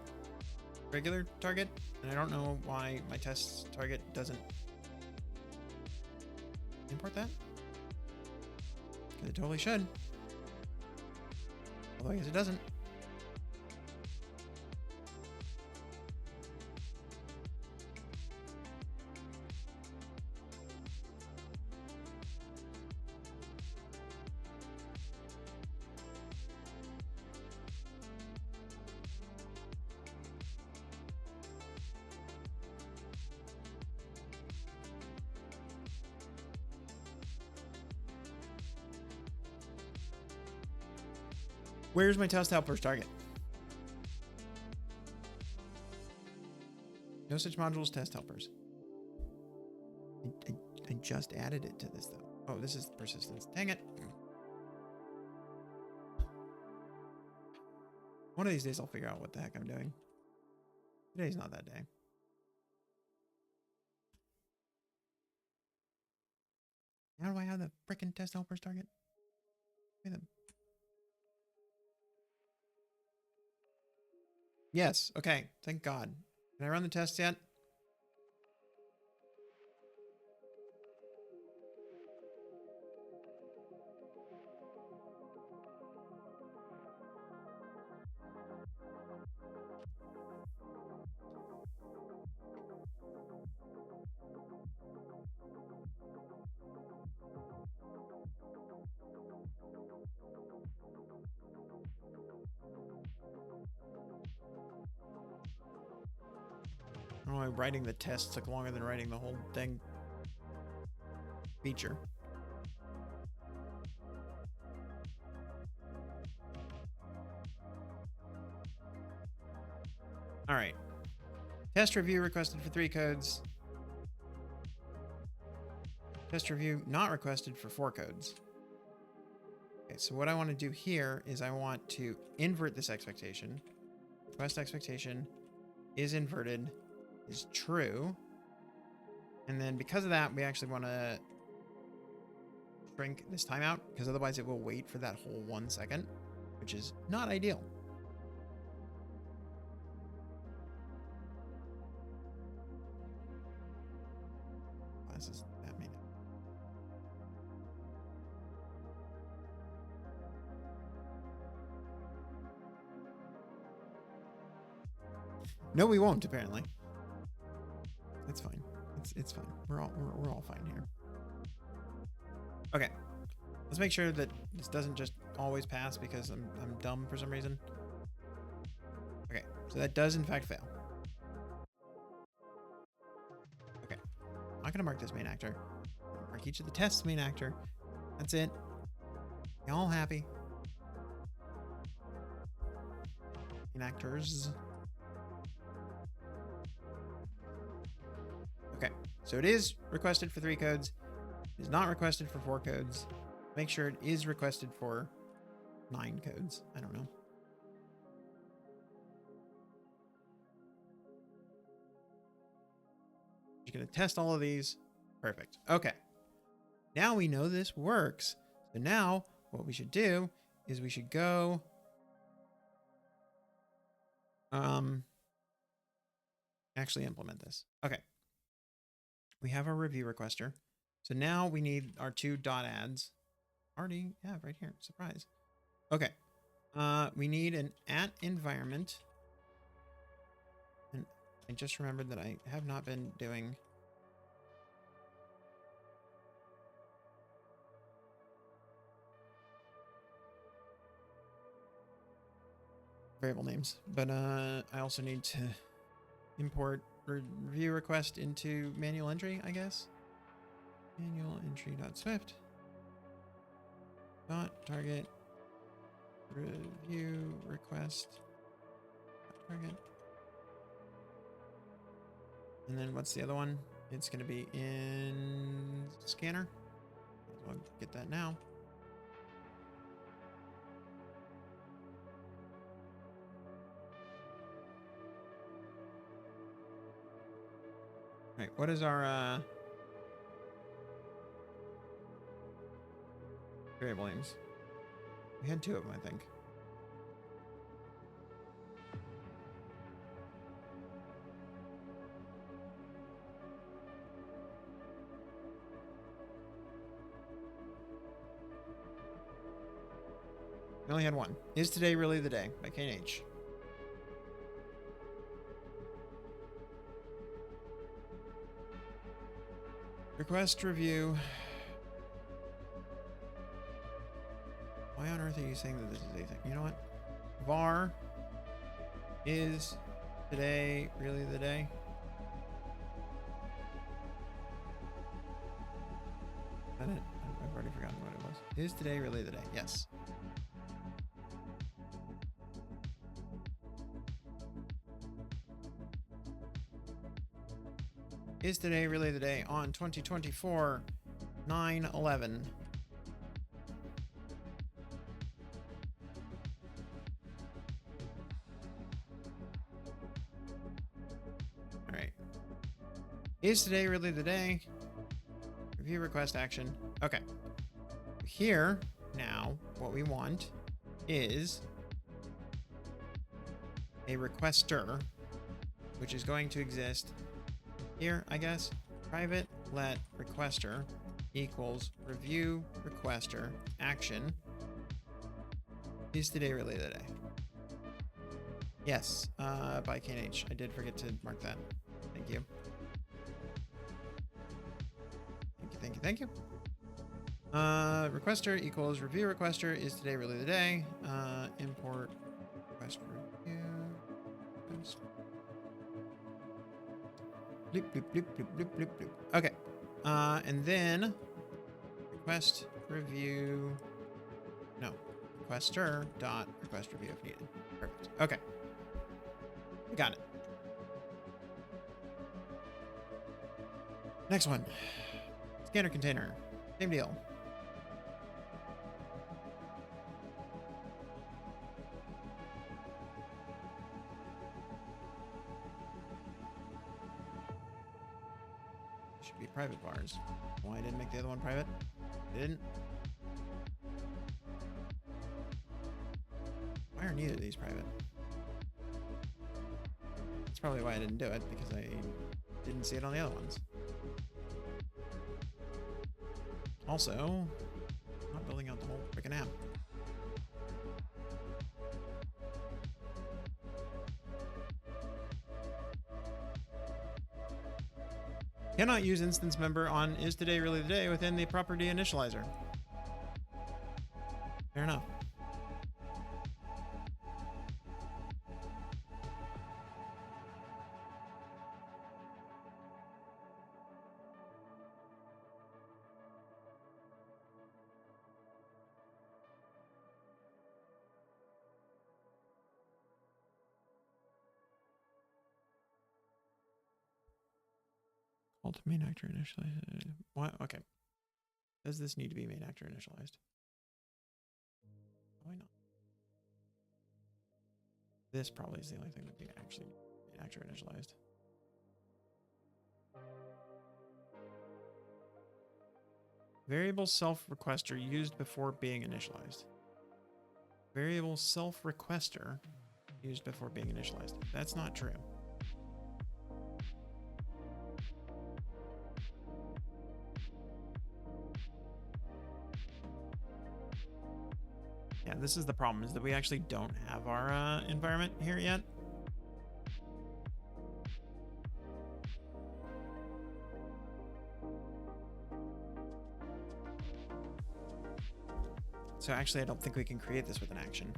regular target, and I don't know why my test target doesn't import that. Because it totally should. Although I guess it doesn't. Where's my test helpers target? No such module as test helpers. I just added it to this though. Oh, this is persistence. Dang it. One of these days I'll figure out what the heck I'm doing. Today's not that day. How do I have the frickin' test helpers target? Give me them. Yes. Okay. Thank God. Can I run the test yet? I don't know why writing the test took longer than writing the whole thing feature. All right. Test review requested for 3 codes. Test review not requested for 4 codes. Okay, so what I want to do here is I want to invert this expectation. Request expectation is inverted, is true. And then because of that, we actually want to shrink this timeout, because otherwise it will wait for that whole 1 second, which is not ideal. Classes that many. No, we won't, apparently. It's fine. It's fine. We're all fine here. Okay. Let's make sure that this doesn't just always pass because I'm dumb for some reason. Okay, so that does in fact fail. Okay. I'm not gonna mark this main actor. I'm gonna mark each of the tests main actor. That's it. Y'all happy. Main actors. Okay, so it is requested for 3 codes. It is not requested for 4 codes. Make sure it is requested for 9 codes. I don't know. You're going to test all of these. Perfect. Okay. Now we know this works. So now what we should do is we should go actually implement this. Okay. We have our review requester. So now we need our 2 dot adds. Already, yeah, right here. Surprise. Okay. We need an at environment. And I just remembered that I have not been doing variable names, but I also need to import review request into manual entry, I guess. Manual entry.swift dot target review request target. And then what's the other one? It's going to be in scanner. I'll get that now. All right, what is our variable names? We had 2 of them, I think. We only had 1. Is today really the day? By K&H. Request review. Why on earth are you saying that this is a thing? You know what? Var is today really the day? Is that it? I've already forgotten what it was. Is today really the day? Yes. Is today really the day on 2024 9/11? All right. Is today really the day? Review request action. Okay. Here now, what we want is a requester, which is going to exist here, I guess. Private let requester equals review requester action. Is today really the day? Yes, by K&H. I did forget to mark that. Thank you. Thank you, thank you. Requester equals review requester. Is today really the day? Import request review. Bloop, bloop, bloop, bloop, bloop, bloop, bloop. Okay. And then request review. No. Requester dot request review if needed. Perfect. Okay. We got it. Next one. Scanner container. Same deal. Should be private bars. Why I didn't make the other one private? Didn't. Why are neither of these private? That's probably why I didn't do it, because I didn't see it on the other ones. Also, not building out the whole freaking app. Cannot use instance member on is today really the day within the property initializer. Fair enough. Call to main actor initialized. What? Okay. Does this need to be main actor initialized? Why not? This probably is the only thing that we actually main actor initialized. Variable self requester used before being initialized. Variable self requester used before being initialized. That's not true. Yeah, this is the problem, is that we actually don't have our environment here yet. So actually, I don't think we can create this with an action.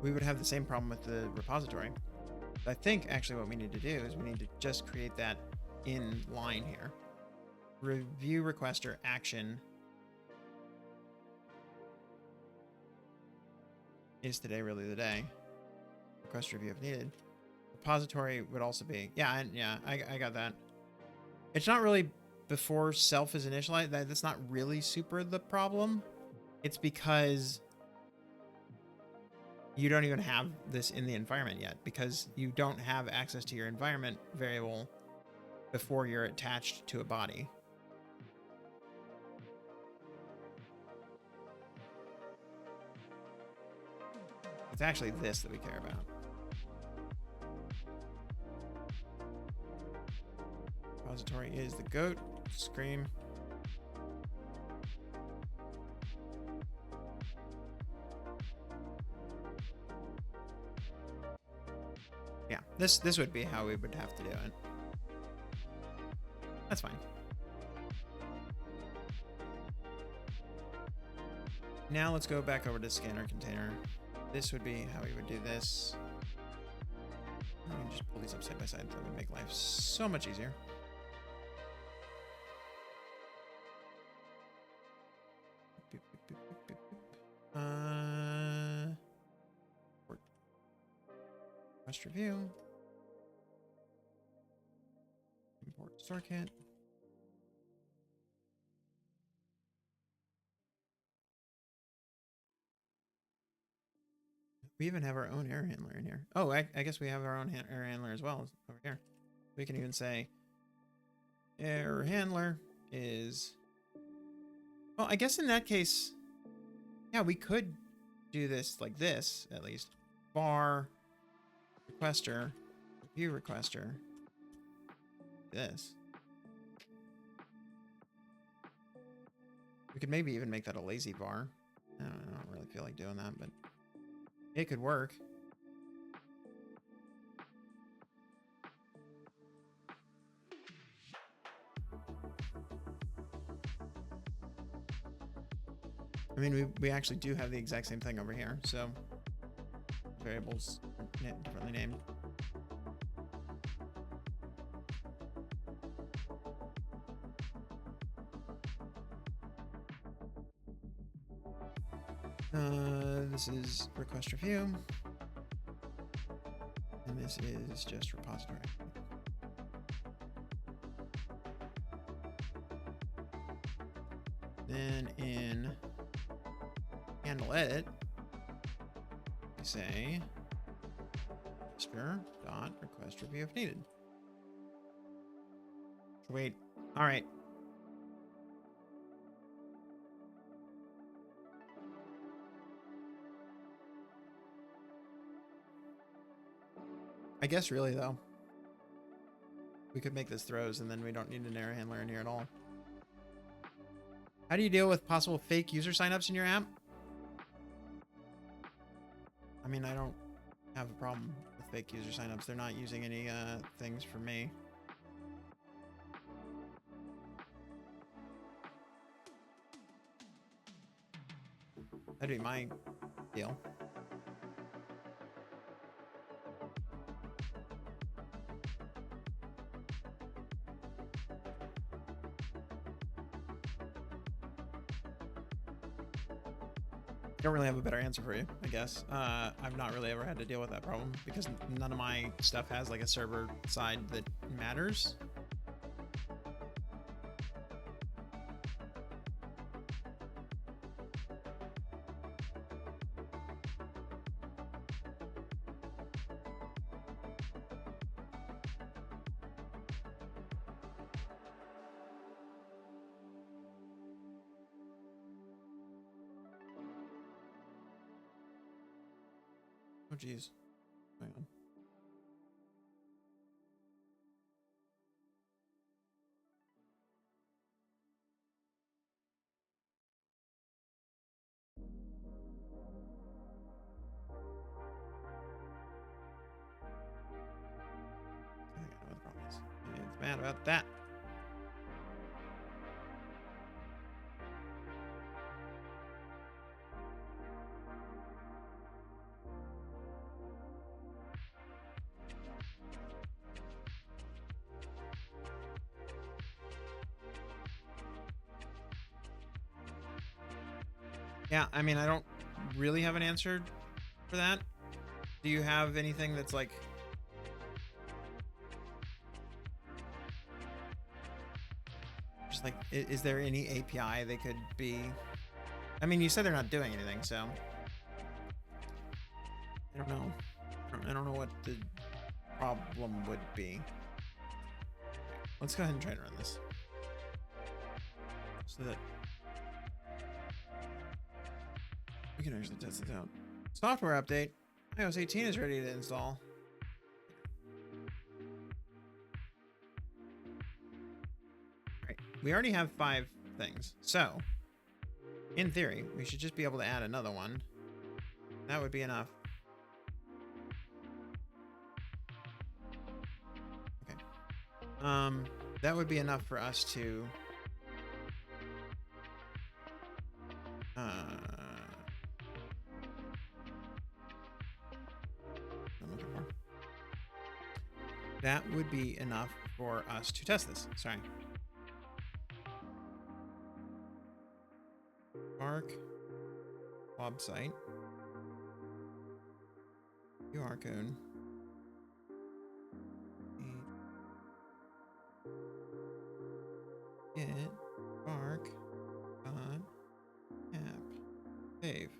We would have the same problem with the repository. I think actually what we need to do is we need to just create that in line here. Review requester action is today really the day. Request review if needed. Repository would also be, yeah, I got that. It's not really before self is initialized. That's not really super the problem. It's because you don't even have this in the environment yet, because you don't have access to your environment variable before you're attached to a body. It's actually this that we care about. Repository is the goat. Scream. Yeah, this would be how we would have to do it. That's fine. Now let's go back over to scanner container. This would be how we would do this. I can just pull these up side by side. That would make life so much easier. Request review. Import store kit. We even have our own error handler in here. Oh, I guess we have our own error handler as well over here. We can even say error handler is... Well, I guess in that case, yeah, we could do this like this, at least. Bar requester, review requester. This. We could maybe even make that a lazy bar. I don't really feel like doing that, but it could work. I mean, we actually do have the exact same thing over here, so variables differently named. This is request review, and this is just repository. Then in handle edit, we say request review if needed. Wait, all right. I guess really though, we could make this throws and then we don't need an error handler in here at all. How do you deal with possible fake user signups in your app? I mean, I don't have a problem with fake user signups. They're not using any things for me. That'd be my deal. Don't really have a better answer for you, I guess. I've not really ever had to deal with that problem because none of my stuff has like a server side that matters. Oh, geez. Hang on. mad about that. Yeah, I mean, I don't really have an answer for that. Do you have anything that's like... just like, is there any API they could be... I mean, you said they're not doing anything, so... I don't know. I don't know what the problem would be. Let's go ahead and try to run this. So that... we can actually test it out. Software update. iOS 18 is ready to install. Right. We already have 5 things. So, in theory, we should just be able to add another one. That would be enough. Okay. That would be enough for us to... that would be enough for us to test this. Sorry. Arc website. QR code. Get Bark app. Save.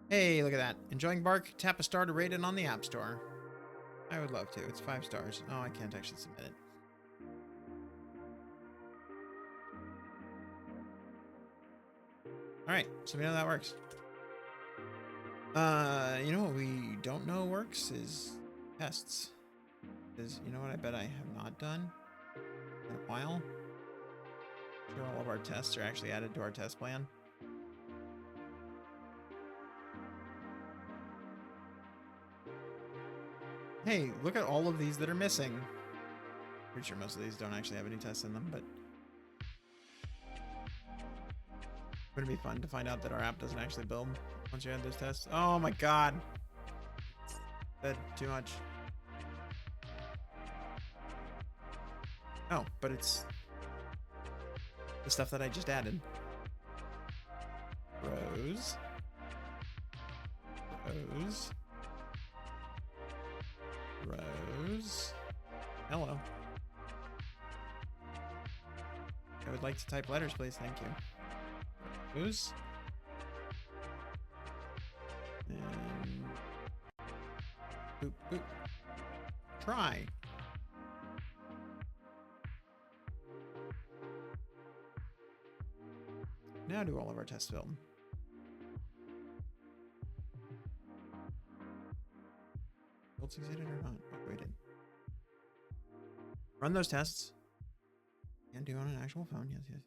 Hey, look at that. Enjoying Bark? Tap a star to rate it on the App Store. I would love to. It's 5 stars. Oh, I can't actually submit it. All right, so we know that works. You know what we don't know works is tests. Because you know what I bet I have not done in a while? I'm sure all of our tests are actually added to our test plan. Hey, look at all of these that are missing. Pretty sure most of these don't actually have any tests in them, but it's gonna be fun to find out that our app doesn't actually build once you add those tests. Oh my god. That's too much. Oh, but it's the stuff that I just added. Rose. Rose. Rose. Hello. I would like to type letters, please. Thank you. Rose. And boop, boop. Try. Now do all of our test film. Build succeeded or not? Oh, we did. Run those tests. And do on an actual phone. Yes, yes.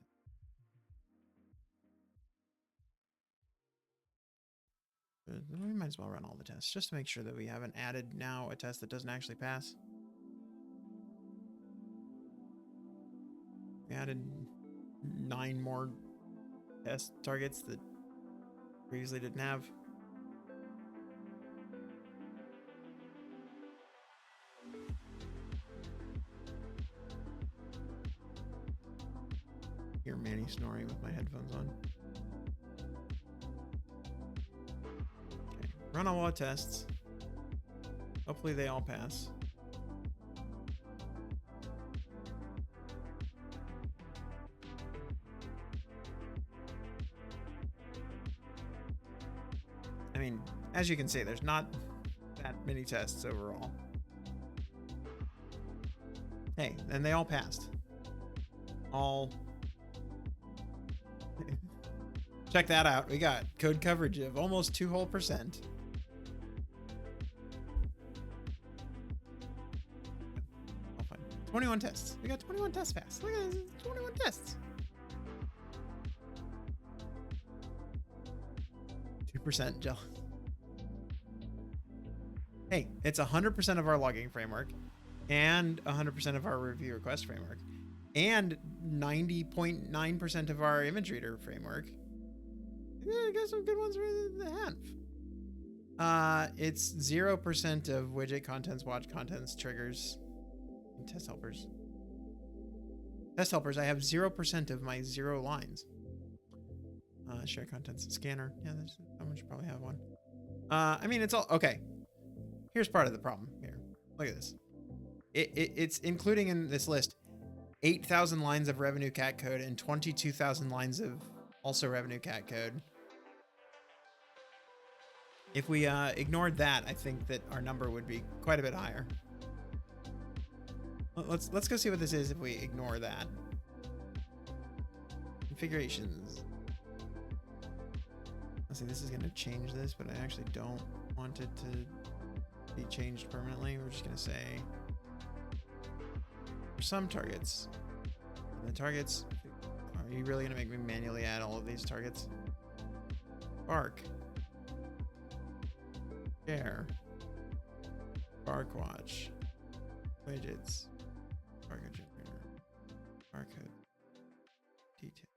We might as well run all the tests just to make sure that we haven't added now a test that doesn't actually pass. We added 9 more test targets that previously didn't have. Hear Manny snoring with my headphones on. Okay, run all our tests. Hopefully they all pass. I mean, as you can see, there's not that many tests overall. Hey, and they all passed. All. Check that out. We got code coverage of almost 2 whole %. Oh, fine. 21 tests. We got 21 tests passed. Look at this. 21 tests. 2% gel. Hey, it's 100% of our logging framework. and 100% of our review request framework, and 90.9% of our image reader framework. Yeah, I got some good ones for the half. It's 0% of widget contents, watch contents, triggers, and test helpers. Test helpers, I have 0% of my 0 lines. Share contents, scanner. Yeah, someone should probably have one. I mean, it's all okay. Here's part of the problem here. Look at this. It's including in this list 8,000 lines of revenue cat code and 22,000 lines of also revenue cat code. If we ignored that, I think that our number would be quite a bit higher. Let's go see what this is if we ignore that. Configurations. Let's see, this is going to change this, but I actually don't want it to be changed permanently. We're just going to say for some targets. And the targets, are you really going to make me manually add all of these targets? Bark. Share. Bark watch. Widgets. Barcode generator. Barcode. Detail.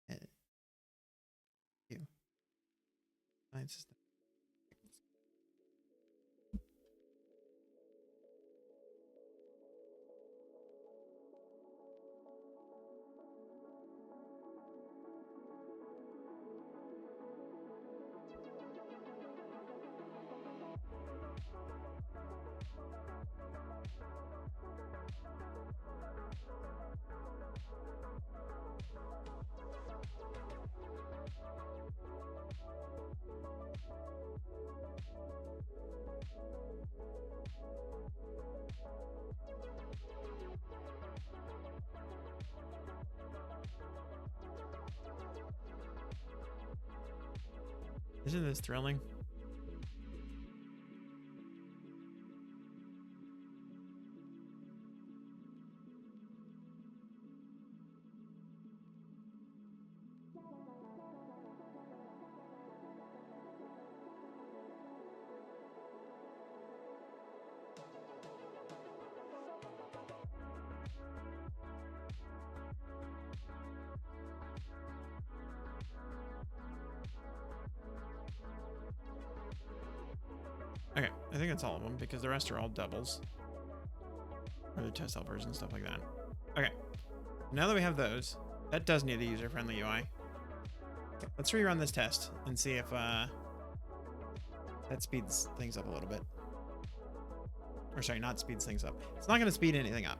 Edit. View. Line system. Isn't this thrilling? Okay, I think that's all of them because the rest are all doubles. Or the test helpers and stuff like that. Okay, now that we have those, that does need a user-friendly UI. Okay, let's rerun this test and see if that speeds things up a little bit. Or sorry, not speeds things up. It's not going to speed anything up.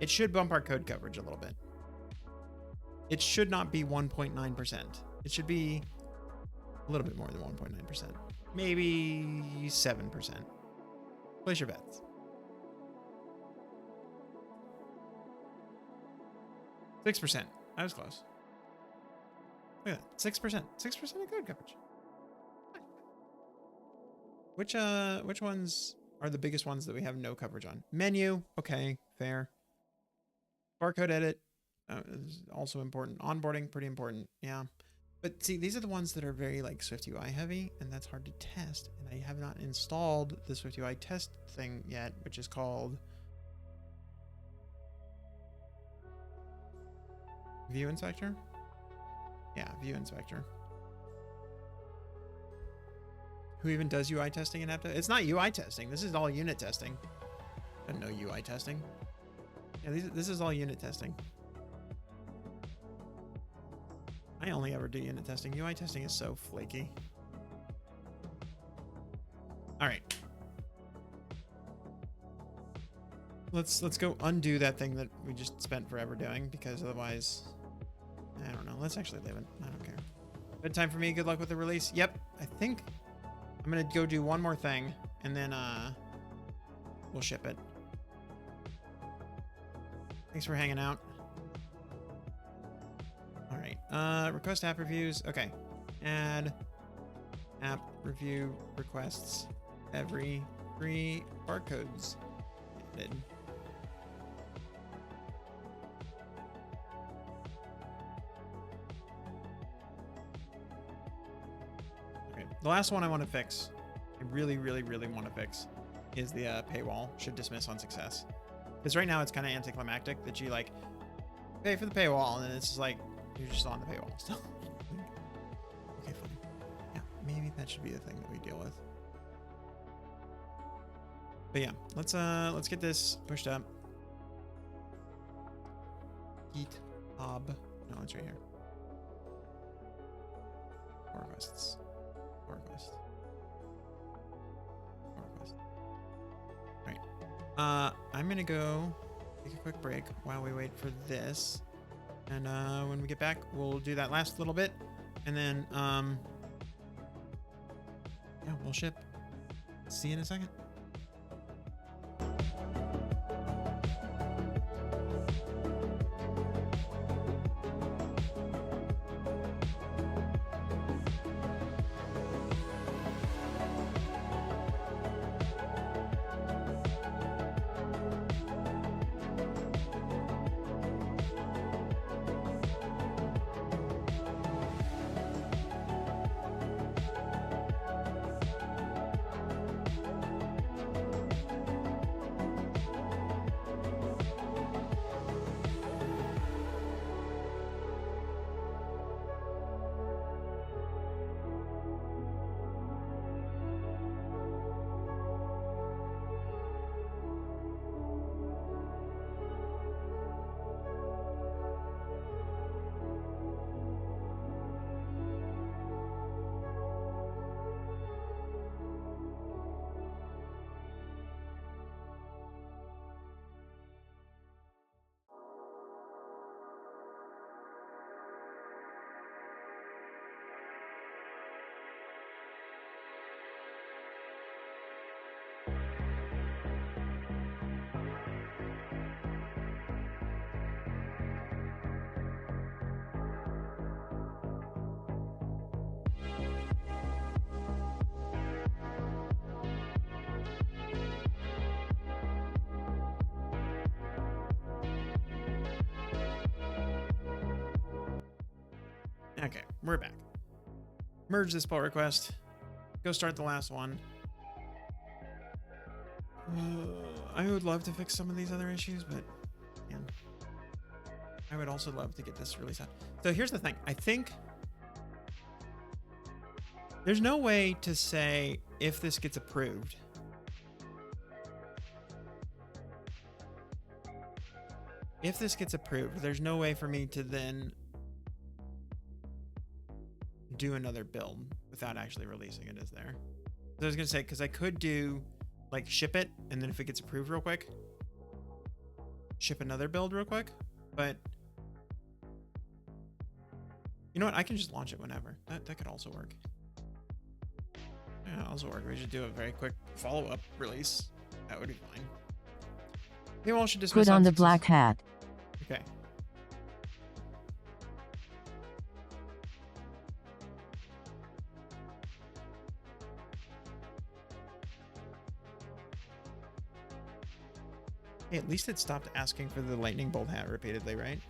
It should bump our code coverage a little bit. It should not be 1.9%. It should be a little bit more than 1.9%. Maybe 7%. Place your bets. 6%. I was close. Look at that. 6%. 6% of code coverage. Which ones are the biggest ones that we have no coverage on? Menu. Okay, fair. Barcode edit. Is also important. Onboarding, pretty important. Yeah. But see, these are the ones that are very like SwiftUI heavy, and that's hard to test. And I have not installed the SwiftUI test thing yet, which is called View Inspector. Yeah, View Inspector. Who even does UI testing in app? It's not UI testing. This is all unit testing. I don't know UI testing. Yeah, this is all unit testing. I only ever do unit testing. UI testing is so flaky. All right. Let's go undo that thing that we just spent forever doing, because otherwise, I don't know. Let's actually leave it. I don't care. Good time for me. Good luck with the release. Yep. I think I'm going to go do one more thing and then we'll ship it. Thanks for hanging out. All right, request app reviews. Okay, add app review requests every 3 barcodes. Added. Okay, the last one I want to fix. I really, really, really want to fix is the paywall should dismiss on success. Because right now it's kind of anticlimactic that you like pay for the paywall and then it's just like you're just on the paywall still. Okay, fine. Yeah, maybe that should be the thing that we deal with. But yeah, let's get this pushed up. GitHub. No, it's right here. Pull requests. Pull request. Pull request. Right. I'm gonna go take a quick break while we wait for this. And when we get back, we'll do that last little bit. And then yeah, we'll ship. See you in a second. Okay, we're back. Merge this pull request. Go start the last one. I would love to fix some of these other issues, but man, I would also love to get this released out. So here's the thing. I think there's no way to say if this gets approved. If this gets approved, there's no way for me to then do another build without actually releasing it, is there? So I was gonna say, because I could do like ship it and then if it gets approved real quick, ship another build real quick. But you know what? I can just launch it whenever. That could also work. Yeah, also work. We should do a very quick follow-up release. That would be fine. They all should dismiss Put on the black hat. Okay. Hey, at least it stopped asking for the lightning bolt hat repeatedly, right?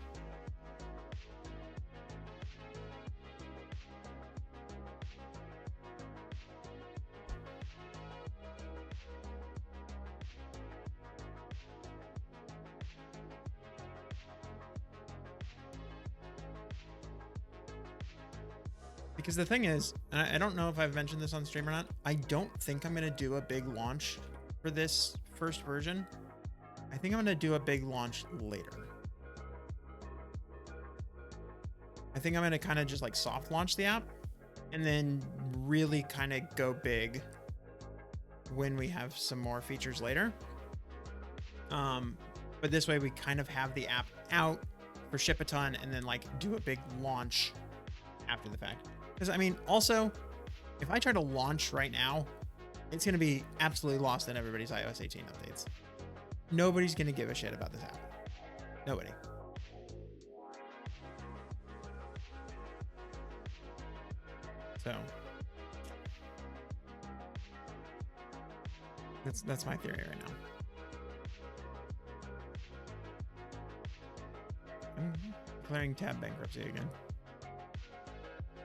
Because the thing is, and I don't know if I've mentioned this on stream or not, I don't think I'm going to do a big launch for this first version. I think I'm going to do a big launch later. I think I'm going to kind of just like soft launch the app and then really kind of go big when we have some more features later. But this way we kind of have the app out for Ship-a-Ton and then like do a big launch after the fact. Because I mean, also, if I try to launch right now, it's going to be absolutely lost in everybody's iOS 18 updates. Nobody's going to give a shit about this app. Nobody. So that's my theory right now. Declaring tab bankruptcy again.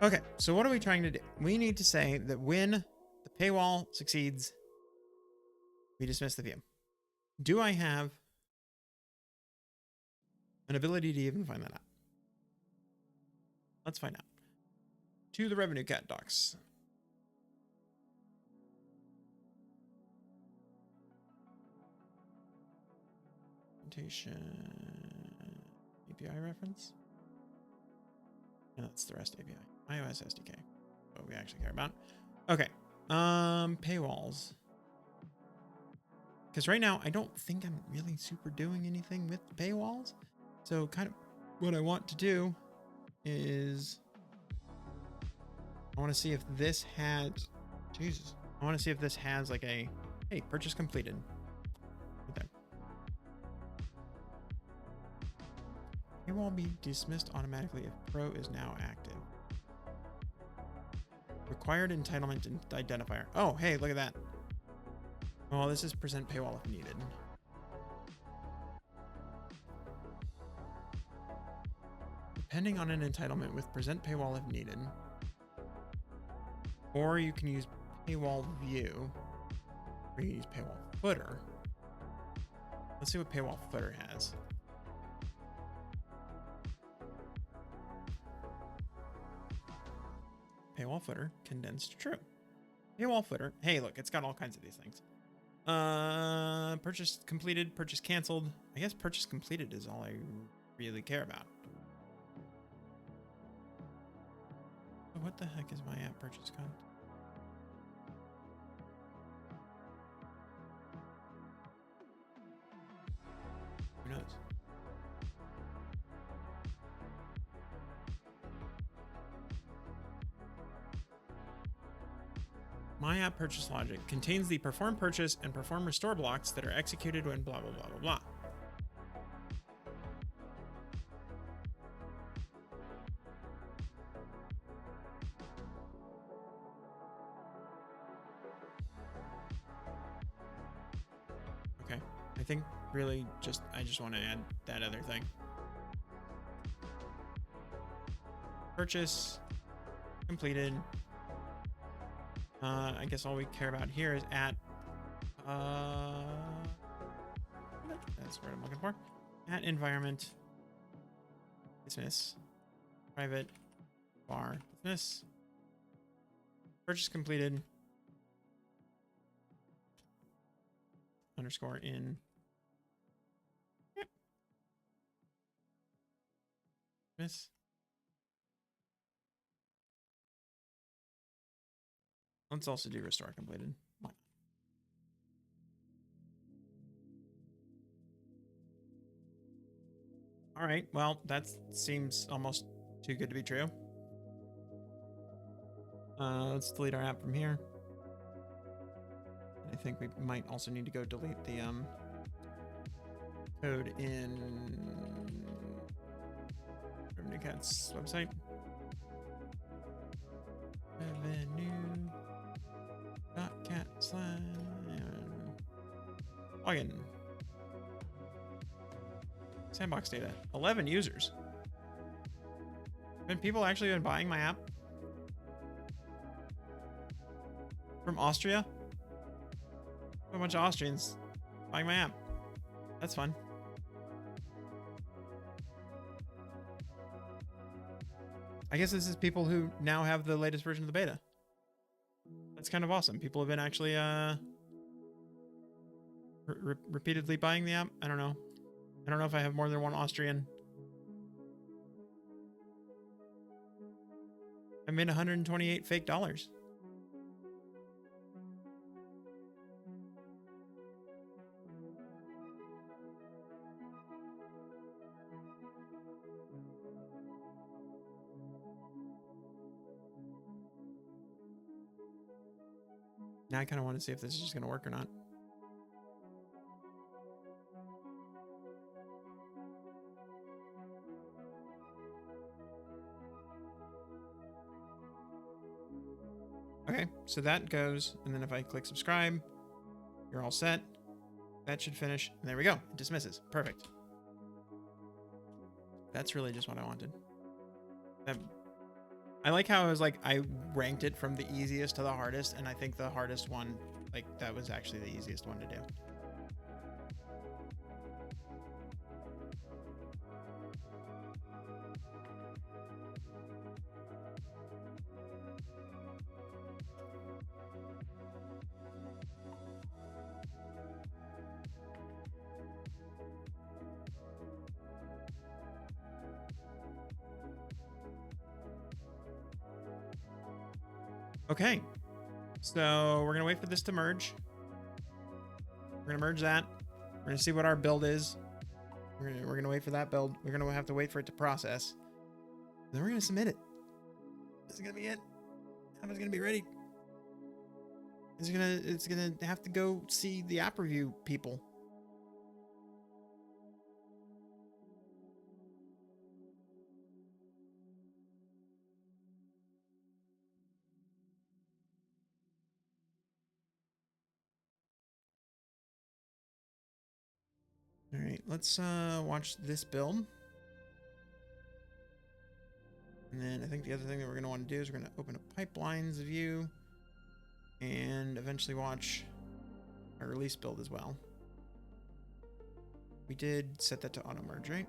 Okay, so what are we trying to do? We need to say that when the paywall succeeds, We dismiss the view. Do I have an ability to even find that out? Let's find out. To the revenue cat docs. API reference. No, that's the REST API. iOS SDK. What we actually care about. Okay. Paywalls. Because right now I don't think I'm really super doing anything with the paywalls. So kind of what I want to do is I want to see if this has Jesus. I want to see if this has like a hey, purchase completed. Right there. Paywall be dismissed automatically if Pro is now active. Required entitlement identifier. Oh, hey, look at that. Oh, this is present paywall if needed. Depending on an entitlement with present paywall if needed. Or you can use paywall view. Or you use paywall footer. Let's see what paywall footer has. Paywall footer, condensed true. Paywall footer. Hey, look, it's got all kinds of these things. Purchase completed, purchase canceled. I guess purchase completed is all I really care about. What the heck is my app purchase code? Who knows? My app purchase logic contains the perform purchase and perform restore blocks that are executed when blah, blah, blah, blah, blah. Okay. I think really I just want to add that other thing. Purchase completed. I guess all we care about here is at, that's what I'm looking for. At environment, dismiss, private, var, dismiss, purchase completed, underscore in, yep. Dismiss. Let's also do restore completed. All right, well, that seems almost too good to be true. Let's delete our app from here. I think we might also need to go delete the code in Revenue Cat's website. Revenue.cat/login. Sandbox data. 11 users. Have people actually been buying my app? From Austria? A bunch of Austrians buying my app. That's fun. I guess this is people who now have the latest version of the beta. That's kind of awesome. People have been actually repeatedly buying the app. I don't know. I don't know if I have more than one Austrian. I made 128 fake dollars. Now I kind of want to see if this is just going to work or not. Okay, so that goes, and then if I click subscribe, you're all set. That should finish, and there we go. It dismisses. Perfect. That's really just what I wanted. I like how I was like, I ranked it from the easiest to the hardest, and I think the hardest one, like, like that was actually the easiest one to do. Okay, so we're gonna wait for this to merge. We're gonna merge that. We're gonna see what our build is. We're gonna wait for that build. We're gonna have to wait for it to process. Then we're gonna submit it. This is gonna be it. It's gonna be ready. It's gonna have to go see the app review people. All right, let's watch this build. And then I think the other thing that we're gonna want to do is we're gonna open a pipelines view and eventually watch our release build as well. We did set that to auto merge, right?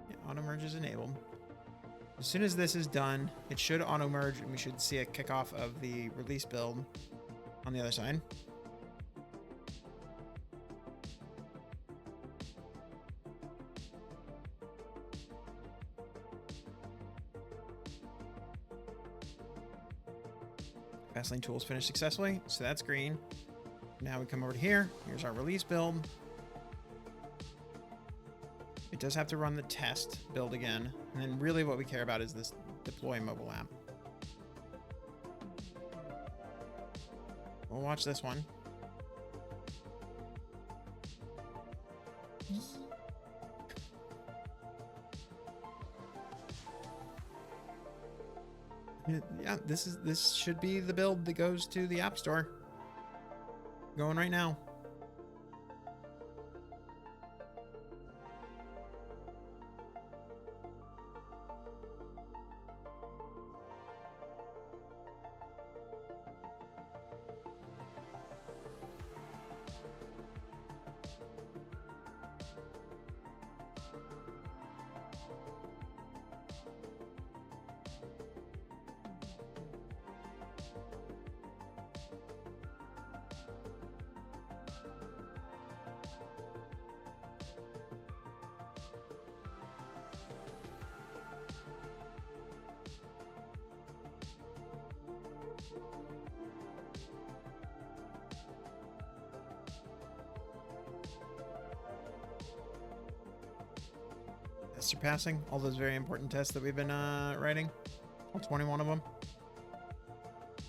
Yeah, auto merge is enabled. As soon as this is done, it should auto merge and we should see a kickoff of the release build on the other side. Fastlane tools finished successfully, so that's green. Now we come over to here. Here's our release build. It does have to run the test build again. And then really what we care about is this deploy mobile app. We'll watch this one. Yeah, this should be the build that goes to the App Store. Going right now. Surpassing all those very important tests that we've been writing, all 21 of them.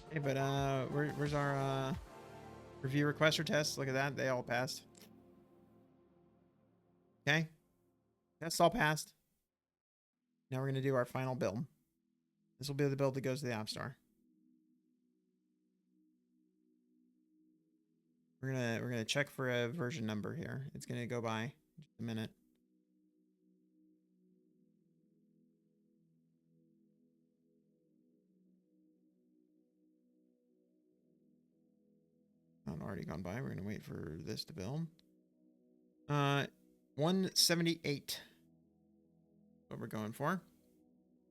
Okay, but where's our review requester tests? Look at that, they all passed. Okay, tests all passed. Now we're gonna do our final build. This will be the build that goes to the App Store. We're gonna check for a version number here. It's gonna go by just a minute. Not already gone by. We're gonna wait for this to build. 178. What we're going for.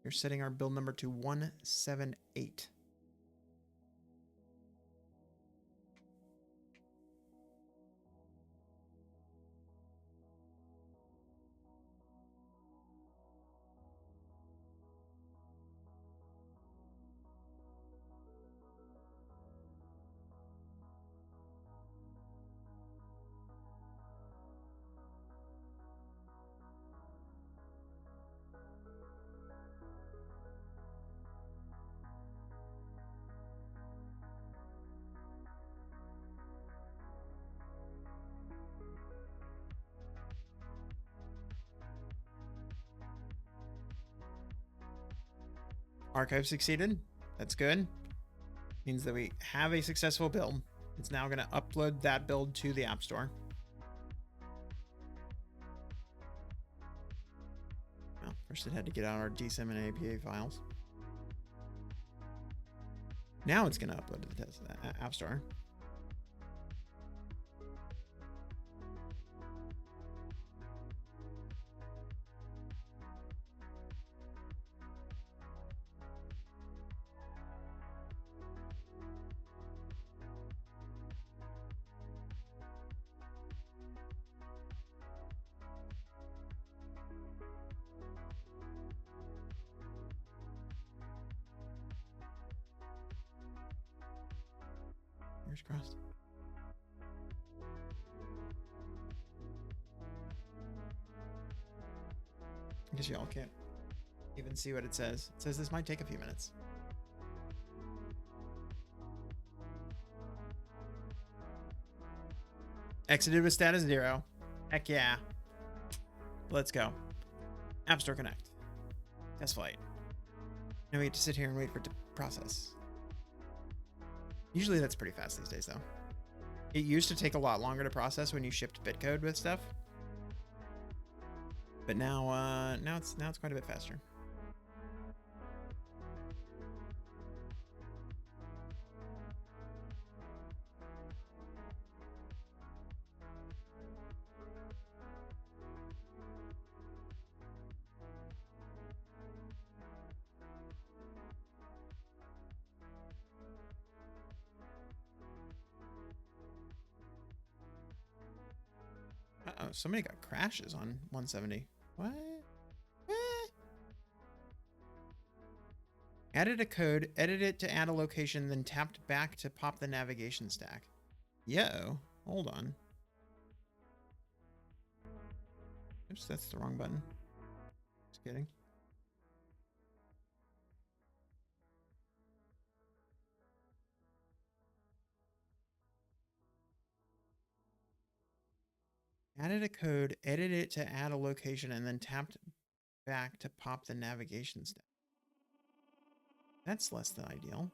You're setting our build number to 178. Archive succeeded. That's good. Means that we have a successful build. It's now going to upload that build to the App Store. Well, first it had to get out our DSIM and APA files. Now it's going to upload to the App Store. Fingers crossed. I guess y'all can't even see what it says. It says this might take a few minutes. Exited with status 0. Heck yeah. Let's go. App Store Connect. Test flight. Now we get to sit here and wait for it to process. Usually that's pretty fast these days, though. It used to take a lot longer to process when you shipped bitcode with stuff. But now it's quite a bit faster. Uh-oh, somebody got crashes on 170. What? Added a code, edited it to add a location, then tapped back to pop the navigation stack. Yo, hold on. Oops, that's the wrong button. Just kidding. Added a code, edited it to add a location, and then tapped back to pop the navigation stack. That's less than ideal.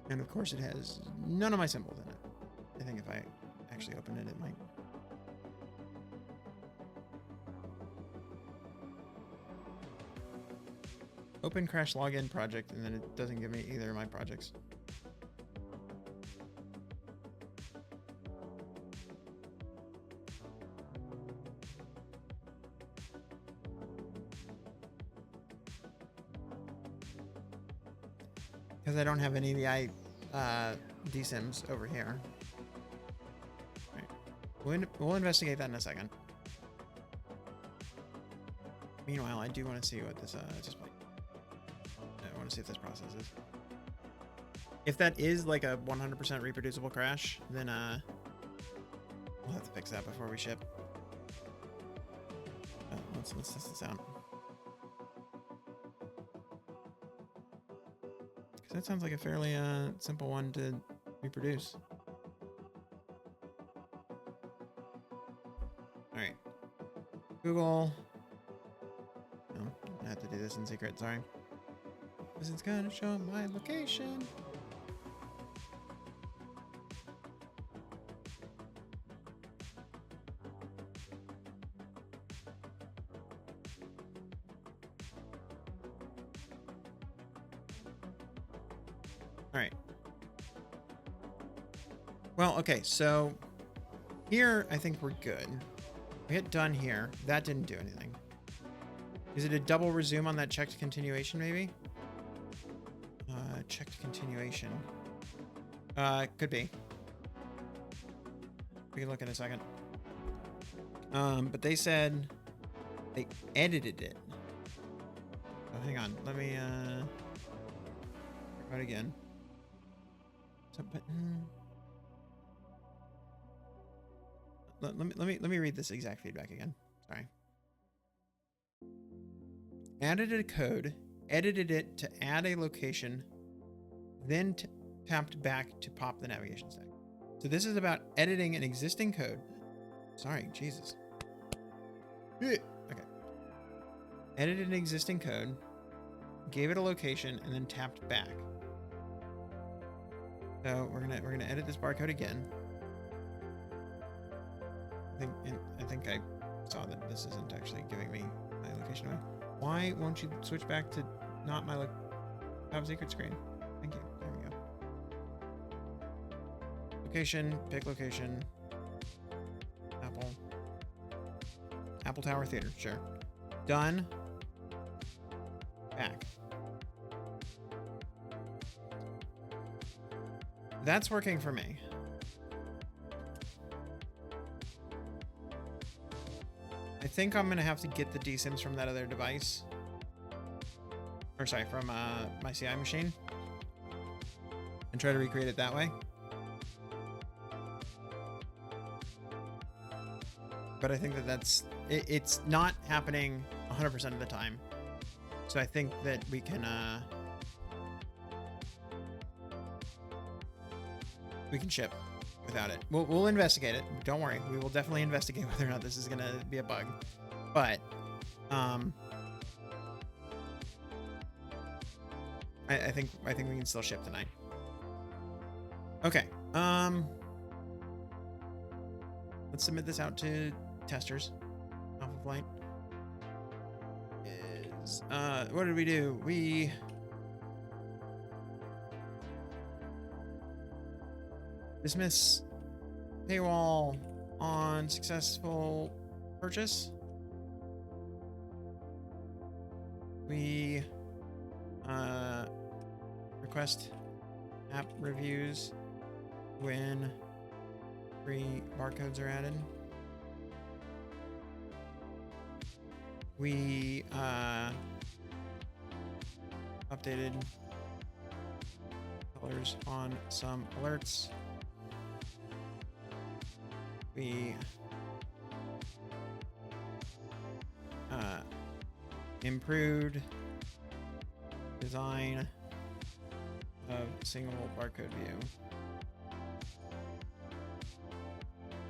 And of course it has none of my symbols in it. I think if I actually open it, it might. Open crash login project, and then it doesn't give me either of my projects. Because I don't have any of the DSIMs over here. Right. We'll investigate that in a second. Meanwhile, I do want to see what this display. I want to see if this processes. If that is like a 100% reproducible crash, then we'll have to fix that before we ship. Let's test this out. Because that sounds like a fairly simple one to reproduce. All right, Google. No, I have to do this in secret. Sorry. Because it's gonna show my location. All right. Well, okay, so here I think we're good. We hit done here. That didn't do anything. Is it a double resume on that checked continuation, maybe? Checked continuation. Could be. We can look in a second. But they said they edited it. Oh, hang on. Let me try it again. Let me read this exact feedback again. Sorry. Added a code, edited it to add a location, then tapped back to pop the navigation stack. So this is about editing an existing code. Sorry, Jesus. Okay. Edited an existing code, gave it a location, and then tapped back. So we're gonna edit this barcode again. I think I saw that this isn't actually giving me my location away. Why won't you switch back to not my top secret screen? Thank you. There we go. Location, pick location. Apple Tower Theater, sure. Done. Back. That's working for me. I think I'm gonna have to get the DSIMs from that other device. Or sorry, from my CI machine. And try to recreate it that way. But I think that it's not happening 100% of the time. So I think that we can ship without it. We'll investigate it. Don't worry. We will definitely investigate whether or not this is going to be a bug. But I think we can still ship tonight. Okay. Let's submit this out to testers. Alpha Flight is what did we do? We dismiss paywall on successful purchase. We request app reviews when free barcodes are added. We updated colors on some alerts. We improved design of single barcode view.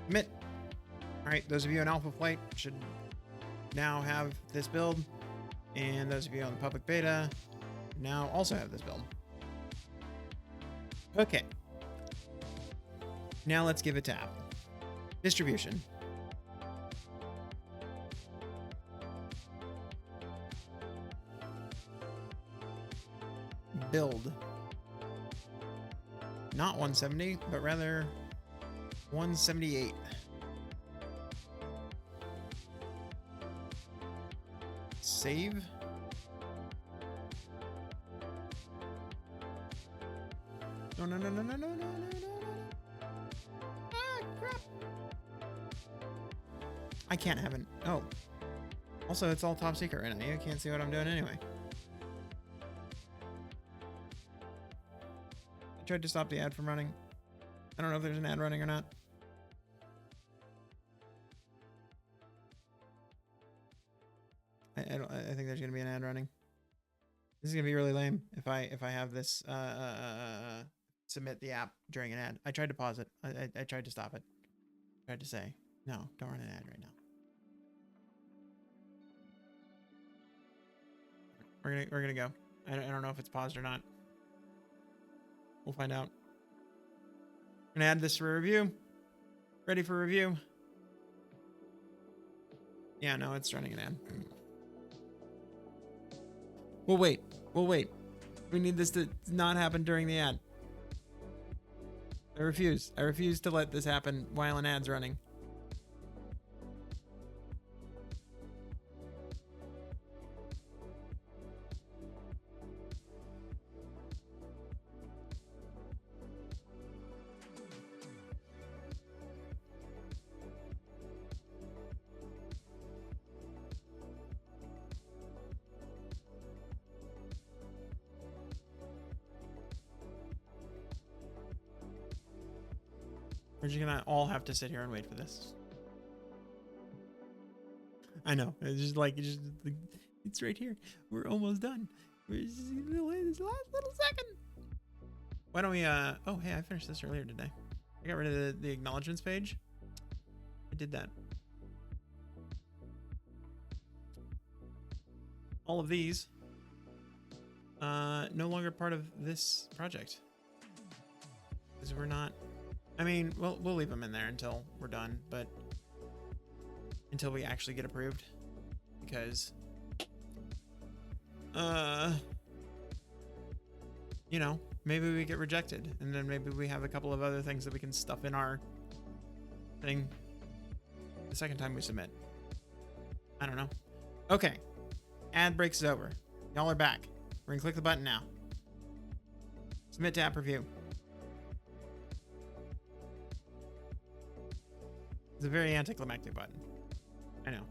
Commit. All right, those of you in Alpha Flight should now have this build, and those of you on the public beta now also have this build. Okay. Now let's give it to Apple. Distribution. Build. Not 170, but rather 178. Save. No. Ah, crap. I can't have it. Oh. Also, it's all top secret right now. You can't see what I'm doing anyway. I tried to stop the ad from running. I don't know if there's an ad running or not. I think there's gonna be an ad running. This is gonna be really lame if I have this submit the app during an ad. I tried to pause it. I tried to stop it. I tried to say no, don't run an ad right now. We're gonna go. I don't know if it's paused or not. We'll find out. I'm gonna add this for review. Ready for review. Yeah, no, it's running an ad. We'll wait. We need this to not happen during the ad. I refuse to let this happen while an ad's running. We're just gonna all have to sit here and wait for this. I know. It's right here. We're almost done. We're just gonna wait this last little second. Why don't we, oh, hey, I finished this earlier today. I got rid of the acknowledgements page. I did that. All of these, no longer part of this project. Because we're not, I mean, we'll leave them in there until we're done, but until we actually get approved, because, you know, maybe we get rejected, and then maybe we have a couple of other things that we can stuff in our thing the second time we submit. I don't know. Okay. Ad breaks is over. Y'all are back. We're gonna click the button now. Submit to app review. It's a very anticlimactic button. I know.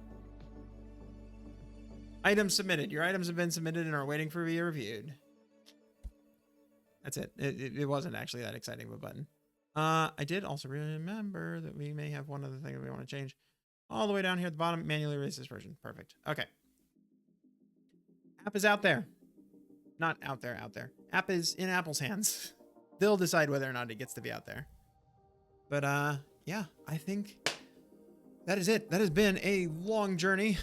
Items submitted. Your items have been submitted and are waiting for be reviewed. That's it. It wasn't actually that exciting of a button. I did also remember that we may have one other thing that we want to change. All the way down here at the bottom, manually erase this version. Perfect. Okay. App is out there. Not out there, out there. App is in Apple's hands. They'll decide whether or not it gets to be out there. But yeah, I think that is it. That has been a long journey.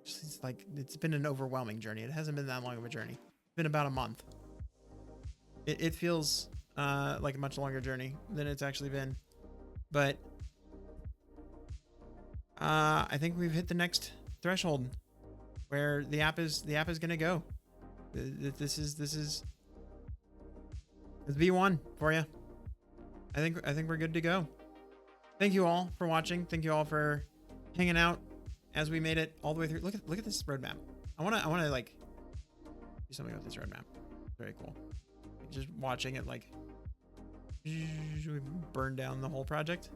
It's been an overwhelming journey. It hasn't been that long of a journey. It's been about a month. It feels like a much longer journey than it's actually been. But I think we've hit the next threshold where the app is gonna go. This is V1 for you. I think we're good to go. Thank you all for watching. Thank you all for hanging out as we made it all the way through. Look at this roadmap. I wanna like do something with this roadmap. Very cool. Just watching it like we burn down the whole project.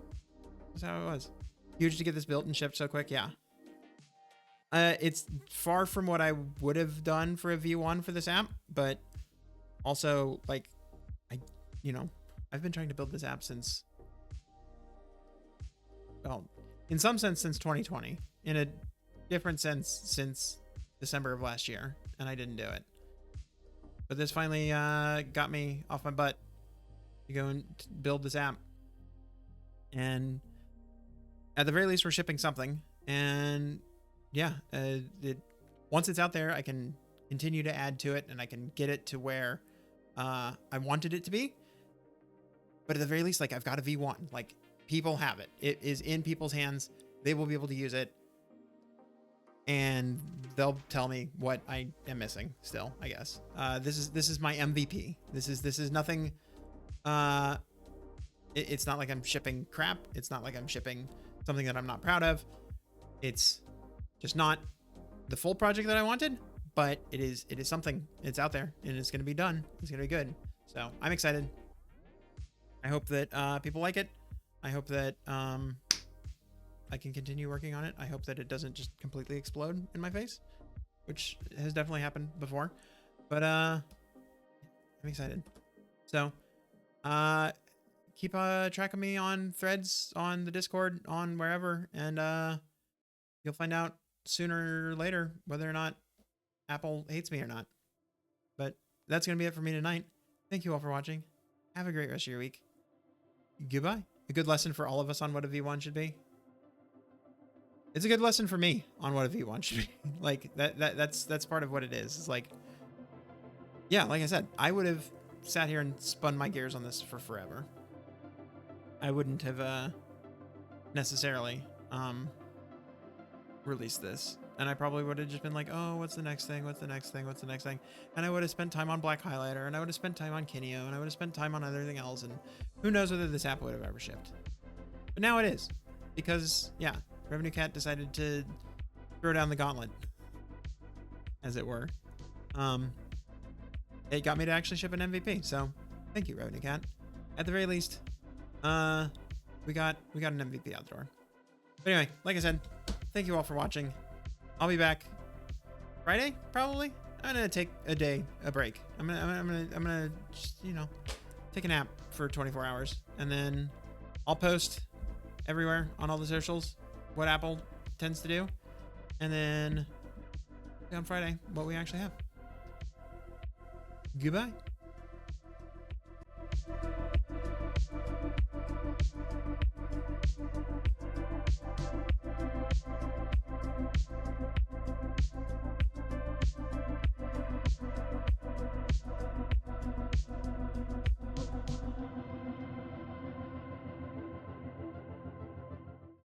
That's how it was. Huge to get this built and shipped so quick. Yeah. It's far from what I would have done for a V1 for this app, but also like I've been trying to build this app since, well, in some sense since 2020, in a different sense since December of last year, and I didn't do it. But this finally got me off my butt to go and build this app. And at the very least, we're shipping something. And yeah, once it's out there, I can continue to add to it and I can get it to where I wanted it to be. But at the very least, like, I've got a V1. Like, people have it. It is in people's hands. They will be able to use it. And they'll tell me what I am missing still, I guess. This is my MVP. This is nothing. It's not like I'm shipping crap. It's not like I'm shipping something that I'm not proud of. It's just not the full project that I wanted, but it is something. It's out there and it's going to be done. It's going to be good. So I'm excited. I hope that people like it. I hope that I can continue working on it. I hope that it doesn't just completely explode in my face, which has definitely happened before. But I'm excited. So keep track of me on threads, on the Discord, on wherever, and you'll find out sooner or later whether or not Apple hates me or not. But that's going to be it for me tonight. Thank you all for watching. Have a great rest of your week. Goodbye. A good lesson for all of us on what a V1 should be. It's a good lesson for me on what a V1 should be. Like that's part of what it is. It's like, yeah, like I said, I would have sat here and spun my gears on this for forever. I wouldn't have necessarily released this. And I probably would have just been like, oh, what's the next thing? What's the next thing? What's the next thing? And I would have spent time on Black Highlighter, and I would have spent time on Kineo, and I would have spent time on everything else, and who knows whether this app would have ever shipped. But now it is. Because, yeah, Revenue Cat decided to throw down the gauntlet, as it were. It got me to actually ship an MVP, so thank you, Revenue Cat. At the very least, we got an MVP out the door. But anyway, like I said, thank you all for watching. I'll be back Friday, probably. I'm gonna take a break. I'm gonna just, take a nap for 24 hours, and then I'll post everywhere on all the socials what Apple tends to do, and then on Friday what we actually have. Goodbye.